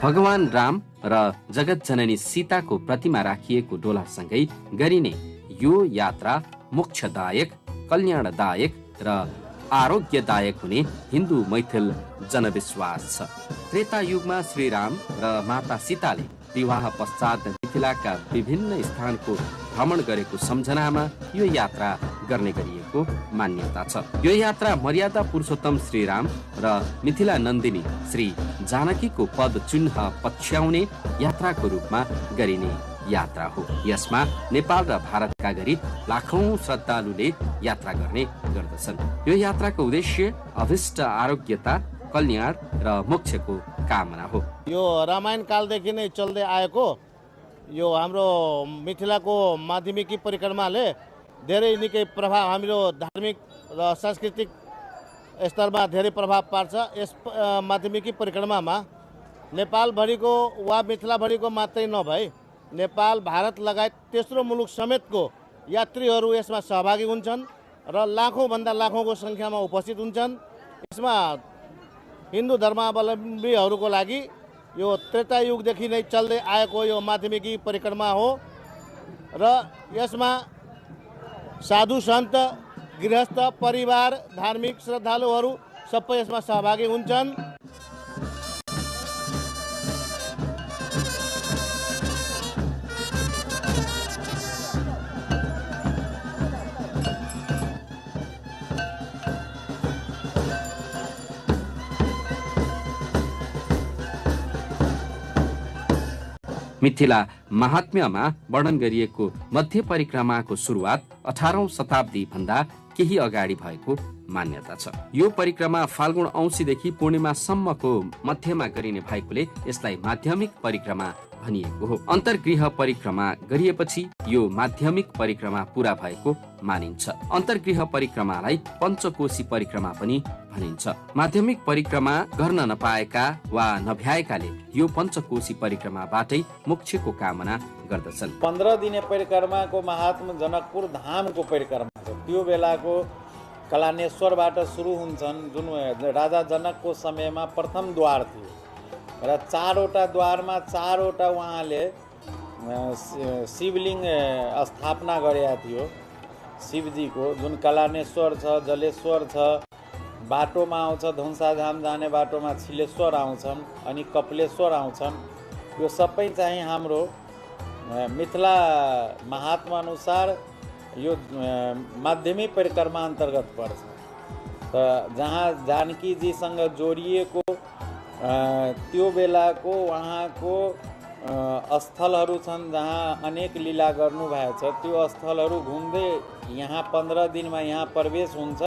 भगवान राम र जगत जननी सीताको प्रतिमा राखिएको डोलासँगै गरिने यो यात्रा मोक्षदायक, कल्याणदायक र आरोग्यदायक हुने हिन्दू मैथिल जनविश्वास छ। त्रेता युगमा श्रीराम र माता सीताले विवाह पश्चात मिथिलाका विभिन्न स्थानको भ्रमण गरेको सम्झनामा यो यात्रा गर्ने गरिएको मान्यता छ। यो यात्रा मर्यादा पुरुषोत्तम श्रीराम र मिथिला नन्दिनी श्री जानकीको पद चिन्ह पछ्याउने यात्राको रूपमा गरिने यात्रा हो। यसमा नेपाल र भारतका गरी लाखौं श्रद्धालुले यात्रा गर्ने गर्दछन्। यो यात्राको उद्देश्य अभिष्ट आरोग्यता, कल्याण र मोक्षको कामना हो। यो रामायण कालदेखि नै चल्दै आएको यो हाम्रो मिथिलाको माध्यमिकी परिक्रमाले धेरै निकै प्रभाव हाम्रो धार्मिक र सांस्कृतिक स्तरमा धेरै प्रभाव पार्छ। यस माध्यमिकी परिक्रमामा नेपालभरिको वा मिथिलाभरिको मात्रै नभई नेपाल, भारत लगायत तेस्रो मुलुक समेतको यात्रीहरू यसमा सहभागी हुन्छन् र लाखौँभन्दा लाखौँको सङ्ख्यामा उपस्थित हुन्छन्। यसमा हिन्दू धर्मावलम्बीहरूको लागि यो त्रेता युगदेखि नै चल्दै आएको यो माध्यमिकी परिक्रमा हो र यसमा साधु सन्त, गृहस्थ, परिवार, धार्मिक श्रद्धालुहरू सबै यसमा सहभागी हुन्छन्। मिथिला महात्म्यमा वर्णन गरिएको मध्य परिक्रमाको सुरुवात 18औं शताब्दी भन्दा केही अगाडि भएको मान्यता छ। यो परिक्रमा फाल्गुन औँसीदेखि पूर्णिमासम्मको मध्यमा गरिने भएकोले यसलाई माध्यमिक परिक्रमा भनिएको हो। अन्तर्गृह परिक्रमा गरिएपछि यो माध्यमिक परिक्रमा पूरा भएको मानिन्छ। अन्तर्गृह परिक्रमालाई पञ्चकोशी परिक्रमा पनि भनिन्छ। माध्यमिक परिक्रमा गर्न नपाएका वा नभ्याएकाले यो पञ्चकोशी परिक्रमाबाटै मोक्षको कामना गर्दछन्। 15 दिने परिक्रमाको महात्मा जनकपुर धामको परिक्रमा छ। त्यो बेलाको कलानेश्वरबाट सुरु हुन्छन्, जुन राजा जनकको समयमा प्रथम द्वार थियो र 4वटा द्वारमा 4वटा उहाँले शिवलिङ्ग स्थापना गरेका थियो। शिवजीको जुन कलानेश्वर छ, जलेश्वर छ, बाटोमा आउँछ धनुषाधाम जाने बाटोमा छिलेश्वर आउँछन् अनि कपिलेश्वर आउँछन्। यो सबै चाहिँ हाम्रो मिथिला महात्मा अनुसार यो माध्यमिक परिक्रमा अन्तर्गत पर्छ। त जहाँ जानकीजीसँग जोडिएको त्यो बेलाको उहाँको स्थलहरू छन् जहाँ अनेक लीला गर्नुभएको छ। त्यो स्थलहरू घुम्दै यहाँ 15 दिनमा यहाँ प्रवेश हुन्छ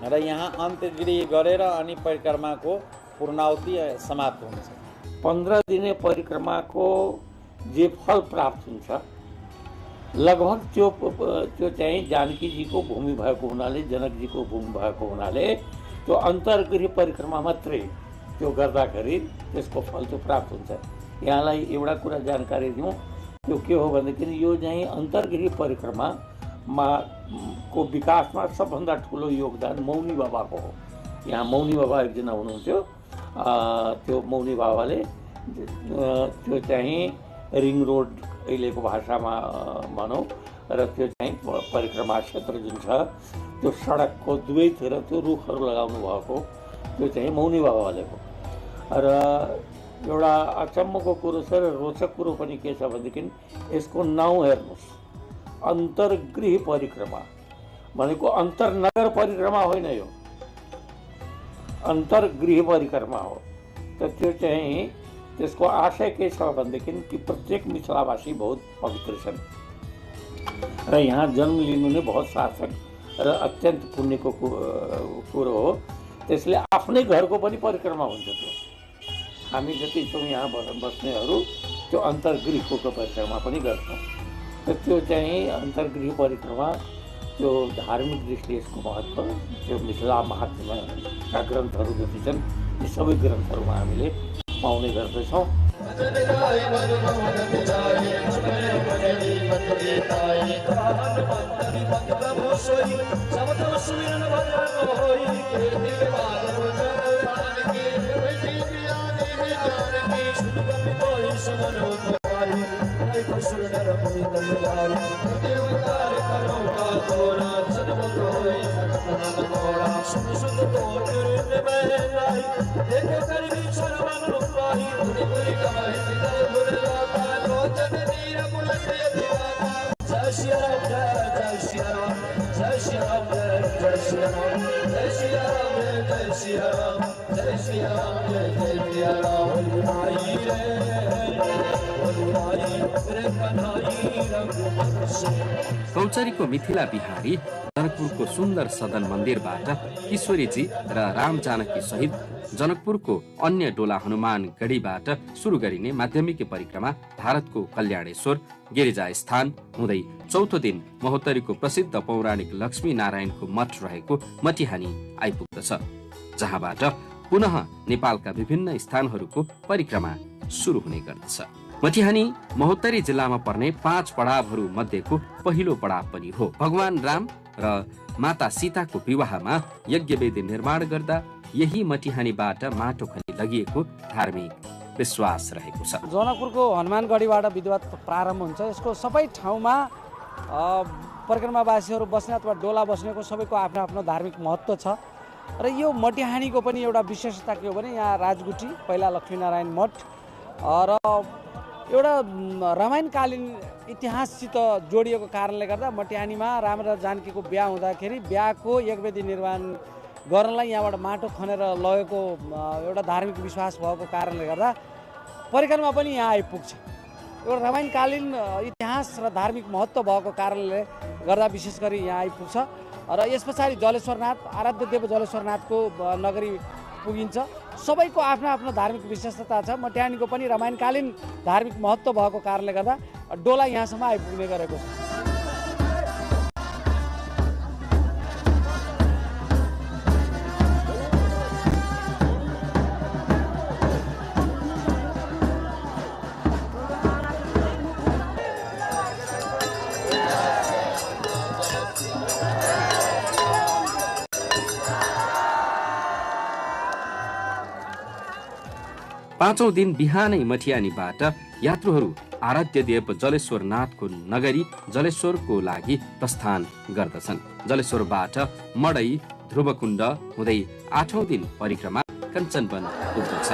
र यहाँ अन्त्यगृह गरेर अनि परिक्रमाको पूर्णाहुति समाप्त हुन्छ। 15 दिने परिक्रमाको जे फल प्राप्त हुन्छ लगभग त्यो चाहिँ जानकीजीको भूमि भएको हुनाले, जनकजीको भूमि भएको हुनाले त्यो अन्तर्गृह परिक्रमा मात्रै त्यो गर्दाखेरि त्यसको फल त्यो प्राप्त हुन्छ। यहाँलाई एउटा कुरा जानकारी दिउँ, त्यो के हो भनेदेखि यो चाहिँ अन्तर्गृह परिक्रमामा को विकासमा सबभन्दा ठुलो योगदान मौनी बाबाको हो। यहाँ मौनी बाबा एकजना हुनुहुन्थ्यो, त्यो मौनी बाबाले त्यो चाहिँ रिङ रोड अहिलेको भाषामा भनौँ र त्यो चाहिँ परिक्रमा क्षेत्र जुन छ त्यो सडकको दुवैतिर त्यो रुखहरू लगाउनु भएको त्यो चाहिँ मौनी बाबाले हो। र एउटा अचम्मको कुरो छ र रोचक कुरो पनि के छ भनेदेखि यसको नाउँ हेर्नुहोस्, अन्तर्गृह परिक्रमा भनेको अन्तर्नगर परिक्रमा होइन, यो अन्तर्गृह परिक्रमा हो। त त्यो चाहिँ त्यसको आशय के छ भनेदेखि कि प्रत्येक मिथिलावासी बहुत पवित्र छन् र यहाँ जन्म लिनु नै बहुत सार्थक र अत्यन्त पुण्यको कुरो हो। त्यसले आफ्नै घरको पनि परिक्रमा हुन्छ। त्यो हामी जति छौँ यहाँ बस्नेहरू त्यो अन्तर्गृहको परिक्रमा पनि गर्छौँ। र त्यो चाहिँ अन्तर्गृह परिक्रमा त्यो धार्मिक दृष्टिले यसको महत्त्व त्यो मिथिला महात्म्यका ग्रन्थहरू जति छन् यी सबै ग्रन्थहरूमा हामीले पाउने गर्दछौँ। कौचरीको मिथिला बिहारी जनकपुरको सुन्दर सदन मन्दिरबाट किशोरीजी र राम जानकी सहित जनकपुरको अन्य डोला हनुमान गढीबाट सुरु गरिने माध्यमिक परिक्रमा भारतको कल्याणेश्वर गिरिजा स्थान हुँदै चौथो दिन महोत्तरीको प्रसिद्ध पौराणिक लक्ष्मी नारायणको मठ रहेको मटिहानी आइपुग्दछ, जहाँबाट पुनः नेपालका विभिन्न स्थानहरूको परिक्रमा सुरु हुने गर्दछ। मटिहानी महोत्तरी जिल्लामा पर्ने 5 पडावहरू मध्येको पहिलो पडाव पनि हो। भगवान राम र माता सीताको विवाहमा यज्ञवेदी निर्माण गर्दा यही मटिहानीबाट माटो खनी लगिएको धार्मिक विश्वास रहेको छ। जनकपुरको हनुमानगढीबाट विधिवत प्रारम्भ हुन्छ। यसको सबै ठाउँमा परिक्रमावासीहरू बस्ने अथवा डोला बस्नेको सबैको आफ्नो आफ्नो धार्मिक महत्त्व छ। र यो मटिहानीको पनि एउटा विशेषता के हो भने यहाँ राजगुठी पहिला लक्ष्मीनारायण मठ र एउटा रामायणकालीन इतिहाससित जोडिएको कारणले गर्दा मटिहानीमा राम र जानकीको बिहा हुँदाखेरि बिहाको यज्ञवेदी निर्माण गर्नलाई यहाँबाट माटो खनेर लगेको एउटा धार्मिक विश्वास भएको कारणले गर्दा परिक्रमा पनि यहाँ आइपुग्छ। एउटा रामायणकालीन इतिहास र धार्मिक महत्त्व भएको कारणले गर्दा विशेष गरी यहाँ आइपुग्छ। र यस पछाडि जलेश्वरनाथ आराध्य देव जलेश्वरनाथको नगरी पुगिन्छ। सबैको आफ्नो आफ्नो धार्मिक विशेषता छ। मटिहानीको पनि रामायणकालीन धार्मिक महत्त्व भएको कारणले गर्दा डोला यहाँसम्म आइपुग्ने गरेको छ। पाँचौं दिन बिहानै मटिहानीबाट यात्रुहरू आराध्य देव जलेश्वरनाथको नगरी जलेश्वरको लागि प्रस्थान गर्दछन्। जलेश्वरबाट मडै ध्रुवकुण्ड हुँदै 8औं दिन परिक्रमा कञ्चनवन पुग्दछ।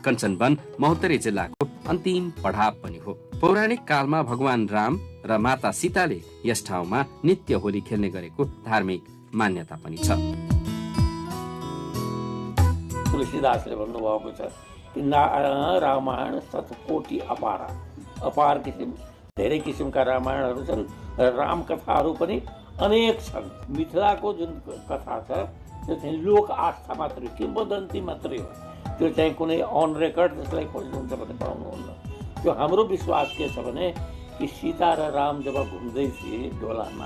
कञ्चनवन महोत्तरी जिल्लाको अन्तिम पडाव पनि हो। पौराणिक कालमा भगवान राम र माता सीताले यस ठाउँमा नित्य होली खेल्ने गरेको धार्मिक मान्यता पनि छ। तुलसीदासले भन्नुभएको छ कि रामायण शतकोटि अपार किसिम धेरै किसिमका रामायणहरू छन् र रामकथाहरू पनि अनेक छन्। मिथिलाको जुन कथा छ त्यो चाहिँ लोक आस्था मात्रै, किंवदन्ती मात्रै हो। त्यो चाहिँ कुनै अन रेकर्ड त्यसलाई खोज्नुहुन्छ भने पाउनुहुन्न। त्यो हाम्रो विश्वास के छ भने कि सीता र राम जब घुम्दै थिए डोलामा,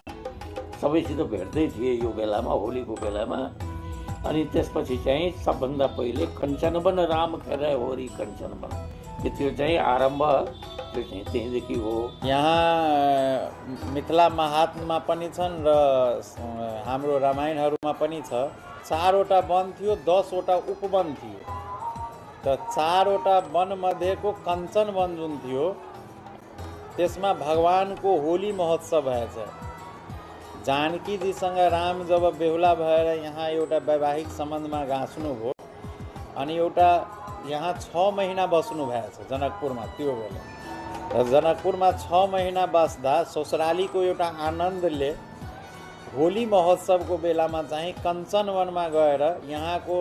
सबैसित भेट्दै थिए यो बेलामा, होलीको बेलामा, अनि त्यसपछि चाहिँ सबभन्दा पहिले कञ्चनवन राम खेर होरी कञ्चनवन, त्यो चाहिँ आरम्भ त्यो चाहिँ त्यहीँदेखि हो। यहाँ मिथिला महात्मा पनि छन् र हाम्रो रामायणहरूमा पनि छ। 4वटा वन थियो, 10वटा उपवन थियो। त 4वटा वन मध्येको कञ्चन वन जुन थियो त्यसमा भगवानको होली महोत्सव भएछ। जानकीजीसँग राम जब बेहुला भएर यहाँ एउटा वैवाहिक सम्बन्धमा गाँच्नुभयो अनि एउटा यहाँ 6 महिना बस्नु भएछ जनकपुरमा। त्यो बेला र जनकपुरमा 6 महिना बस्दा ससुरालीको एउटा आनन्दले होली महोत्सवको बेलामा चाहिँ कञ्चन वनमा गएर यहाँको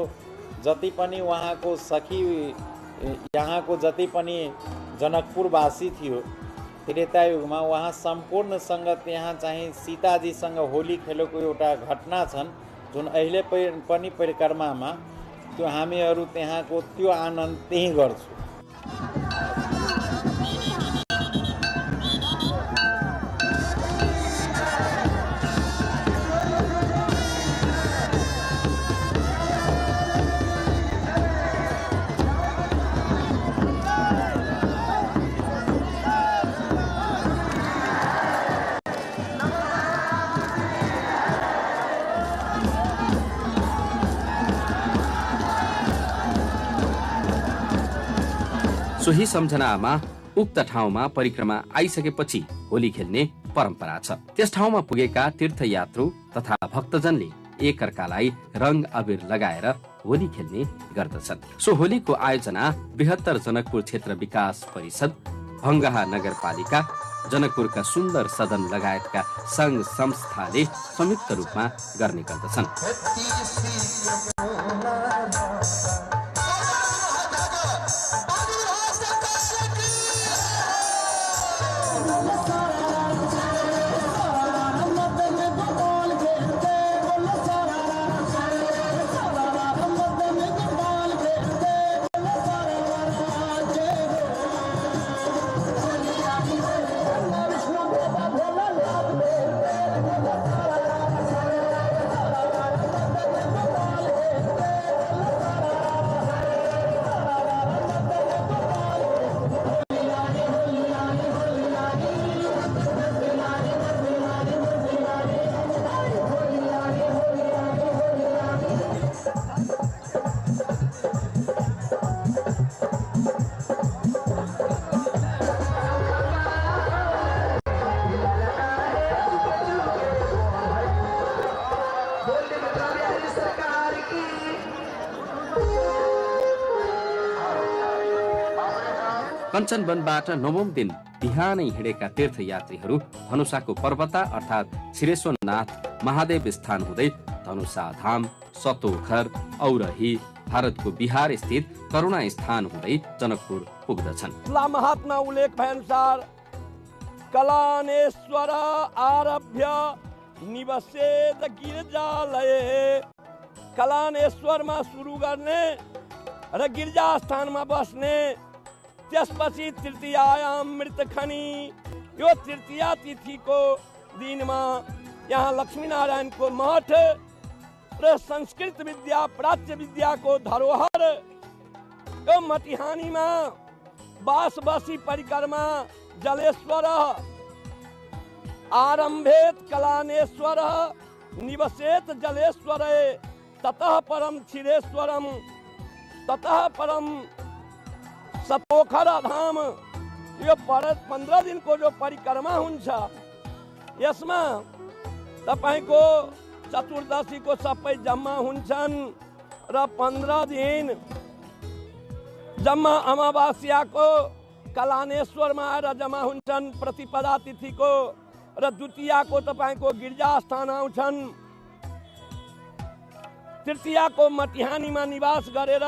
जति पनि उहाँको सखी, यहाँको जति पनि जनकपुरवासी थियो त्रेतायुगमा, उहाँ सम्पूर्णसँग त्यहाँ चाहिँ सीताजीसँग होली खेलेको एउटा घटना छन् जुन अहिले पनि परिक्रमामा त्यो हामीहरू त्यहाँको त्यो आनन्द त्यही गर्छौँ। सोही सम्झनामा उक्त ठाउँमा परिक्रमा आइसकेपछि होली खेल्ने परम्परा छ। त्यस ठाउँमा पुगेका तीर्थयात्रु तथा भक्तजनले एकअर्कालाई रंग अबिर लगाएर होली खेल्ने गर्दछन्। सो होलीको आयोजना बृहत्तर जनकपुर क्षेत्र विकास परिषद, भङ्गाहा नगरपालिका, जनकपुरका सुन्दर सदन लगायतका संघ संस्थाले संयुक्त रूपमा गर्ने गर्दछन्। कञ्चनवनबाट 9औं दिन बिहानै हिँडेका तीर्थयात्रीहरू धनुषाको पर्वता अर्थात् श्रीरेश्वरनाथ महादेव स्थान हुँदै धनुषा धाम, सतोखर, औरही, भारतको बिहार स्थित करुणा स्थान हुँदै जनकपुर पुग्दछन्। महात्मा उल्लेख भएअनुसार कलानेश्वर आरभ्य निवसेद गिरिजालय, कलानेश्वरमा सुरु गर्ने र गिरिजा स्थानमा बस्ने, त्यसपछि तृतीयायाम मृतखनी, यो तृतीया तिथिको दिनमा यहाँ लक्ष्मीनारायणको मठ र संस्कृत विद्या प्राच्य विद्याको धरोहर यो मटिहानीमा बासबसी परिक्रमा जलेश्वर आरम्भेत कलानेश्वर निवसेत जलेश्वरे ततः परम क्षीरेश्वरम ततः परम सतोखर धाम। यो 15 दिनको जो परिक्रमा हुन्छ यसमा तपाईको चतुर्दशीको सबै जम्मा हुन्छन् र 15 दिन जम्मा अमावास्याको कलानेश्वरमा आएर जम्मा हुन्छन् प्रतिपदा तिथिको र द्वितीयाको तपाईँको गिर्जास्थान आउँछन्, तृतीयाको मटिहानीमा निवास गरेर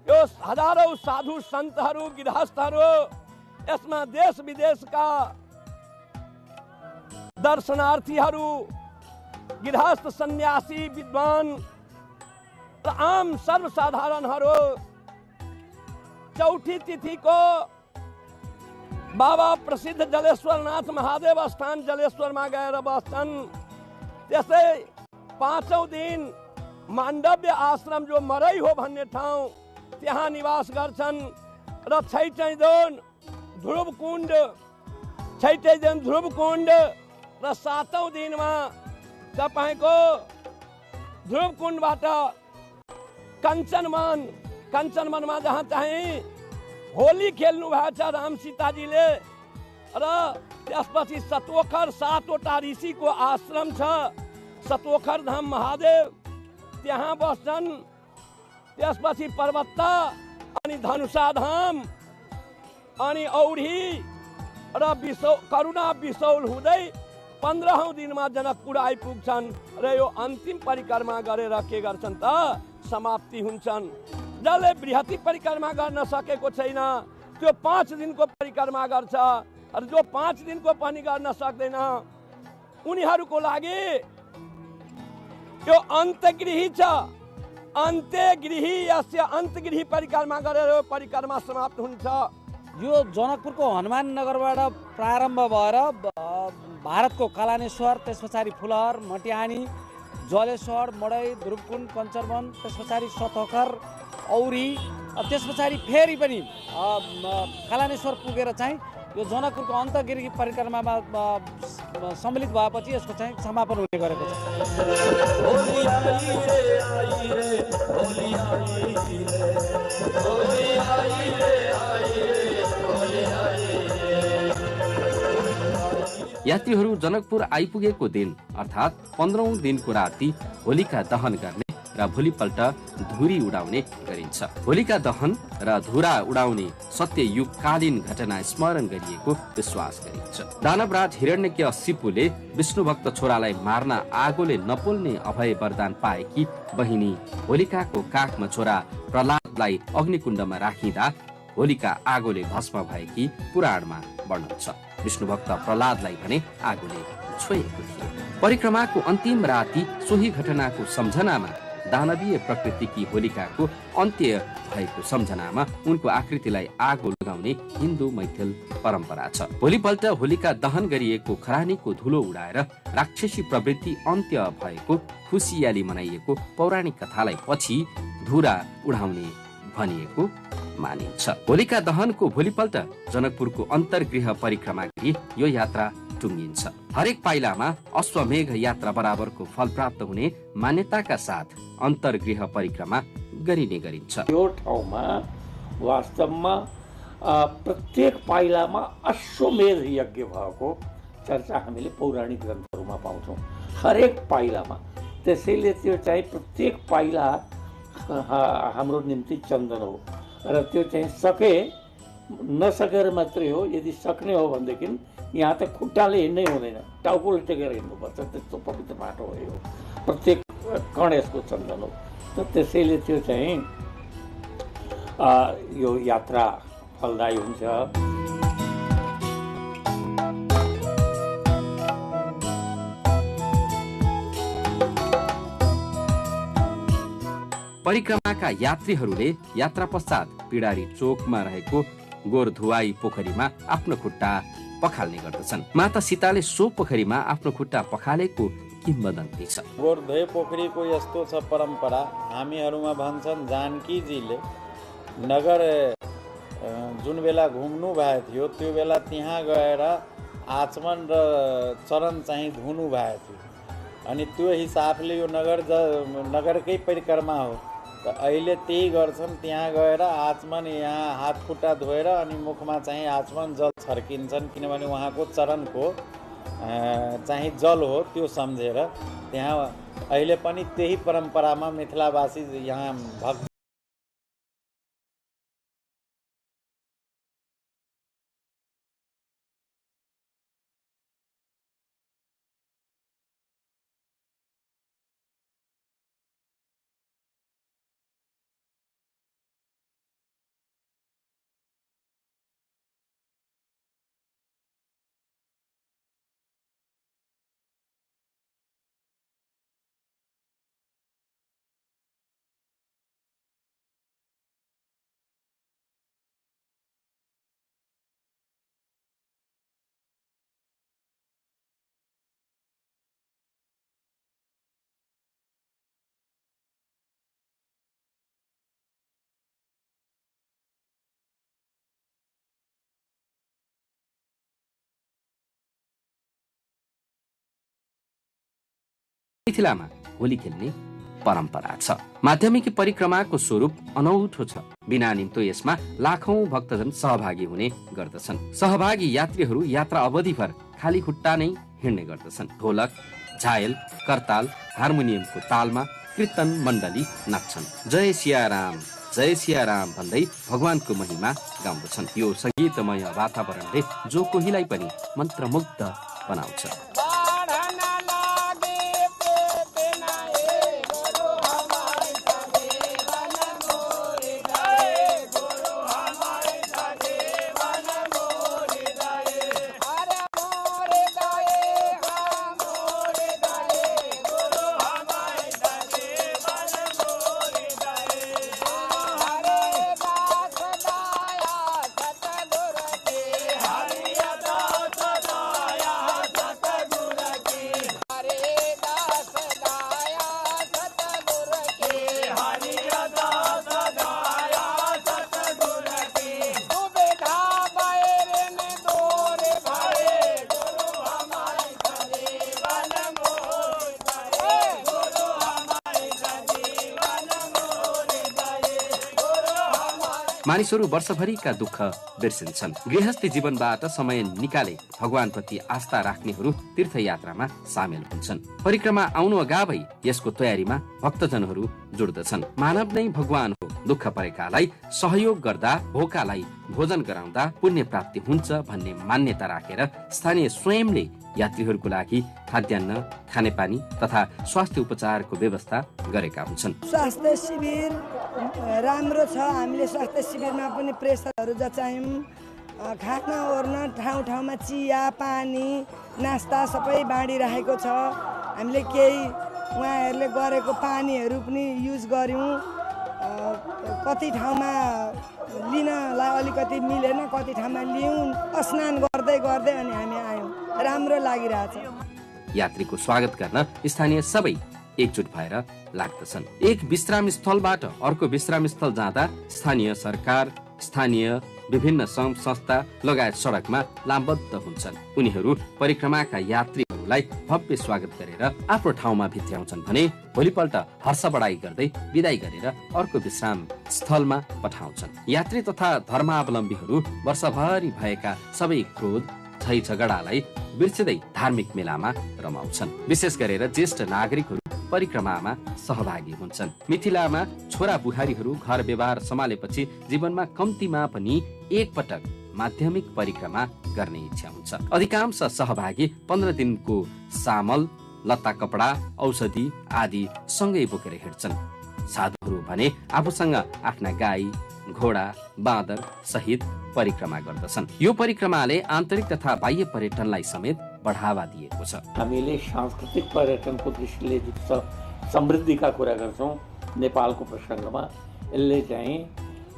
यो हजारौं साधु सन्तहरू गृहस्थहरू यसमा देश विदेशका दर्शनार्थीहरू गृहस्थ सन्यासी विद्वान र आम सर्वसाधारणहरू चौथी तिथिको बाबा प्रसिद्ध जलेश्वरनाथ महादेव स्थान जलेश्वरमा गएर बस्छन्। त्यसै पाँचौं दिन माण्डव्य आश्रम जो मरै हो भन्ने ठाउँ त्यहाँ निवास गर्छन् र छैटौं दिन ध्रुवकुण्ड र सातौं दिनमा तपाईको ध्रुवकुण्डबाट कञ्चनवनमा जहाँ चाहिँ होली खेल्नु भएको छ राम सीताजीले र त्यसपछि सतोखर 7वटा ऋषिको आश्रम छ सतोखर धाम महादेव त्यहाँ बस्छन्। त्यसपछि पर्वता अनि धनुषा धाम अनि औरी र करुणा बिसौल हुँदै 15औं दिनमा जनकपुर आइपुग्छन् र यो अन्तिम परिक्रमा गरेर के गर्छन् त समाप्ति हुन्छन्। जसले बृहती परिक्रमा गर्न सकेको छैन त्यो 5 दिनको परिक्रमा गर्छ र जो 5 दिनको पनि गर्न सक्दैन उनीहरूको लागि यो अन्तगृही छ। अन्त्यगृही यस्य अन्तगृही परिक्रमा गरेर परिक्रमा समाप्त हुन्छ। यो जनकपुरको हनुमान नगरबाट प्रारम्भ भएर भारतको कलानेश्वर, त्यस पछाडि फुलहर, मटिहानी, जलेश्वर, मडै, ध्रुवकुण्ड, कञ्चनवन, त्यस पछाडि सतोखर, औरी, त्यस पछाडि फेरि पनि कलानेश्वर पुगेर चाहिँ यो जनकपुरको अन्तगिरी परिक्रमामा सम्मिलित भएपछि यसको चाहिँ समापन हुने गरेको छ। यात्रीहरू जनकपुर आइपुगेको दिन अर्थात् 15औं दिनको राति होलिका दहन गर्ने र भोलिपल्ट धुरी उडाउने गरिन्छ। होलिका दहन र धुरा उडाउने सत्ययुगकालीन घटना स्मरण गरिएको विश्वास गरिन्छ। दानवराज हिरण्यकशिपुले विष्णुभक्त छोरालाई मार्न आगोले नपोल्ने अभय वरदान पाएकी बहिनी होलिकाको काखमा छोरा प्रहलादलाई अग्निकुण्डमा राखिँदा होलिका आगोले भस्म भएकी पुराणमा वर्णन छ। विष्णुभक्त प्रहलादलाई भने आगोले छोएको थियो। परिक्रमाको अन्तिम राति सोही घटनाको सम्झनामा दानवीय प्रकृतिकी होलिकाको अन्त्य भएको सम्झनामा उनको आकृतिलाई आगो लगाउने हिन्दू मैथिल परम्परा छ। भोलिपल्ट होलिका दहन गरिएको खरानीको धुलो उडाएर राक्षसी प्रवृत्ति अन्त्य भएको खुसियाली मनाइएको पौराणिक कथालाई पछि धुरा उडाउने भनिएको मानिन्छ। होलिका दहनको भोलिपल्ट जनकपुरको अन्तर्गृह परिक्रमा गरी यो यात्रा टुङ्गिन्छ। हरेक पाइलामा अश्वमेघ यात्रा बराबरको फल प्राप्त हुने मान्यताका साथ अन्तर्गृह परिक्रमा गरिने गरिन्छ। यो ठाउँमा वास्तवमा प्रत्येक पाइलामा अश्वमेध यज्ञ भएको चर्चा हामीले पौराणिक ग्रन्थहरूमा पाउँछौँ हरेक पाइलामा। त्यसैले त्यो चाहिँ प्रत्येक पाइला हाम्रो निम्ति चन्दन हो र त्यो चाहिँ नसकेर मात्रै हो। यदि सक्ने हो भनेदेखि यहाँ त खुट्टाले हिँड्नै हुँदैन, टाउकोले टेकेर हिँड्नुपर्छ। त्यस्तो पवित्र बाटो हो यो, प्रत्येक कण यसको चन्दन हो। त त्यसैले त्यो चाहिँ यो यात्रा फलदायी हुन्छ। परिक्रमाका यात्रीहरूले यात्रा पश्चात पिडारी चोकमा रहेको गोरधुवाई पोखरीमा आफ्नो खुट्टा पखाल्ने गर्दछन्। माता सीताले सो पोखरीमा आफ्नो खुट्टा पखालेको किम्वदन्ती छ। गोरधुवाई पोखरीको यस्तो छ परम्परा, हामीहरूमा भन्छन् जानकीजीले नगर जुन बेला घुम्नु भएको थियो त्यो बेला त्यहाँ गएर आचमन र चरण चाहिँ धुनु भएको थियो। अनि त्यो हिसाबले यो नगरकै परिक्रमा हो। त अहिले त्यही गर्छन्, त्यहाँ गएर आचमन यहाँ हात खुट्टा धोएर अनि मुखमा चाहिँ आचमन जल छर्किन्छन्, किनभने उहाँको चरणको चाहिँ जल हो त्यो सम्झेर। त्यहाँ अहिले पनि त्यही परम्परामा मिथिलावासी यहाँ भक्त मिथिलामा होली खेल्ने परम्परा छ। माध्यमिकी परिक्रमाको स्वरूप अनौठो छ। बिना निम्तो यसमा लाखौं भक्तजन सहभागी हुने गर्दछन्। सहभागी यात्रीहरू यात्रा अवधिभर खाली खुट्टा नै हिँड्ने गर्दछन्। ढोलक, झायल, करताल, हार्मोनियमको तालमा कीर्तन मण्डली नाच्छन्। जय सिया राम भन्दै भगवानको महिमा गाउँदछन्। यो संगीतमय वातावरणले जो कोहीलाई पनि मन्त्रमुग्ध बनाउँछ। मानिसहरू वर्षभरिका दुःख बिर्सिन्छन्। गृहस्थी जीवनबाट समय निकाले भगवानप्रति आस्था राख्नेहरू तीर्थयात्रामा सामेल हुन्छन्। परिक्रमा आउनु अगावै यसको तयारीमा भक्तजनहरू जुड्दछन्। मानव नै भगवान हो। दुःख परेकालाई सहयोग गर्दा, भोकालाई भोजन गराउँदा पुण्य प्राप्ति हुन्छ भन्ने मान्यता राखेर स्थानीय स्वयंले यात्रीहरूको लागि खाद्यान्न, खानेपानी तथा स्वास्थ्य उपचारको व्यवस्था गरेका हुन्छन्। स्वास्थ्य शिविर राम्रो छ। हामीले स्वास्थ्य शिविरमा पनि प्रेसरहरू जचायौँ। खाना ओर्न ठाउँ ठाउँमा चिया, पानी, नास्ता सबै बाँडिरहेको छ। हामीले केही उहाँहरूले गरेको पानीहरू पनि युज गर्यौँ। कति ठाउँमा लिनलाई अलिकति मिलेन, कति ठाउँमा लियौँ। स्नान गर्दै गर्दै अनि हामी आयौँ। राम्रो लागिरहेछ। यात्रीको स्वागत गर्न स्थानीय सबै एकजुट भएर लाग्दछन्। एक विश्राम स्थलबाट अर्को विश्राम स्थल जाँदा स्थानीय सरकार, स्थानीय विभिन्न संघ संस्था लगायत सडकमा लामबद्ध हुन्छन्। उनीहरू परिक्रमाका यात्रीहरूलाई भव्य स्वागत गरेर आफ्नो ठाउँमा भित्र्याउँछन् भने भोलिपल्ट हर्ष बढाई गर्दै विदाई गरेर अर्को विश्राम स्थलमा पठाउँछन्। यात्री तथा धर्मावलम्बीहरू वर्षभरि भएका सबै क्रोध, झै झगडालाई बिर्सिँदै धार्मिक मेलामा रमाउँछन्। विशेष गरेर ज्येष्ठ नागरिकहरू परिक्रमामा सहभागी हुन्छन्। मिथिलामा छोरा बुहारीहरू घर व्यवहार सम्हालेपछि जीवनमा कम्तीमा पनि एक पटक माध्यमिक परिक्रमा गर्ने इच्छा हुन्छ। अधिकांश सहभागी 15 दिनको सामल, लत्ता कपडा, औषधि आदि सँगै बोकेर हिँड्छन्। साधुहरू भने आफूसँग आफ्ना गाई, घोडा, बाँदर सहित परिक्रमा गर्दछन्। यो परिक्रमाले आन्तरिक तथा बाह्य पर्यटनलाई समेत बढावा दिएको छ। हामीले सांस्कृतिक पर्यटनको दृष्टिले समृद्धिका कुरा गर्छौँ नेपालको प्रसङ्गमा। यसले चाहिँ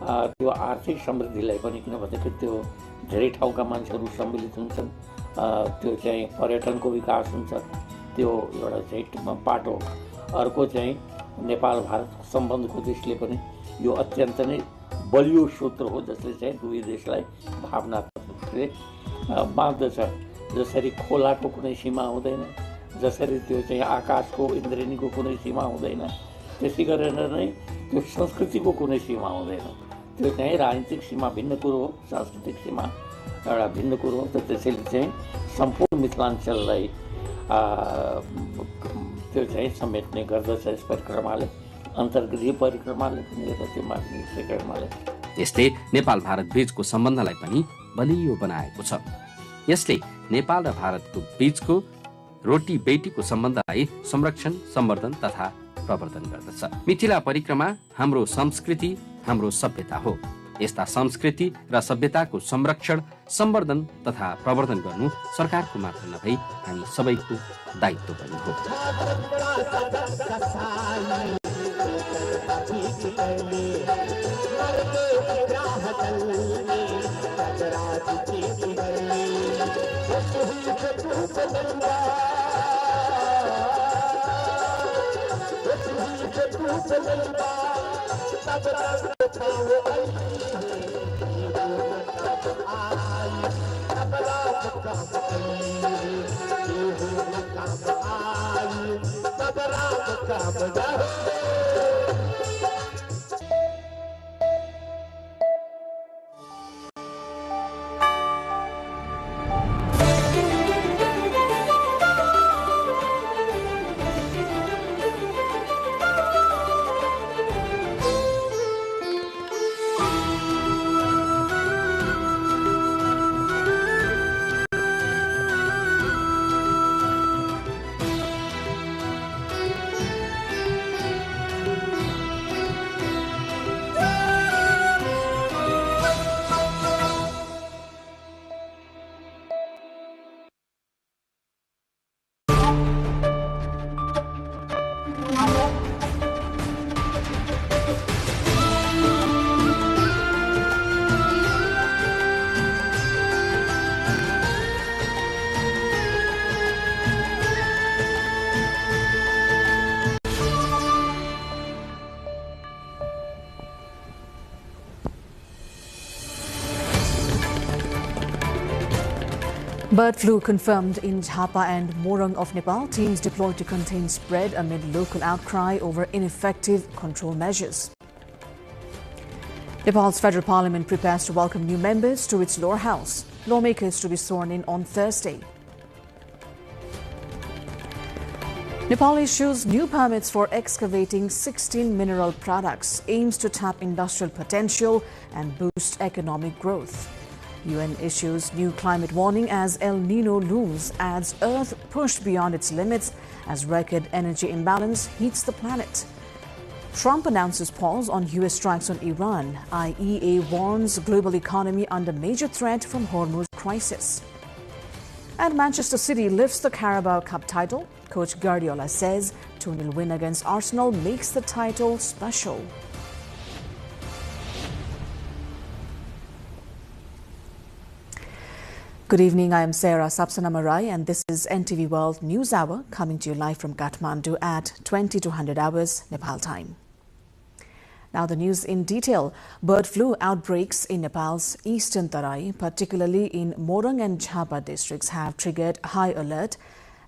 त्यो आर्थिक समृद्धिलाई पनि, किनभने त्यो धेरै ठाउँका मान्छेहरू सम्मिलित हुन्छन्, त्यो चाहिँ पर्यटनको विकास हुन्छ। त्यो एउटा चाहिँ पाटो। अर्को चाहिँ नेपाल भारत सम्बन्धको दृष्टिले पनि यो अत्यन्त नै बलियो सूत्र हो, जसले चाहिँ दुवै देशलाई भावनात्मक रूपले बाँध्दछ। जसरी खोलाको कुनै सीमा हुँदैन, जसरी त्यो चाहिँ आकाशको, इन्द्रेणीको कुनै सीमा हुँदैन, त्यसै गरेर नै त्यो संस्कृतिको कुनै सीमा हुँदैन। त्यो चाहिँ राजनीतिक सीमा भिन्न कुरो हो, सांस्कृतिक सीमा एउटा भिन्न कुरो हो। त्यसैले चाहिँ सम्पूर्ण मिथिलाञ्चललाई त्यो चाहिँ समेट्ने गर्दछ यस परिक्रमाले। अन्तर्गतीय परिक्रमाले पनि त्यो माध्यमिक परिक्रमाले। यस्तै नेपाल भारत बीचको सम्बन्धलाई पनि बलियो बनाएको छ। यसले नेपाल र भारतको बीचको रोटी बेटीको सम्बन्धलाई संरक्षण, सम्वर्धन तथा प्रवर्धन गर्दछ। मिथिला परिक्रमा हाम्रो संस्कृति, हाम्रो सभ्यता हो। यस्ता संस्कृति र सभ्यताको संरक्षण, सम्वर्धन तथा प्रवर्धन गर्नु सरकारको मात्र नभई हामी सबैको दायित्व पनि हो। Thank you. Bird flu confirmed in Jhapa and Morang of Nepal. Teams deployed to contain spread amid local outcry over ineffective control measures. Nepal's federal parliament prepares to welcome new members to its lower house. Lawmakers to be sworn in on Thursday. Nepal issues new permits for excavating 16 mineral products, aims to tap industrial potential and boost economic growth. UN issues new climate warning as El Nino looms, adds Earth pushed beyond its limits as record energy imbalance heats the planet. Trump announces pause on US strikes on Iran. IEA warns global economy under major threat from Hormuz crisis. And Manchester City lifts the Carabao Cup title. Coach Guardiola says 2-0 win against Arsenal makes the title special. Good evening, I am Sarah Sapsanamarai and this is NTV World News Hour coming to you live from Kathmandu at 2200 hours Nepal time. Now the news in detail. Bird flu outbreaks in Nepal's eastern Tarai, particularly in Morang and Jhapa districts, have triggered high alert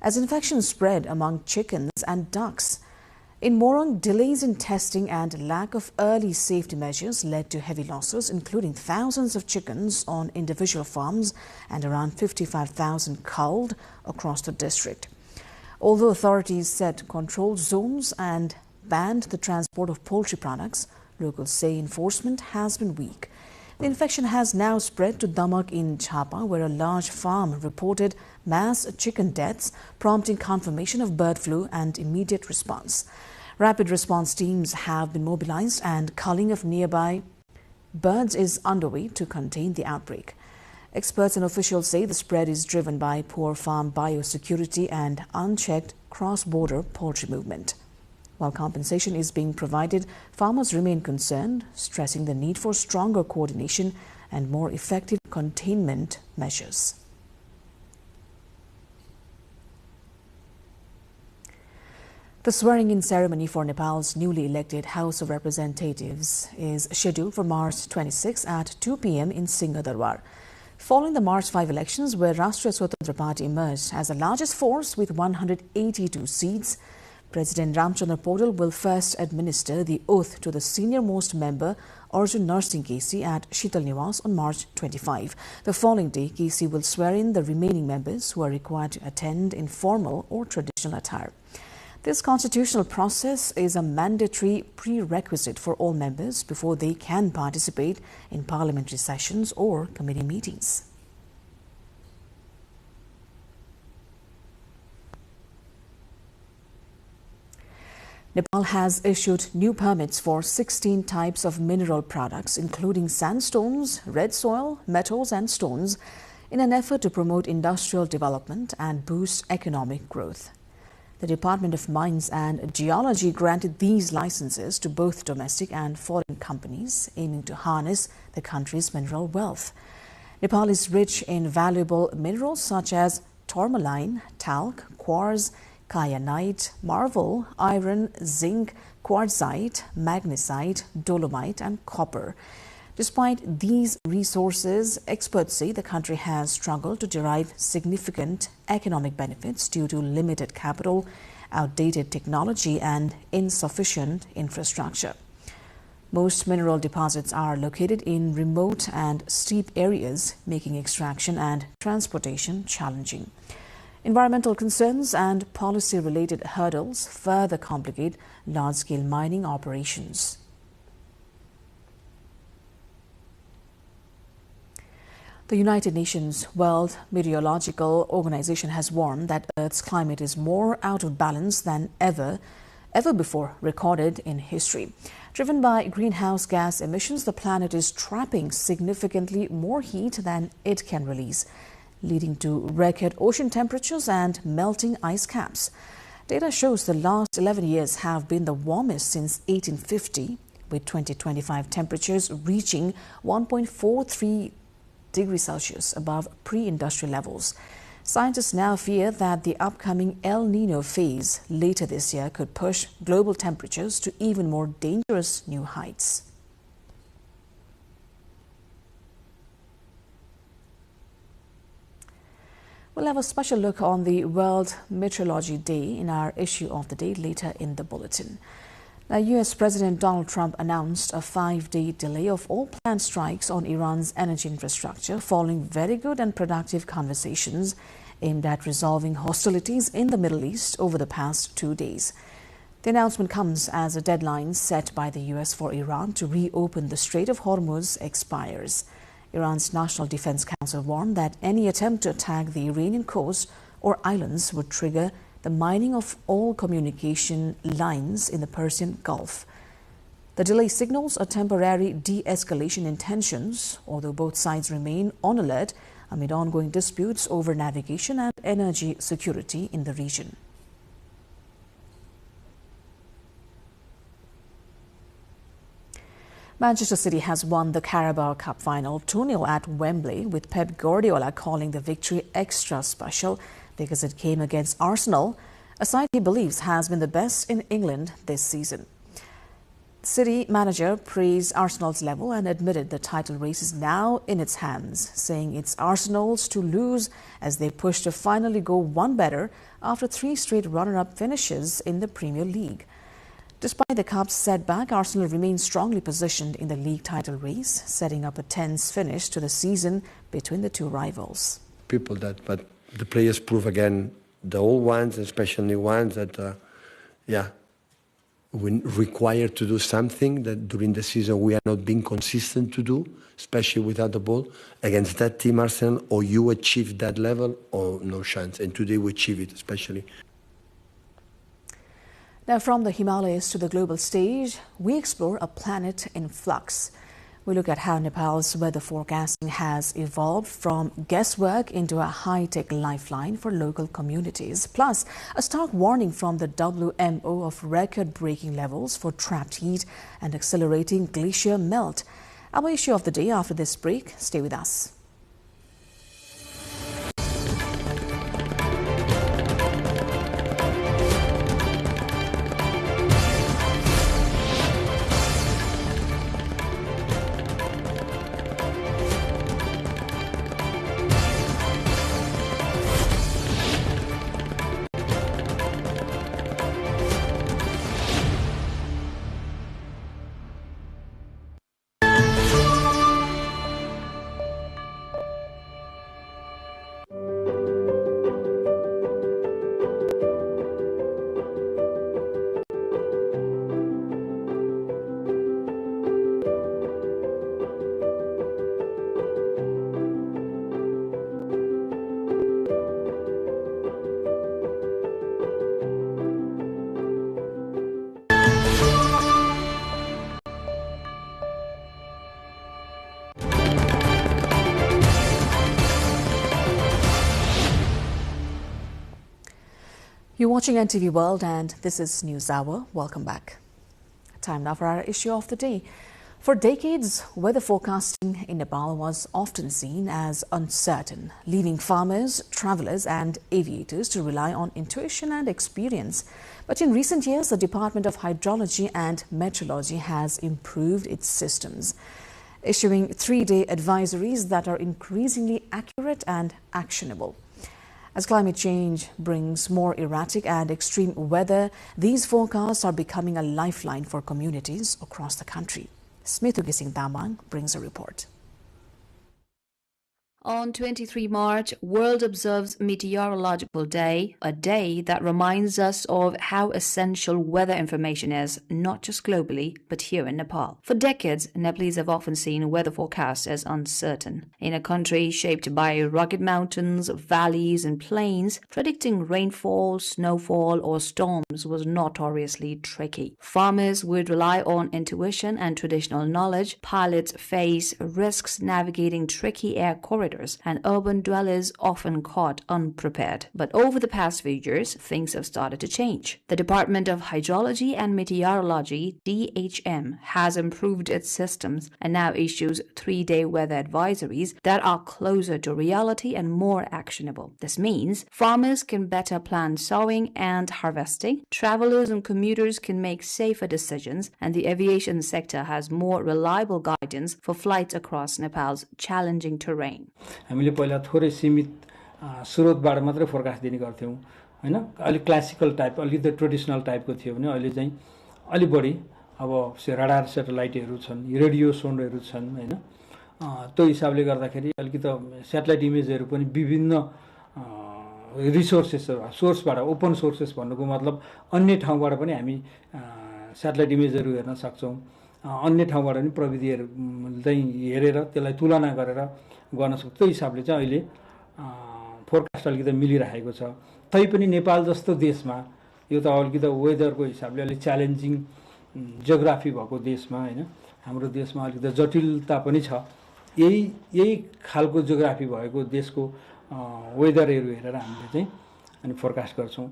as infections spread among chickens and ducks. In Morang, delays in testing and lack of early safety measures led to heavy losses, including thousands of chickens on individual farms and around 55,000 culled across the district. Although authorities set control zones and banned the transport of poultry products, locals say enforcement has been weak. The infection has now spread to Damak in Jhapa, where a large farm reported mass chicken deaths, prompting confirmation of bird flu and immediate response. Rapid response teams have been mobilized and culling of nearby birds is underway to contain the outbreak. Experts and officials say the spread is driven by poor farm biosecurity and unchecked cross-border poultry movement. While compensation is being provided, farmers remain concerned, stressing the need for stronger coordination and more effective containment measures. The swearing-in ceremony for Nepal's newly elected House of Representatives is scheduled for March 26 at 2 p.m. in Singhadarbar. Following the March 5 elections, where Rashtriya Swatantra Party emerged as the largest force with 182 seats, President Ramchandra Paudel will first administer the oath to the senior-most member, Arjun Narsingh Kesi, at Shital Niwas on March 25. The following day, Kesi will swear in the remaining members who are required to attend in formal or traditional attire. This constitutional process is a mandatory prerequisite for all members before they can participate in parliamentary sessions or committee meetings. Nepal has issued new permits for 16 types of mineral products, including sandstones, red soil, metals and stones, in an effort to promote industrial development and boost economic growth. The Department of Mines and Geology granted these licenses to both domestic and foreign companies, aiming to harness the country's mineral wealth. Nepal is rich in valuable minerals such as tourmaline, talc, quartz, kyanite, marble, iron, zinc, quartzite, magnesite, dolomite and copper. Despite these resources, experts say the country has struggled to derive significant economic benefits due to limited capital outdated technology and insufficient infrastructure. Most mineral deposits are located in remote and steep areas, making extraction and transportation challenging. Environmental concerns and policy-related hurdles further complicate large-scale mining operations. The United Nations World Meteorological Organization has warned that Earth's climate is more out of balance than ever before recorded in history. Driven by greenhouse gas emissions, the planet is trapping significantly more heat than it can release, leading to record ocean temperatures and melting ice caps. Data shows the last 11 years have been the warmest since 1850, with 2025 temperatures reaching 1.43 degrees Celsius above pre-industrial levels. Scientists now fear that the upcoming El Niño phase later this year could push global temperatures to even more dangerous new heights. We'll have a special look on the World Meteorology Day in our issue of the day later in the bulletin. Now, U.S. President Donald Trump announced a 5-day delay of all planned strikes on Iran's energy infrastructure following very good and productive conversations aimed at resolving hostilities in the Middle East over the past 2 days. The announcement comes as a deadline set by the U.S. for Iran to reopen the Strait of Hormuz expires. Iran's National Defense Council warned that any attempt to attack the Iranian coast or islands would trigger the mining of all communication lines in the Persian Gulf. The delay signals a temporary de-escalation in tensions, although both sides remain on alert amid ongoing disputes over navigation and energy security in the region. Manchester City has won the Carabao Cup final 2-0 at Wembley, with Pep Guardiola calling the victory extra special because it came against Arsenal, a side he believes has been the best in England this season. City manager praised Arsenal's level and admitted the title race is now in its hands, saying it's Arsenal's to lose as they push to finally go one better after 3 straight runner-up finishes in the Premier League. Despite the Cup's setback, Arsenal remains strongly positioned in the league title race, setting up a tense finish to the season between the two rivals. But the players prove again, the old ones, especially new ones, that we require to do something that during the season we are not being consistent to do, especially without the ball. Against that team, Arsenal, or you achieve that level or no chance. And today we achieve it, especially. Now, from the Himalayas to the global stage, we explore a planet in flux. We look at how Nepal's weather forecasting has evolved from guesswork into a high-tech lifeline for local communities. Plus, a stark warning from the WMO of record-breaking levels for trapped heat and accelerating glacier melt. Our issue of the day after this break. Stay with us. You're watching NTV World and this is News Hour. Welcome back. Time now for our issue of the day. For decades, weather forecasting in Nepal was often seen as uncertain, leaving farmers, travelers and aviators to rely on intuition and experience. But in recent years, the Department of Hydrology and Meteorology has improved its systems, issuing 3-day advisories that are increasingly accurate and actionable. As climate change brings more erratic and extreme weather, these forecasts are becoming a lifeline for communities across the country. Smithu Gising Damang brings a report. On 23 March, World observes Meteorological Day, a day that reminds us of how essential weather information is, not just globally, but here in Nepal. For decades, Nepalese have often seen weather forecasts as uncertain. In a country shaped by rugged mountains, valleys, and plains, predicting rainfall, snowfall, or storms was notoriously tricky. Farmers would rely on intuition and traditional knowledge. Pilots face risks navigating tricky air corridors, and urban dwellers often caught unprepared. But over the past few years, things have started to change. The Department of Hydrology and Meteorology, DHM, has improved its systems and now issues 3-day weather advisories that are closer to reality and more actionable. This means farmers can better plan sowing and harvesting, travelers and commuters can make safer decisions, and the aviation sector has more reliable guidance for flights across Nepal's challenging terrain. हामीले पहिला थोरै सीमित स्रोतबाट मात्रै forecast दिने गर्थ्यौं हैन अलि classical type अलि the traditional टाइपको थियो भने अहिले चाहिँ अलि बढी अब रडार स्याटेलाइटहरु छन् रेडियो सोन्डहरु छन् हैन त्यो हिसाबले गर्दाखेरि अलिकति स्याटेलाइट इमेजहरु पनि विभिन्न रिसोर्सेस सोर्सबाट ओपन सोर्सेस भन्नुको मतलब अन्य ठाउँबाट पनि हामी स्याटेलाइट इमेजहरु हेर्न सक्छौं अन्य ठाउँबाट पनि प्रविधिहरु चाहिँ हेरेर त्यसलाई तुलना गरेर गर्न सक्छ त्यो हिसाबले चाहिँ अहिले फोरकास्ट अलिकति मिलिरहेको छ तैपनि नेपाल जस्तो देशमा यो त अलिकति वेदरको हिसाबले अलि च्यालेन्जिङ जियोग्राफी भएको देशमा हैन हाम्रो देशमा अलिकति जटिलता पनि छ यही खालको जियोग्राफी भएको देशको वेदरहरु हेरेर हामीले चाहिँ अनि फोरकास्ट गर्छौं.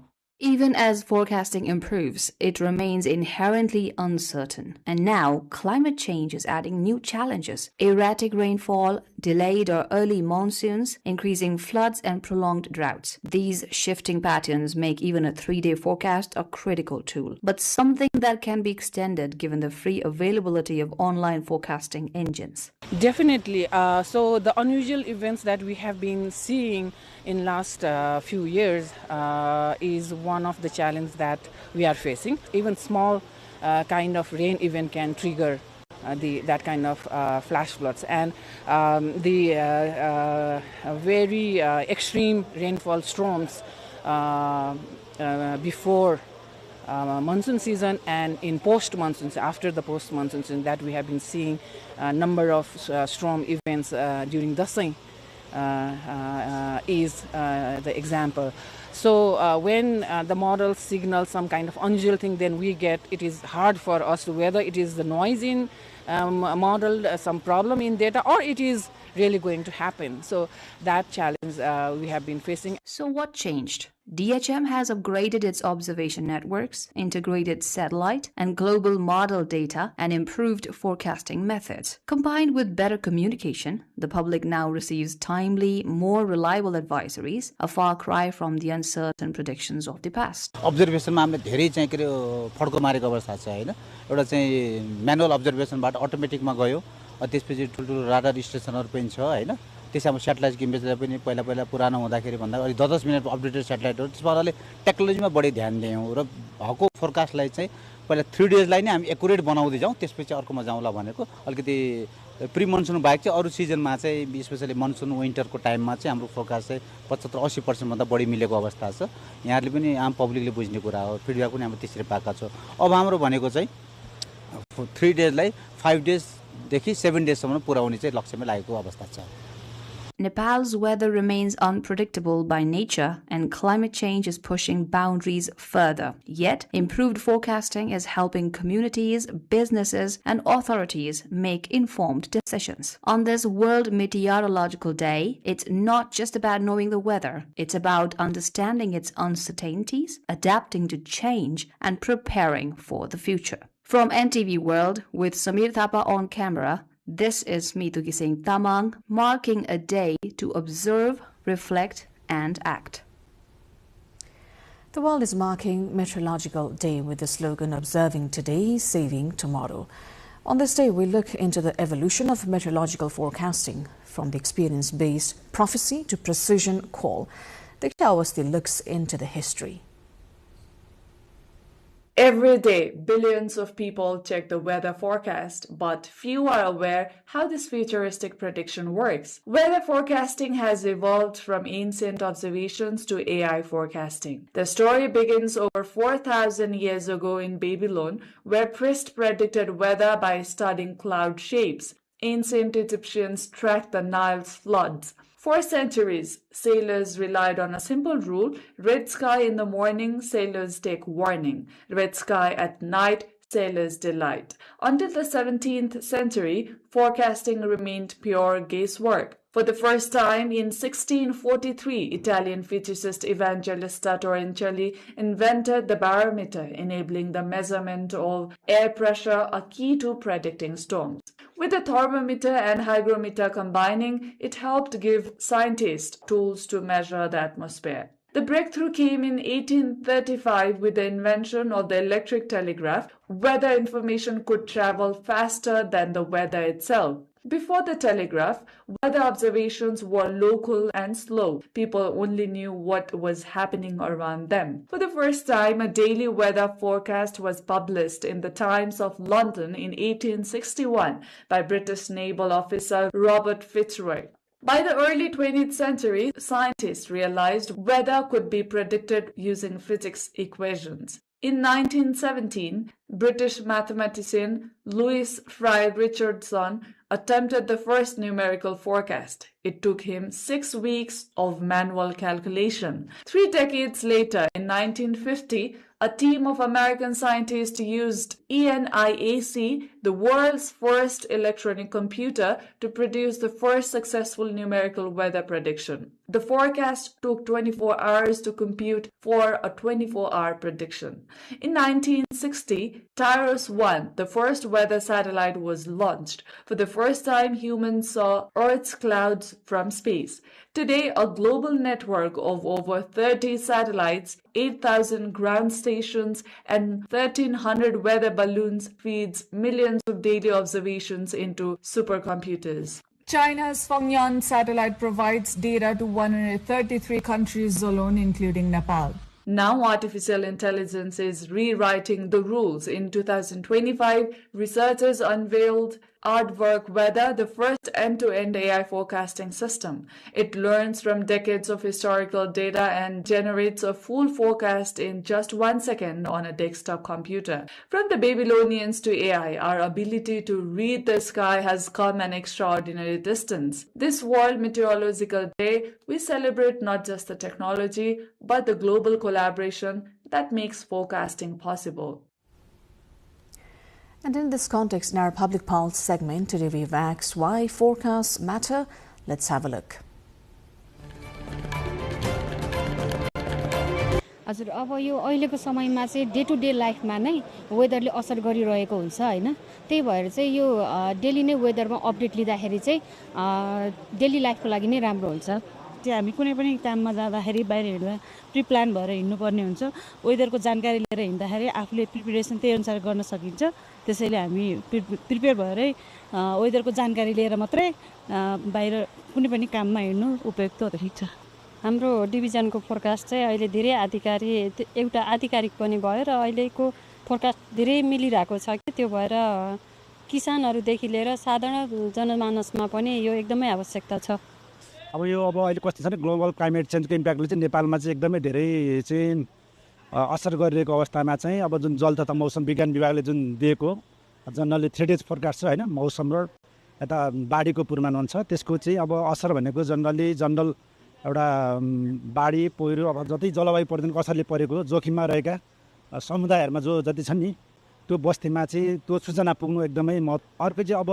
Even as forecasting improves, it remains inherently uncertain. And now, climate change is adding new challenges. Erratic rainfall, delayed or early monsoons, increasing floods and prolonged droughts. These shifting patterns make even a 3-day forecast a critical tool, but something that can be extended given the free availability of online forecasting engines. Definitely. So the unusual events that we have been seeing in last few years is one of the challenges that we are facing. Even small kind of rain event can trigger that kind of flash floods, and the very extreme rainfall storms before monsoon season and in post-monsoon, after the post-monsoon season, that we have been seeing a number of storm events during Dasai is the example. So when the model signals some kind of unusual thing, then it is hard for us to whether it is the noise in model, some problem in data, or it is really going to happen. So that challenge we have been facing. So what changed? DHM has upgraded its observation networks, integrated satellite and global model data, and improved forecasting methods. Combined with better communication, the public now receives timely, more reliable advisories, a far cry from the uncertain predictions of the past. Observation मा हामीले धेरै चाहिँ के फड्को मारेको अवस्था छ हैन एउटा चाहिँ म्यानुअल अब्जर्भेसनबाट अटोमेटिकमा गयो त्यसपछि ठुलठुलो राडार स्टेसनहरु पनि छ हैन त्यसमा स्याटेलाइट इमेजले पनि पहिला पुरानो हुँदाखेरि भन्दा अलि 10 मिनेट अपडेटेड स्याटेलाइटहरु त्यसमा अलि टेक्नोलोजीमा बढी ध्यान दियौं र भएको फोरकास्टलाई चाहिँ पहिला 3 डेजलाई नै हामी एक्युरेट बनाउँदै जाउँ त्यसपछि अर्कोमा जाउँला भनेको अलिकति प्री मनसुन बाहेक चाहिँ अरु सिजनमा चाहिँ स्पेशली मनसुन विन्टरको टाइममा चाहिँ हाम्रो फोरकास्ट चाहिँ 75-80% भन्दा बढी मिलेको अवस्था छ यहाँहरुले पनि आम पब्लिकले बुझ्ने कुरा हो फिडब्याक पनि हामी त्यसरी पाएका छौं अब हाम्रो भनेको चाहिँ 3 डेजलाई 5 डेज देखि 7 डेजसम्म पुर्याउने चाहिँ लक्ष्यमा लागेको अवस्था छ. Nepal's weather remains unpredictable by nature, and climate change is pushing boundaries further. Yet, improved forecasting is helping communities, businesses, and authorities make informed decisions. On this World Meteorological Day, it's not just about knowing the weather, it's about understanding its uncertainties, adapting to change, and preparing for the future. From NTV World, with Samir Thapa on camera, this is Smithu Gising Damang, marking a day to observe, reflect, and act. The world is marking Meteorological Day with the slogan "Observing Today, Saving Tomorrow." On this day, we look into the evolution of meteorological forecasting, from the experience-based prophecy to precision call. Diksha Awasthi looks into the history. Every day, billions of people check the weather forecast, but few are aware how this futuristic prediction works. Weather forecasting has evolved from ancient observations to AI forecasting. The story begins over 4,000 years ago in Babylon, where priests predicted weather by studying cloud shapes. Ancient Egyptians tracked the Nile's floods. For centuries, sailors relied on a simple rule: red sky in the morning, sailors take warning; red sky at night, sailors delight. Until the 17th century, forecasting remained pure guesswork. For the first time in 1643, Italian physicist Evangelista Torricelli invented the barometer, enabling the measurement of air pressure, a key to predicting storms. With the thermometer and hygrometer combining, it helped give scientists tools to measure the atmosphere. The breakthrough came in 1835 with the invention of the electric telegraph. Weather information could travel faster than the weather itself. Before the telegraph, weather observations were local and slow. People only knew what was happening around them. For the first time, a daily weather forecast was published in the Times of London in 1861 by British naval officer Robert Fitzroy. By the early 20th century, scientists realized weather could be predicted using physics equations. In 1917, British mathematician Louis Fry Richardson attempted the first numerical forecast. It took him 6 weeks of manual calculation. 3 decades later, in 1950, a team of American scientists used ENIAC, the world's first electronic computer, to produce the first successful numerical weather prediction. The forecast took 24 hours to compute for a 24-hour prediction. In 1960, TIROS-1, the first weather satellite, was launched. For the first time, humans saw Earth's clouds from space. Today, a global network of over 30 satellites, 8,000 ground stations, and 1,300 weather balloons feeds millions of daily observations into supercomputers. China's Fengyan satellite provides data to 133 countries alone, including Nepal. Now artificial intelligence is rewriting the rules. In 2025, researchers unveiled Aardvark Weather, the first end-to-end AI forecasting system. It learns from decades of historical data and generates a full forecast in just 1 second on a desktop computer. From the Babylonians to AI, our ability to read the sky has come an extraordinary distance. This World Meteorological Day, we celebrate not just the technology, but the global collaboration that makes forecasting possible. And in this context, in our Public Pulse segment, today we've asked why forecasts matter. Let's have a look. हजुर अब यो अहिलेको समयमा चाहिँ day to day लाइफमा नै वेदरले असर गरिरहेको हुन्छ हैन त्यही भएर चाहिँ यो डेली नै वेदरमा अपडेट लिँदाखेरि चाहिँ डेली लाइफको लागि नै राम्रो हुन्छ त्यो हामी कुनै पनि काममा जाँदाखेरि बाहिर हिँड्दा प्रि प्लान भएर हिँड्नुपर्ने हुन्छ वेदरको जानकारी लिएर हिँड्दाखेरि आफूले प्रिपरेसन त्यही अनुसार गर्न सकिन्छ त्यसैले हामी प्रिपेयर भएरै वेदरको जानकारी लिएर मात्रै बाहिर कुनै पनि काममा हिँड्नु उपयुक्त देखिन्छ हाम्रो डिभिजनको फोरकास्ट चाहिँ अहिले धेरै एउटा आधिकारिक पनि भयो र अहिलेको फोरकास्ट धेरै मिलिरहेको छ कि त्यो भएर किसानहरुदेखि लिएर साधारण जनमानसमा पनि यो एकदमै आवश्यकता छ अब अहिले कस्तो छ नि ग्लोबल क्लाइमेट चेन्जको इम्प्याक्टले चाहिँ नेपालमा चाहिँ एकदमै धेरै चाहिँ असर गरिरहेको अवस्थामा चाहिँ अब जुन जल तथा मौसम विज्ञान विभागले जुन दिएको जनरली 3 डेज फोरकास्ट छ हैन मौसम र यता बाढीको पूर्वानुमान छ त्यसको चाहिँ अब असर भनेको जनरल एउटा बाढी पहिरो अब जति जलवायु परिवर्तनको असरले परेको जोखिममा रहेका समुदायहरुमा जो जति छन् नि त्यो बस्तीमा चाहिँ त्यो सूचना पुग्नु एकदमै अर्को चाहिँ अब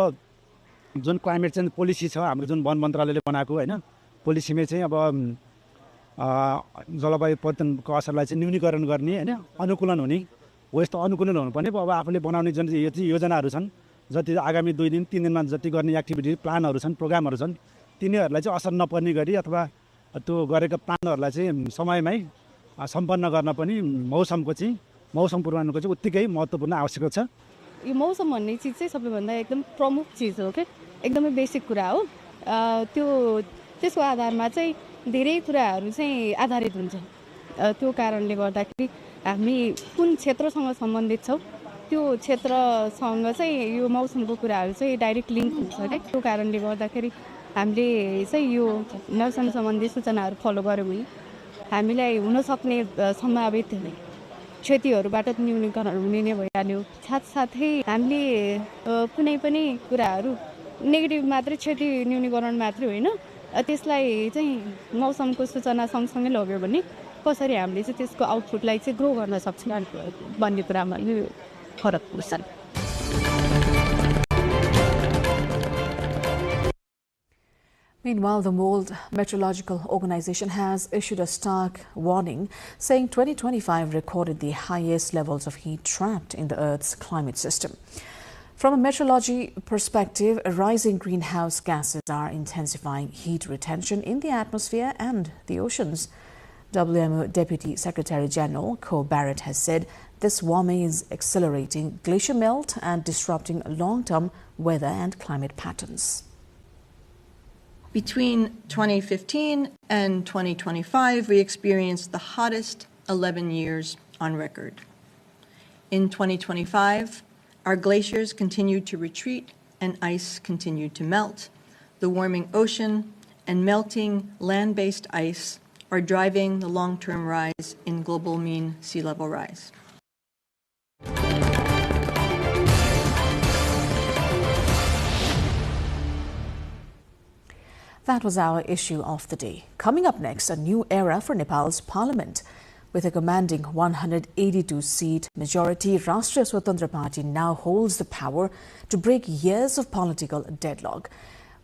जुन क्लाइमेट चेन्ज पोलिसी छ हाम्रो जुन वन मन्त्रालयले बनाएको हैन पोलिसीमा चाहिँ अब जलवायु परिवर्तनको असरलाई चाहिँ न्यूनीकरण गर्ने हैन अनुकूलन हुने हो यस्तो अनुकूलन हुनुपर्ने अब आफूले बनाउने जुन योजनाहरू छन् जति आगामी 2 दिन 3 दिनमा जति गर्ने एक्टिभिटी प्लानहरू छन् प्रोग्रामहरू छन् तिनीहरूलाई चाहिँ असर नपर्ने गरी अथवा त्यो गरेका प्लानहरूलाई चाहिँ समयमै सम्पन्न गर्न पनि मौसम पूर्वानुमानको चाहिँ उत्तिकै महत्त्वपूर्ण आवश्यक छ यो मौसम भन्ने चीज चाहिँ सबैभन्दा एकदम प्रमुख चीज हो के एकदमै बेसिक कुरा हो त्यसको आधारमा चाहिँ धेरै कुराहरू चाहिँ आधारित हुन्छ त्यो कारणले गर्दाखेरि हामी कुन क्षेत्रसँग सम्बन्धित छौं त्यो क्षेत्रसँग चाहिँ यो मौसमको कुराहरू चाहिँ डाइरेक्ट लिङ्क हुन्छ के त्यो कारणले गर्दाखेरि हामीले चाहिँ यो मौसम सम्बन्धी सूचनाहरू फलो गर्यौं भने हामीलाई हुन सक्ने सम्भावित क्षतिहरूबाट न्यूनीकरण हुने नै भइहाल्यो साथसाथै हामीले कुनै पनि कुराहरू नेगेटिभ मात्रै क्षति न्यूनीकरण मात्रै होइन त्यसलाई चाहिँ मौसमको सूचना सँगसँगै लग्यो भने कसरी हामीले चाहिँ त्यसको आउटपुटलाई चाहिँ ग्रो गर्न सक्छौं भन्ने कुरामा यो फरक पर्छ Meanwhile, the World Meteorological Organization has issued a stark warning, saying 2025 recorded the highest levels of heat trapped in the Earth's climate system. From a meteorology perspective, rising greenhouse gases are intensifying heat retention in the atmosphere and the oceans. WMO Deputy Secretary General Co Barrett has said this warming is accelerating glacier melt and disrupting long-term weather and climate patterns. Between 2015 and 2025, we experienced the hottest 11 years on record. In 2025, our glaciers continued to retreat and ice continued to melt. The warming ocean and melting land-based ice are driving the long-term rise in global mean sea level rise. That was our issue of the day. Coming up next, a new era for Nepal's parliament. With a commanding 182-seat majority, Rashtriya Swatantra Party now holds the power to break years of political deadlock.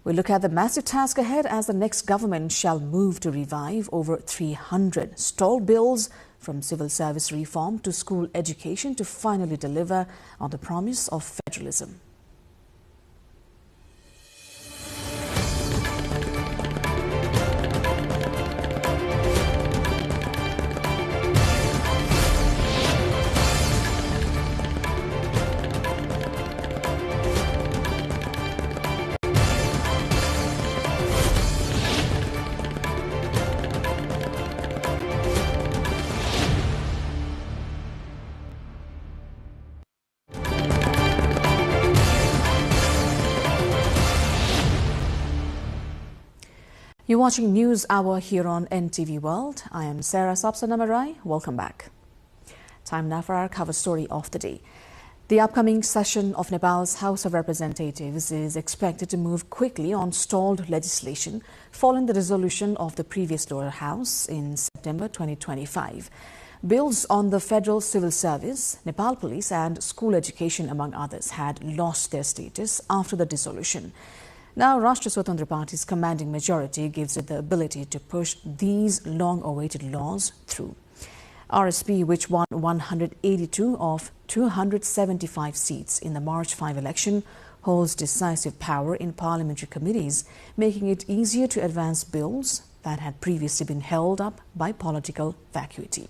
We look at the massive task ahead as the next government shall move to revive over 300 stalled bills, from civil service reform to school education, to finally deliver on the promise of federalism. You're watching News Hour here on NTV World. I am Sarah Sapsanamarai. Welcome back. Time now for our cover story of the day. The upcoming session of Nepal's House of Representatives is expected to move quickly on stalled legislation following the resolution of the previous lower house in September 2025. Bills on the federal civil service, Nepal police and school education, among others, had lost their status after the dissolution. Now, Rashtriya Swatantra Party's commanding majority gives it the ability to push these long-awaited laws through. RSP, which won 182 of 275 seats in the March 5 election, holds decisive power in parliamentary committees, making it easier to advance bills that had previously been held up by political vacuity.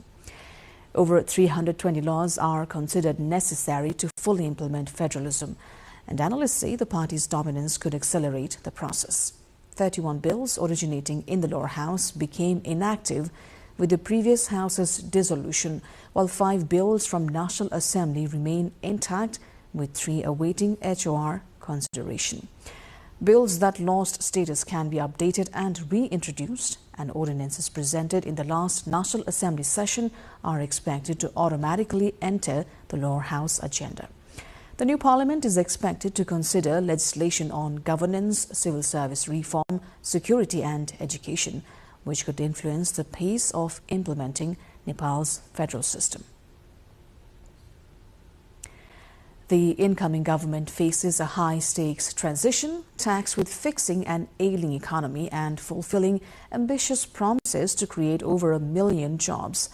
Over 320 laws are considered necessary to fully implement federalism, and analysts say the party's dominance could accelerate the process. 31 bills originating in the lower house became inactive with the previous house's dissolution, while 5 bills from National Assembly remain intact, with 3 awaiting HOR consideration. Bills that lost status can be updated and reintroduced, and ordinances presented in the last National Assembly session are expected to automatically enter the lower house agenda. The new parliament is expected to consider legislation on governance, civil service reform, security and education, which could influence the pace of implementing Nepal's federal system. The incoming government faces a high-stakes transition, tasked with fixing an ailing economy and fulfilling ambitious promises to create over 1 million jobs.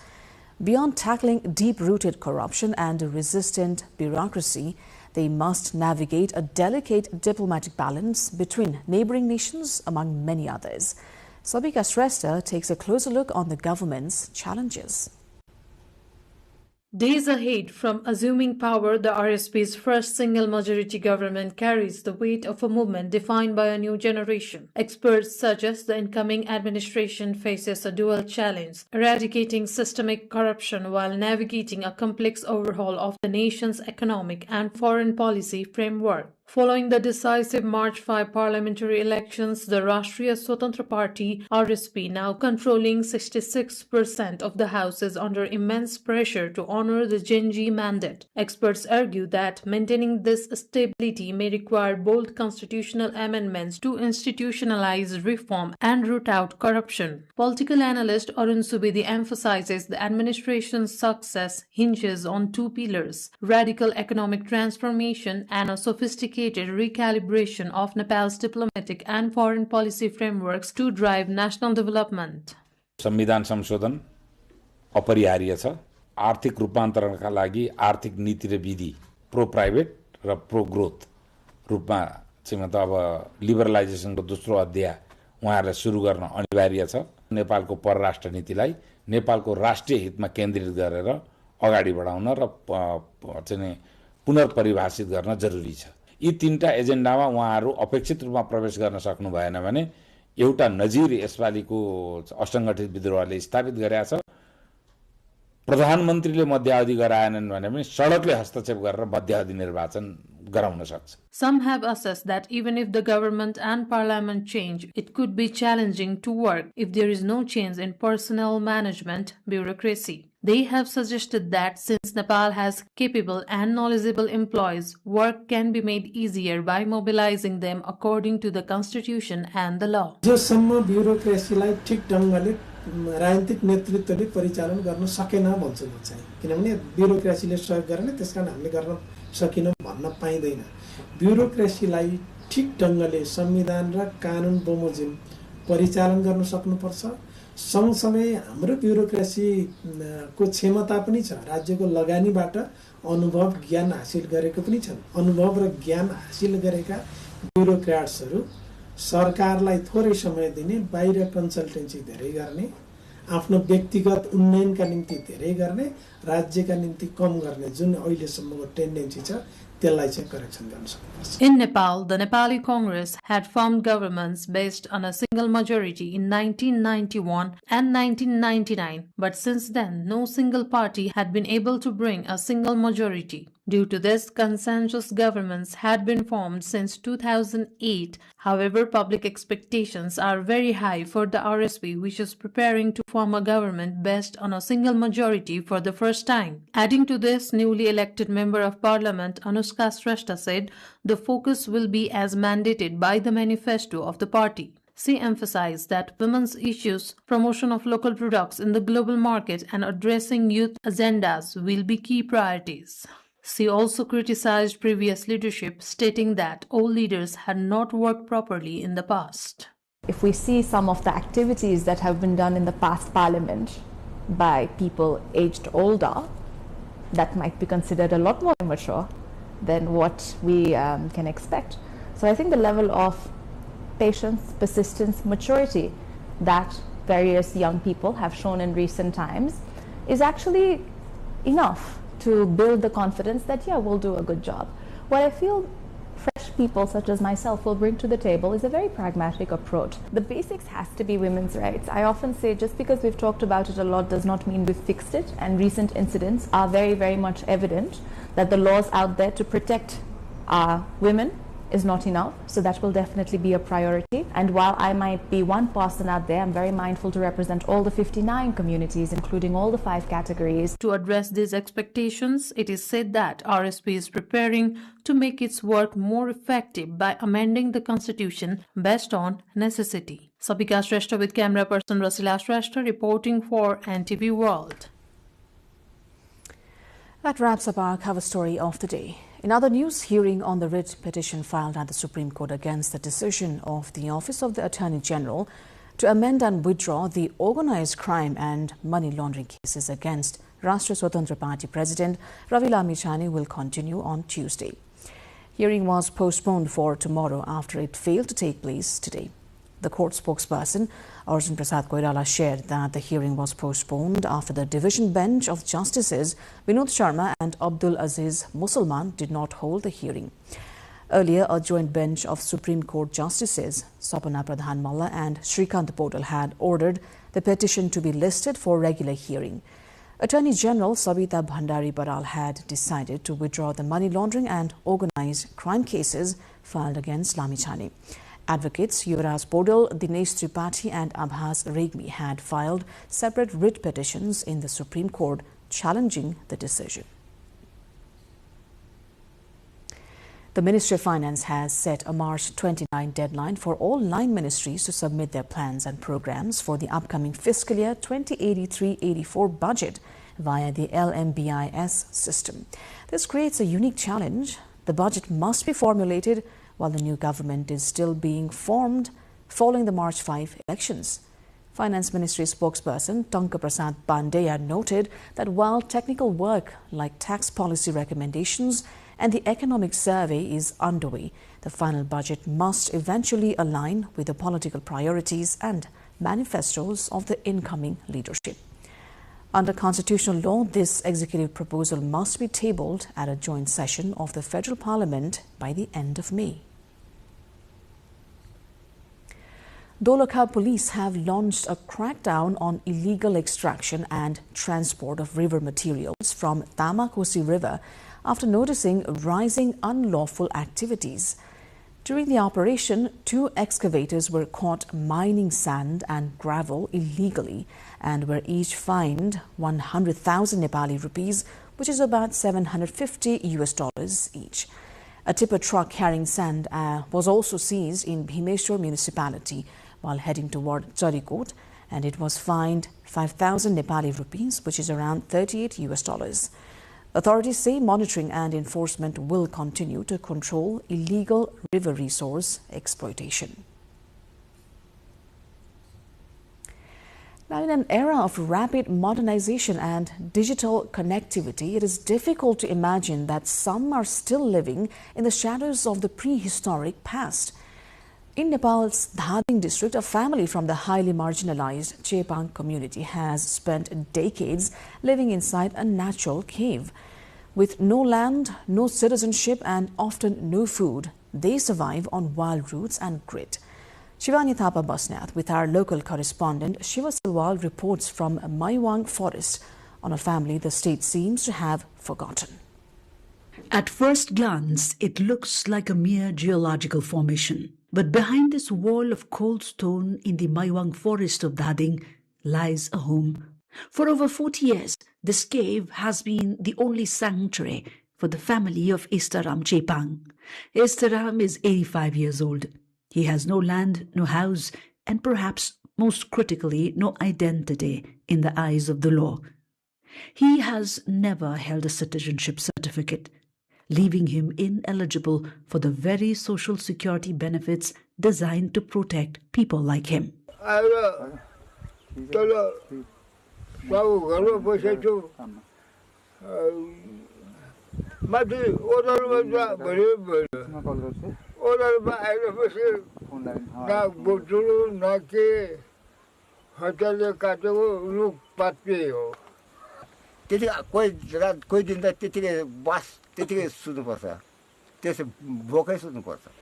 Beyond tackling deep-rooted corruption and a resistant bureaucracy, they must navigate a delicate diplomatic balance between neighboring nations, among many others. Sabika Shrestha takes a closer look on the government's challenges. Days ahead from assuming power, the RSP's first single majority government carries the weight of a movement defined by a new generation. Experts suggest the incoming administration faces a dual challenge, eradicating systemic corruption while navigating a complex overhaul of the nation's economic and foreign policy framework. Following the decisive March 5 parliamentary elections, the Rashtriya Swatantra Party (RSP), now controlling 66% of the House, is under immense pressure to honor the Gen Z mandate. Experts argue that maintaining this stability may require bold constitutional amendments to institutionalize reform and root out corruption. Political analyst Arun Subedi emphasizes the administration's success hinges on two pillars: radical economic transformation and a sophisticated recalibration of Nepal's diplomatic and foreign policy frameworks to drive national development. संविधान संशोधन अपरिहार्य छ। आर्थिक रूपान्तरणका लागि आर्थिक नीति र विधि pro private र pro growth रूपमा चाहिँ मतलब अब लिबरलाइजेसनको दोस्रो अध्याय उहाँहरूले सुरु गर्न अनिवार्य छ। नेपालको परराष्ट्र नीतिलाई नेपालको राष्ट्रिय हितमा केन्द्रित गरेर अगाडि बढाउन र चाहिँ पुनर्परिभाषित गर्न जरुरी छ। यी तीनटा एजेन्डामा उहाँहरू अपेक्षित रूपमा प्रवेश गर्न सक्नु भएन भने एउटा नजिर यसपालिको असंगठित विद्रोहले स्थापित गरेका छ। प्रधानमन्त्रीले मध्यावधि गराएनन् भने पनि सडकले हस्तक्षेप गरेर मध्यावधि निर्वाचन गराउन सक्छ। Some have assessed that even if the government and parliament change, it could be challenging to work if there is no change in personnel management bureaucracy. They have suggested that since Nepal has capable and knowledgeable employees, work can be made easier by mobilizing them according to the constitution and the law. जसम्म ब्युरोक्रेसीलाई ठीक ढंगले राजनीतिक नेतृत्वले परिचालन गर्न सकेन भन्छ म चाहिँ, किनभने ब्युरोक्रेसीले सहयोग गर्ने त्यसकारण हामीले गर्न सकिन भन्न पाइदैन। ब्युरोक्रेसीलाई ठीक ढंगले संविधान र कानुन बमोजिम परिचालन गर्न सक्नुपर्छ। सँगसँगै हाम्रो ब्युरोक्रेसी को क्षमता पनि छ, राज्यको लगानीबाट अनुभव ज्ञान हासिल गरेको पनि छन्। अनुभव र ज्ञान हासिल गरेका ब्युरोक्राट्सहरू सरकारलाई थोरै समय दिने, बाहिर कन्सल्टेन्सी धेरै गर्ने, आफ्नो व्यक्तिगत उन्नयनका निम्ति धेरै गर्ने, राज्यका निम्ति कम गर्ने जुन अहिलेसम्मको टेन्डेन्सी छ त्यसलाई चाहिँ करेक्सन गर्न सक्नुपर्छ। In Nepal, the Nepali Congress had formed governments based on a single majority in 1991 and 1999, but since then no single party had been able to bring a single majority. Due to this, consensus governments had been formed since 2008. However, public expectations are very high for the RSP, which is preparing to form a government based on a single majority for the first time. Adding to this, newly elected Member of Parliament Anushka Shrestha said the focus will be as mandated by the manifesto of the party. She emphasized that women's issues, promotion of local products in the global market, and addressing youth agendas will be key priorities. She also criticized previous leadership, stating that all leaders had not worked properly in the past. If we see some of the activities that have been done in the past parliament by people aged older, that might be considered a lot more immature than what we can expect. So I think the level of patience, persistence, maturity that various young people have shown in recent times is actually enough to build the confidence that, yeah, we'll do a good job. What I feel fresh people such as myself will bring to the table is a very pragmatic approach. The basics has to be women's rights. I often say just because we've talked about it a lot does not mean we've fixed it, and recent incidents are very, very much evident that the laws out there to protect women is not enough, so that will definitely be a priority. And while I might be one person out there, I'm very mindful to represent all the 59 communities, including all the 5 categories. To address these expectations, it is said that RSP is preparing to make its work more effective by amending the constitution based on necessity. Sabika Shrestha with camera person Rasila Shrestha reporting for NTV World. That wraps up our cover story of the day. In other news, hearing on the writ petition filed at the Supreme Court against the decision of the Office of the Attorney General to amend and withdraw the organized crime and money laundering cases against Rashtriya Swatantra Party President Ravi Lammichhane will continue on Tuesday. Hearing was postponed for tomorrow after it failed to take place today. The court spokesperson, Arjun Prasad Koirala, shared that the hearing was postponed after the division bench of Justices Vinod Sharma and Abdul Aziz Musalman did not hold the hearing. Earlier, a joint bench of Supreme Court Justices Sapana Pradhan Malla and Shrikant Podal had ordered the petition to be listed for regular hearing. Attorney General Sabita Bhandari Baral had decided to withdraw the money laundering and organized crime cases filed against Lamichhane. Advocates Yuvraj Podal, Dinesh Tripathi and Abhas Regmi had filed separate writ petitions in the Supreme Court challenging the decision. The Ministry of Finance has set a March 29 deadline for all 9 ministries to submit their plans and programs for the upcoming fiscal year 2083-84 budget via the LMBIS system. This creates a unique challenge. The budget must be formulated while the new government is still being formed following the March 5 elections. Finance Ministry spokesperson Tanka Prasad Bandeya noted that while technical work like tax policy recommendations and the economic survey is underway, the final budget must eventually align with the political priorities and manifestos of the incoming leadership. Under constitutional law, this executive proposal must be tabled at a joint session of the Federal Parliament by the end of May. Dolakha police have launched a crackdown on illegal extraction and transport of river materials from Tamakosi River after noticing rising unlawful activities. During the operation, 2 excavators were caught mining sand and gravel illegally and were each fined 100,000 Nepali rupees, which is about $750 each. A tipper truck carrying sand was also seized in Bhimeshwar municipality while heading toward Charikot, and it was fined 5,000 Nepali rupees, which is around $38. Authorities say monitoring and enforcement will continue to control illegal river resource exploitation. Now, in an era of rapid modernization and digital connectivity, it is difficult to imagine that some are still living in the shadows of the prehistoric past. In Nepal's Dhading district, a family from the highly marginalized Chepang community has spent decades living inside a natural cave. With no land, no citizenship and often no food, they survive on wild roots and grit. Shivani Thapa Basnath with our local correspondent Shiva Silwal reports from Maiwang Forest on a family the state seems to have forgotten. At first glance, it looks like a mere geological formation. But behind this wall of cold stone in the Maiwang forest of Dhading lies a home. For over 40 years, this cave has been the only sanctuary for the family of Estaram Chepang. Estaram is 85 years old. He has no land, no house, and perhaps most critically, no identity in the eyes of the law. He has never held a citizenship certificate, leaving him ineligible for the very social security benefits designed to protect people like him.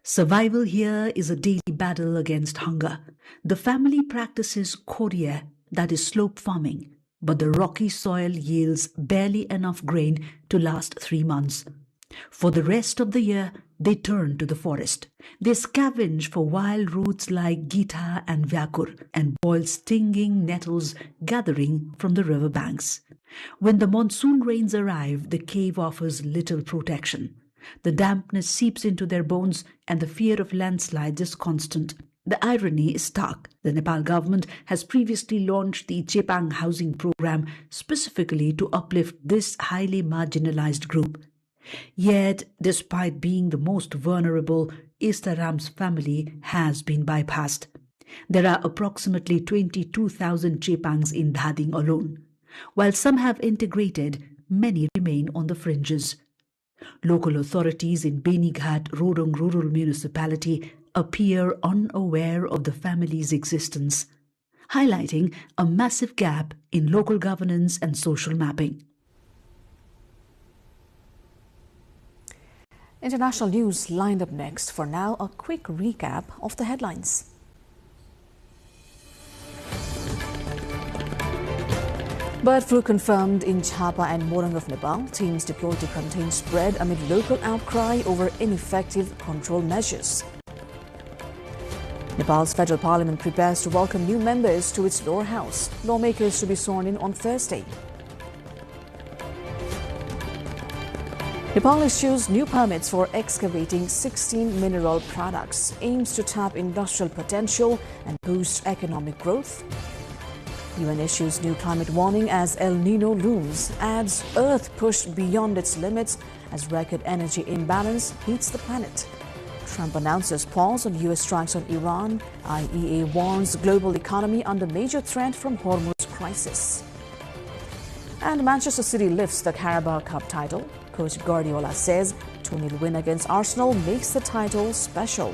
Survival here is a daily battle against hunger. The family practices koria, that is slope farming, but the rocky soil yields barely enough grain to last 3 months. For the rest of the year, they turn to the forest. They scavenge for wild roots like gita and vyakur and boil stinging nettles gathering from the river banks. When the monsoon rains arrive, the cave offers little protection. The dampness seeps into their bones and the fear of landslides is constant. The irony is stark. The Nepal government has previously launched the Chepang housing program specifically to uplift this highly marginalized group. Yet, despite being the most vulnerable, Estaram's family has been bypassed. There are approximately 22,000 Chepangs in Dhading alone. While some have integrated, many remain on the fringes. Local authorities in Benighat Rodong Rural Municipality appear unaware of the family's existence, highlighting a massive gap in local governance and social mapping. International news lined up next. For now, a quick recap of the headlines. Bird flu confirmed in Chapa and Morang of Nepal. Teams deployed to contain spread amid local outcry over ineffective control measures. Nepal's federal parliament prepares to welcome new members to its lower house. Lawmakers to be sworn in on Thursday. Nepal issues new permits for excavating 16 mineral products, aims to tap industrial potential and boost economic growth. UN issues new climate warning as El Nino looms, adds Earth pushed beyond its limits as record energy imbalance heats the planet. Trump announces pause on US strikes on Iran. IEA warns global economy under major threat from Hormuz crisis. And Manchester City lifts the Carabao Cup title. Coach Guardiola says 2-0 win against Arsenal makes the title special.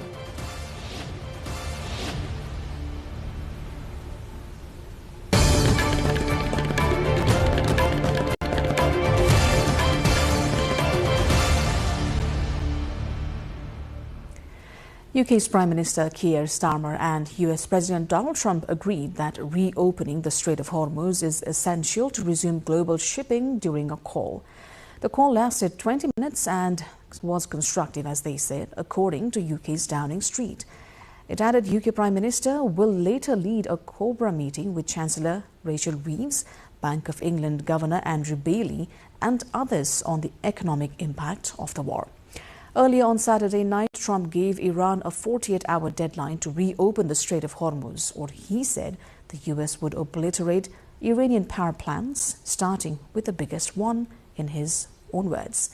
UK's Prime Minister Keir Starmer and US President Donald Trump agreed that reopening the Strait of Hormuz is essential to resume global shipping during a call. The call lasted 20 minutes and was constructive, as they said, according to UK's Downing Street. It added UK Prime Minister will later lead a COBRA meeting with Chancellor Rachel Reeves, Bank of England Governor Andrew Bailey and others on the economic impact of the war. Earlier on Saturday night, Trump gave Iran a 48-hour deadline to reopen the Strait of Hormuz, or he said the US would obliterate Iranian power plants, starting with the biggest one, in his own words.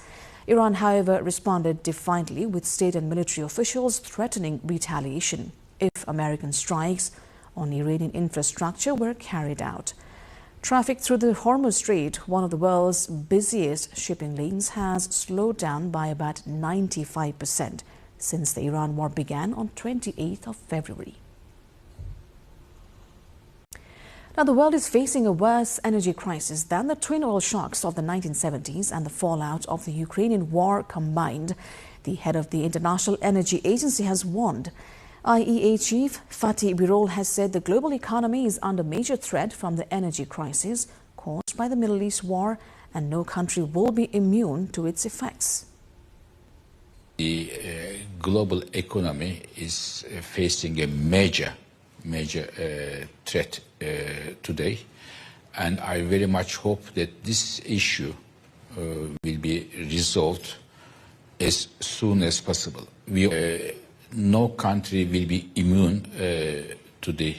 Iran, however, responded defiantly, with state and military officials threatening retaliation if American strikes on Iranian infrastructure were carried out. Traffic through the Hormuz Strait, one of the world's busiest shipping lanes, has slowed down by about 95% since the Iran war began on 28th of February. Now, the world is facing a worse energy crisis than the twin oil shocks of the 1970s and the fallout of the Ukrainian war combined. The head of the International Energy Agency has warned. IEA Chief Fatih Birol has said the global economy is under major threat from the energy crisis caused by the Middle East war, and no country will be immune to its effects. The global economy is facing a major threat today, and I very much hope that this issue will be resolved as soon as possible. No country will be immune to the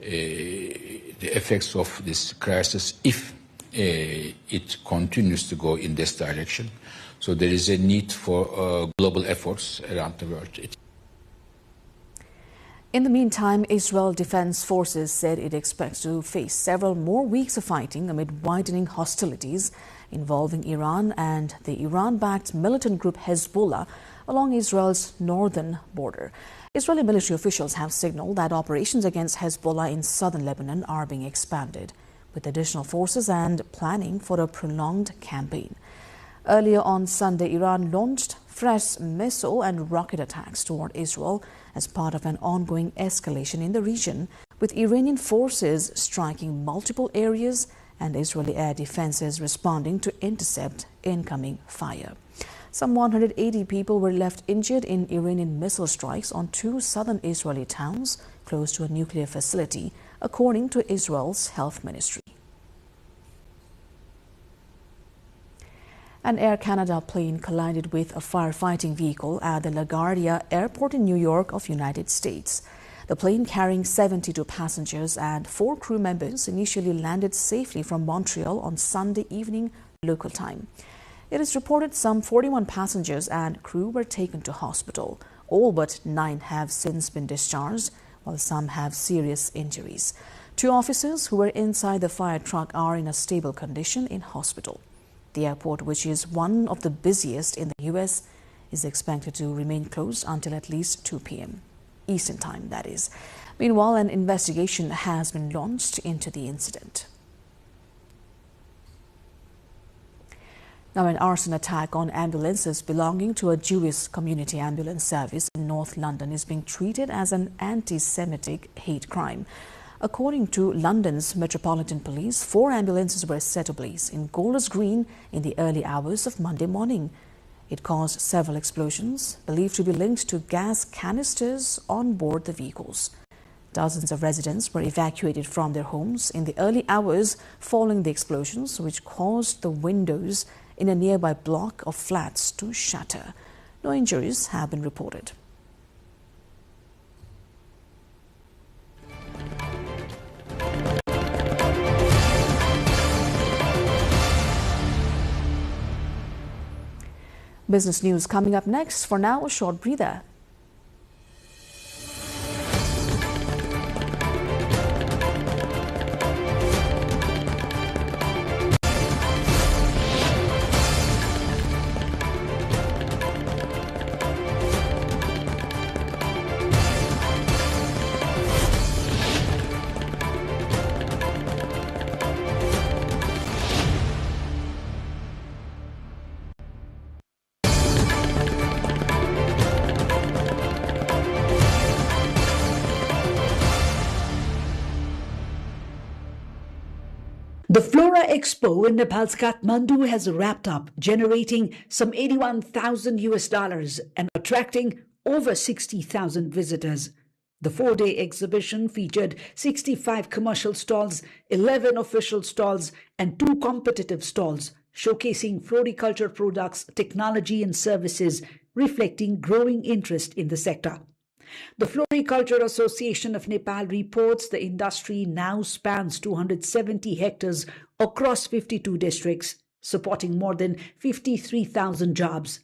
effects of this crisis if it continues to go in this direction. So there is a need for global efforts around the world. In the meantime, Israel Defense Forces said it expects to face several more weeks of fighting amid widening hostilities involving Iran and the Iran-backed militant group Hezbollah along Israel's northern border. Israeli military officials have signaled that operations against Hezbollah in southern Lebanon are being expanded, with additional forces and planning for a prolonged campaign. Earlier on Sunday, Iran launched fresh missile and rocket attacks toward Israel as part of an ongoing escalation in the region, with Iranian forces striking multiple areas and Israeli air defenses responding to intercept incoming fire. Some 180 people were left injured in Iranian missile strikes on two southern Israeli towns close to a nuclear facility, according to Israel's health ministry. An Air Canada plane collided with a firefighting vehicle at the LaGuardia Airport in New York of United States. The plane, carrying 72 passengers and 4 crew members, initially landed safely from Montreal on Sunday evening local time. It is reported some 41 passengers and crew were taken to hospital. All but 9 have since been discharged, while some have serious injuries. 2 officers who were inside the fire truck are in a stable condition in hospital. The airport, which is one of the busiest in the U.S., is expected to remain closed until at least 2 p.m. Eastern Time, that is. Meanwhile, an investigation has been launched into the incident. Now, an arson attack on ambulances belonging to a Jewish community ambulance service in North London is being treated as an anti-Semitic hate crime. According to London's Metropolitan Police, 4 ambulances were set ablaze in Golders Green in the early hours of Monday morning. It caused several explosions, believed to be linked to gas canisters on board the vehicles. Dozens of residents were evacuated from their homes in the early hours following the explosions, which caused the windows in a nearby block of flats to shatter. No injuries have been reported. Business news coming up next. For now, a short breather. The Flora Expo in Nepal's Kathmandu has wrapped up, generating some $81,000 and attracting over 60,000 visitors. The 4-day exhibition featured 65 commercial stalls, 11 official stalls, and 2 competitive stalls, showcasing floriculture products, technology, and services, reflecting growing interest in the sector. The Floriculture Association of Nepal reports the industry now spans 270 hectares across 52 districts, supporting more than 53,000 jobs.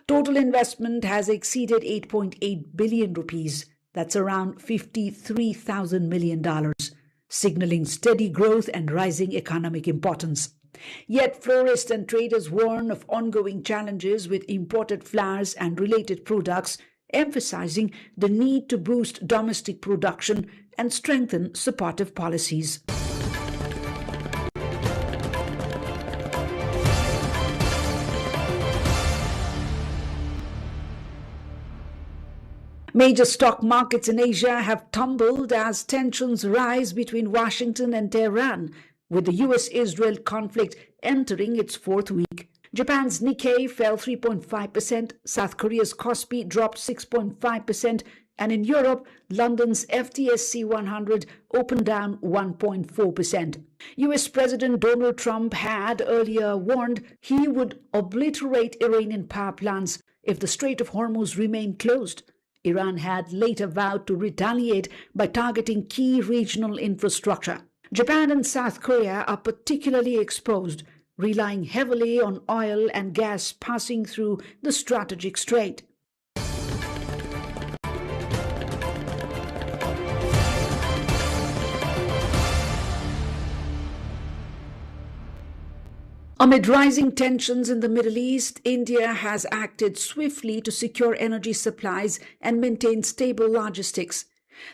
Total investment has exceeded 8.8 billion rupees. That's around $53,000 million, signaling steady growth and rising economic importance. Yet florists and traders warn of ongoing challenges with imported flowers and related products, emphasizing the need to boost domestic production and strengthen supportive policies. Major stock markets in Asia have tumbled as tensions rise between Washington and Tehran, with the US-Israel conflict entering its 4th week. Japan's Nikkei fell 3.5%, South Korea's Kospi dropped 6.5%, and in Europe, London's FTSE 100 opened down 1.4%. US President Donald Trump had earlier warned he would obliterate Iranian power plants if the Strait of Hormuz remained closed. Iran had later vowed to retaliate by targeting key regional infrastructure. Japan and South Korea are particularly exposed, relying heavily on oil and gas passing through the strategic strait. Amid rising tensions in the Middle East, India has acted swiftly to secure energy supplies and maintain stable logistics.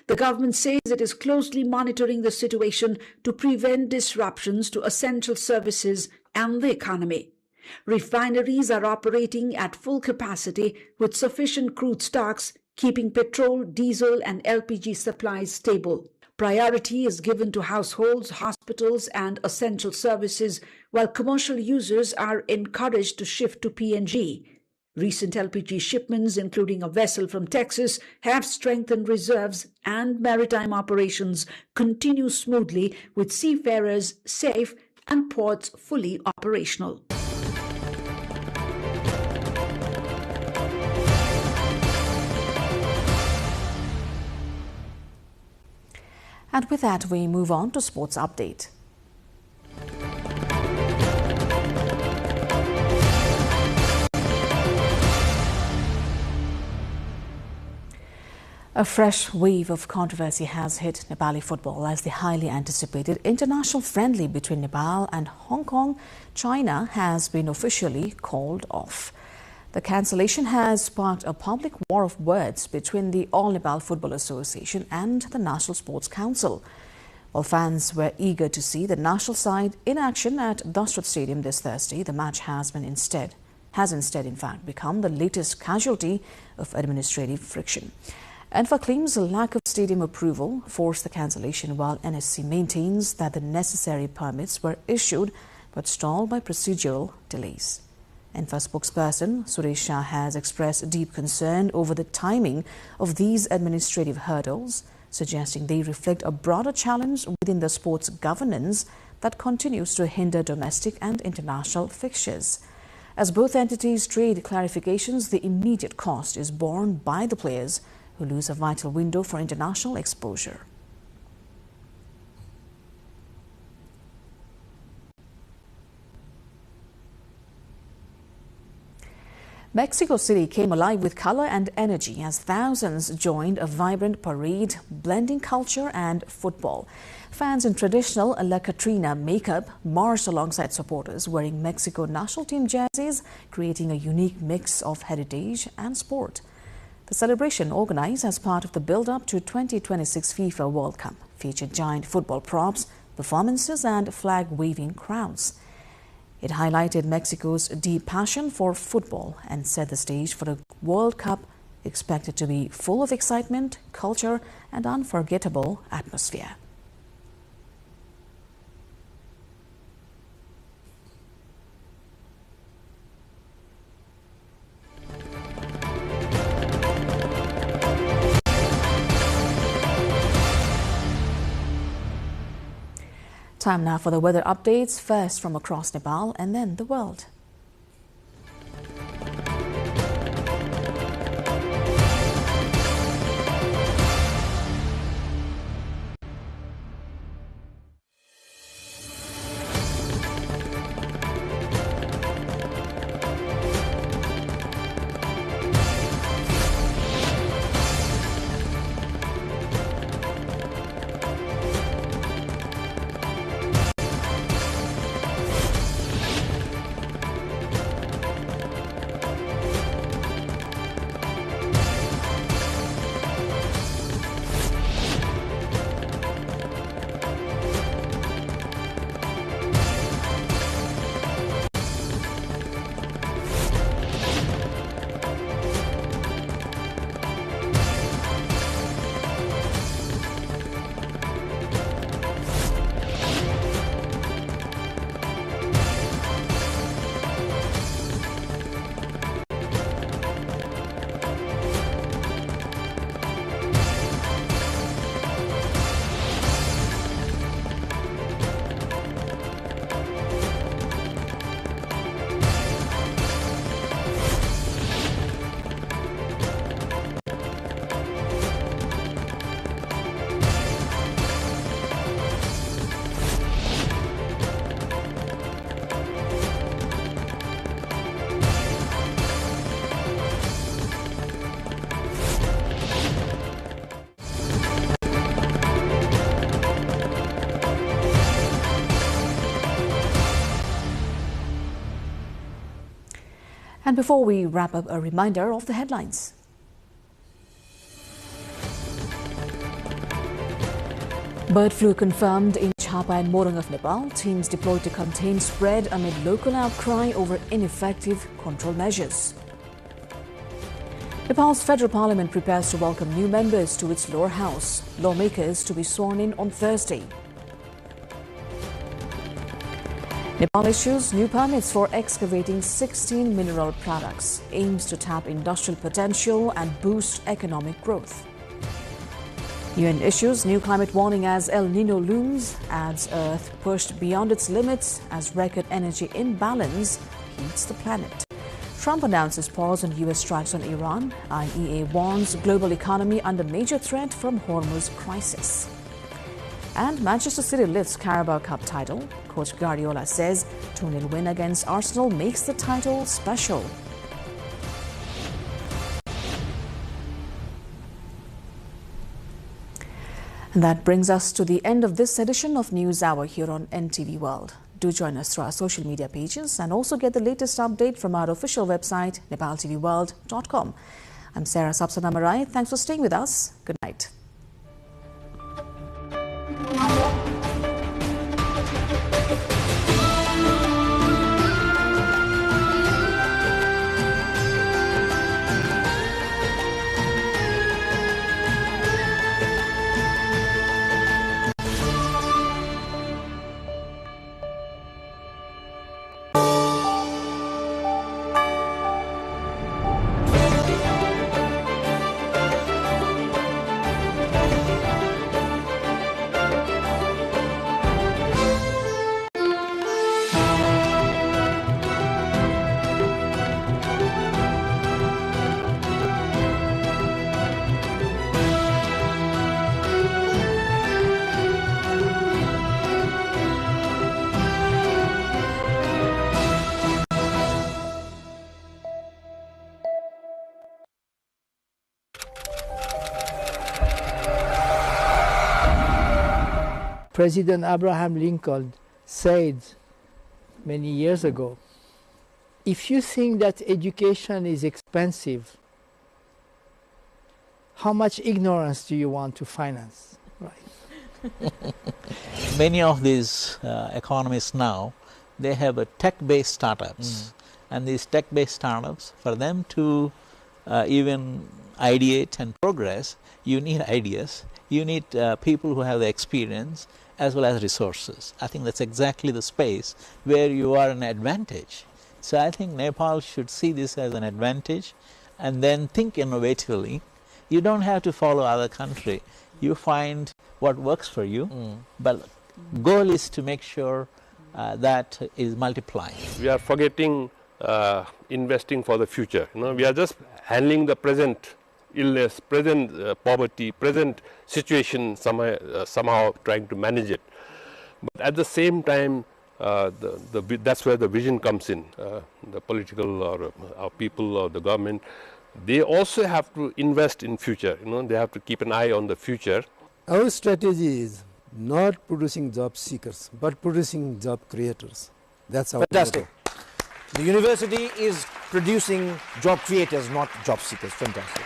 The government says it is closely monitoring the situation to prevent disruptions to essential services and the economy. Refineries are operating at full capacity with sufficient crude stocks, keeping petrol, diesel, and LPG supplies stable. Priority is given to households, hospitals, and essential services, while commercial users are encouraged to shift to PNG. Recent LPG shipments, including a vessel from Texas, have strengthened reserves, and maritime operations continue smoothly with seafarers safe and ports fully operational. And with that, we move on to sports update. A fresh wave of controversy has hit Nepali football as the highly anticipated international friendly between Nepal and Hong Kong, China, has been officially called off. The cancellation has sparked a public war of words between the All Nepal Football Association and the National Sports Council. While fans were eager to see the national side in action at Dashrath Stadium this Thursday, the match has instead in fact become the latest casualty of administrative friction. NFA claims a lack of stadium approval forced the cancellation, while NSC maintains that the necessary permits were issued but stalled by procedural delays. NFA spokesperson Suresh Shah has expressed deep concern over the timing of these administrative hurdles, suggesting they reflect a broader challenge within the sports governance that continues to hinder domestic and international fixtures. As both entities trade clarifications, the immediate cost is borne by the players, who lose a vital window for international exposure. Mexico City came alive with color and energy as thousands joined a vibrant parade blending culture and football. Fans in traditional La Catrina makeup marched alongside supporters wearing Mexico national team jerseys, creating a unique mix of heritage and sport. The celebration, organized as part of the build-up to 2026 FIFA World Cup, featured giant football props, performances and flag-waving crowds. It highlighted Mexico's deep passion for football and set the stage for a World Cup expected to be full of excitement, culture and unforgettable atmosphere. Time now for the weather updates, first from across Nepal and then the world. And before we wrap up, a reminder of the headlines. Bird flu confirmed in Chapa and Morang of Nepal. Teams deployed to contain spread amid local outcry over ineffective control measures. Nepal's federal parliament prepares to welcome new members to its lower house. Lawmakers to be sworn in on Thursday. Nepal issues new permits for excavating 16 mineral products, aims to tap industrial potential and boost economic growth. UN issues new climate warning as El Nino looms, adds Earth pushed beyond its limits as record energy imbalance heats the planet. Trump announces pause on US strikes on Iran. IEA warns global economy under major threat from Hormuz crisis. And Manchester City lifts Carabao Cup title. Coach Guardiola says 2-0 win against Arsenal makes the title special. And that brings us to the end of this edition of News Hour here on NTV World. Do join us through our social media pages and also get the latest update from our official website, nepaltelevision.com. I'm Sarah Sapsanamarai. Thanks for staying with us. Good night. President Abraham Lincoln said many years ago, if you think that education is expensive, how much ignorance do you want to finance? Right. Many of these economists now, they have a tech-based startups. And these tech-based startups, for them to even ideate and progress, you need ideas, you need people who have the experience, as well as resources. I think that's exactly the space where you are an advantage. So I think Nepal should see this as an advantage and then think innovatively. You don't have to follow other country. You find what works for you, but goal is to make sure that is multiplying. We are forgetting investing for the future. We are just handling the present illness, present poverty, present situation, somehow trying to manage it. But at the same time, that's where the vision comes in. The political or our people or the government, they also have to invest in future. They have to keep an eye on the future. Our strategy is not producing job seekers, but producing job creators. That's our fantastic. The university is producing job creators, not job seekers. Fantastic.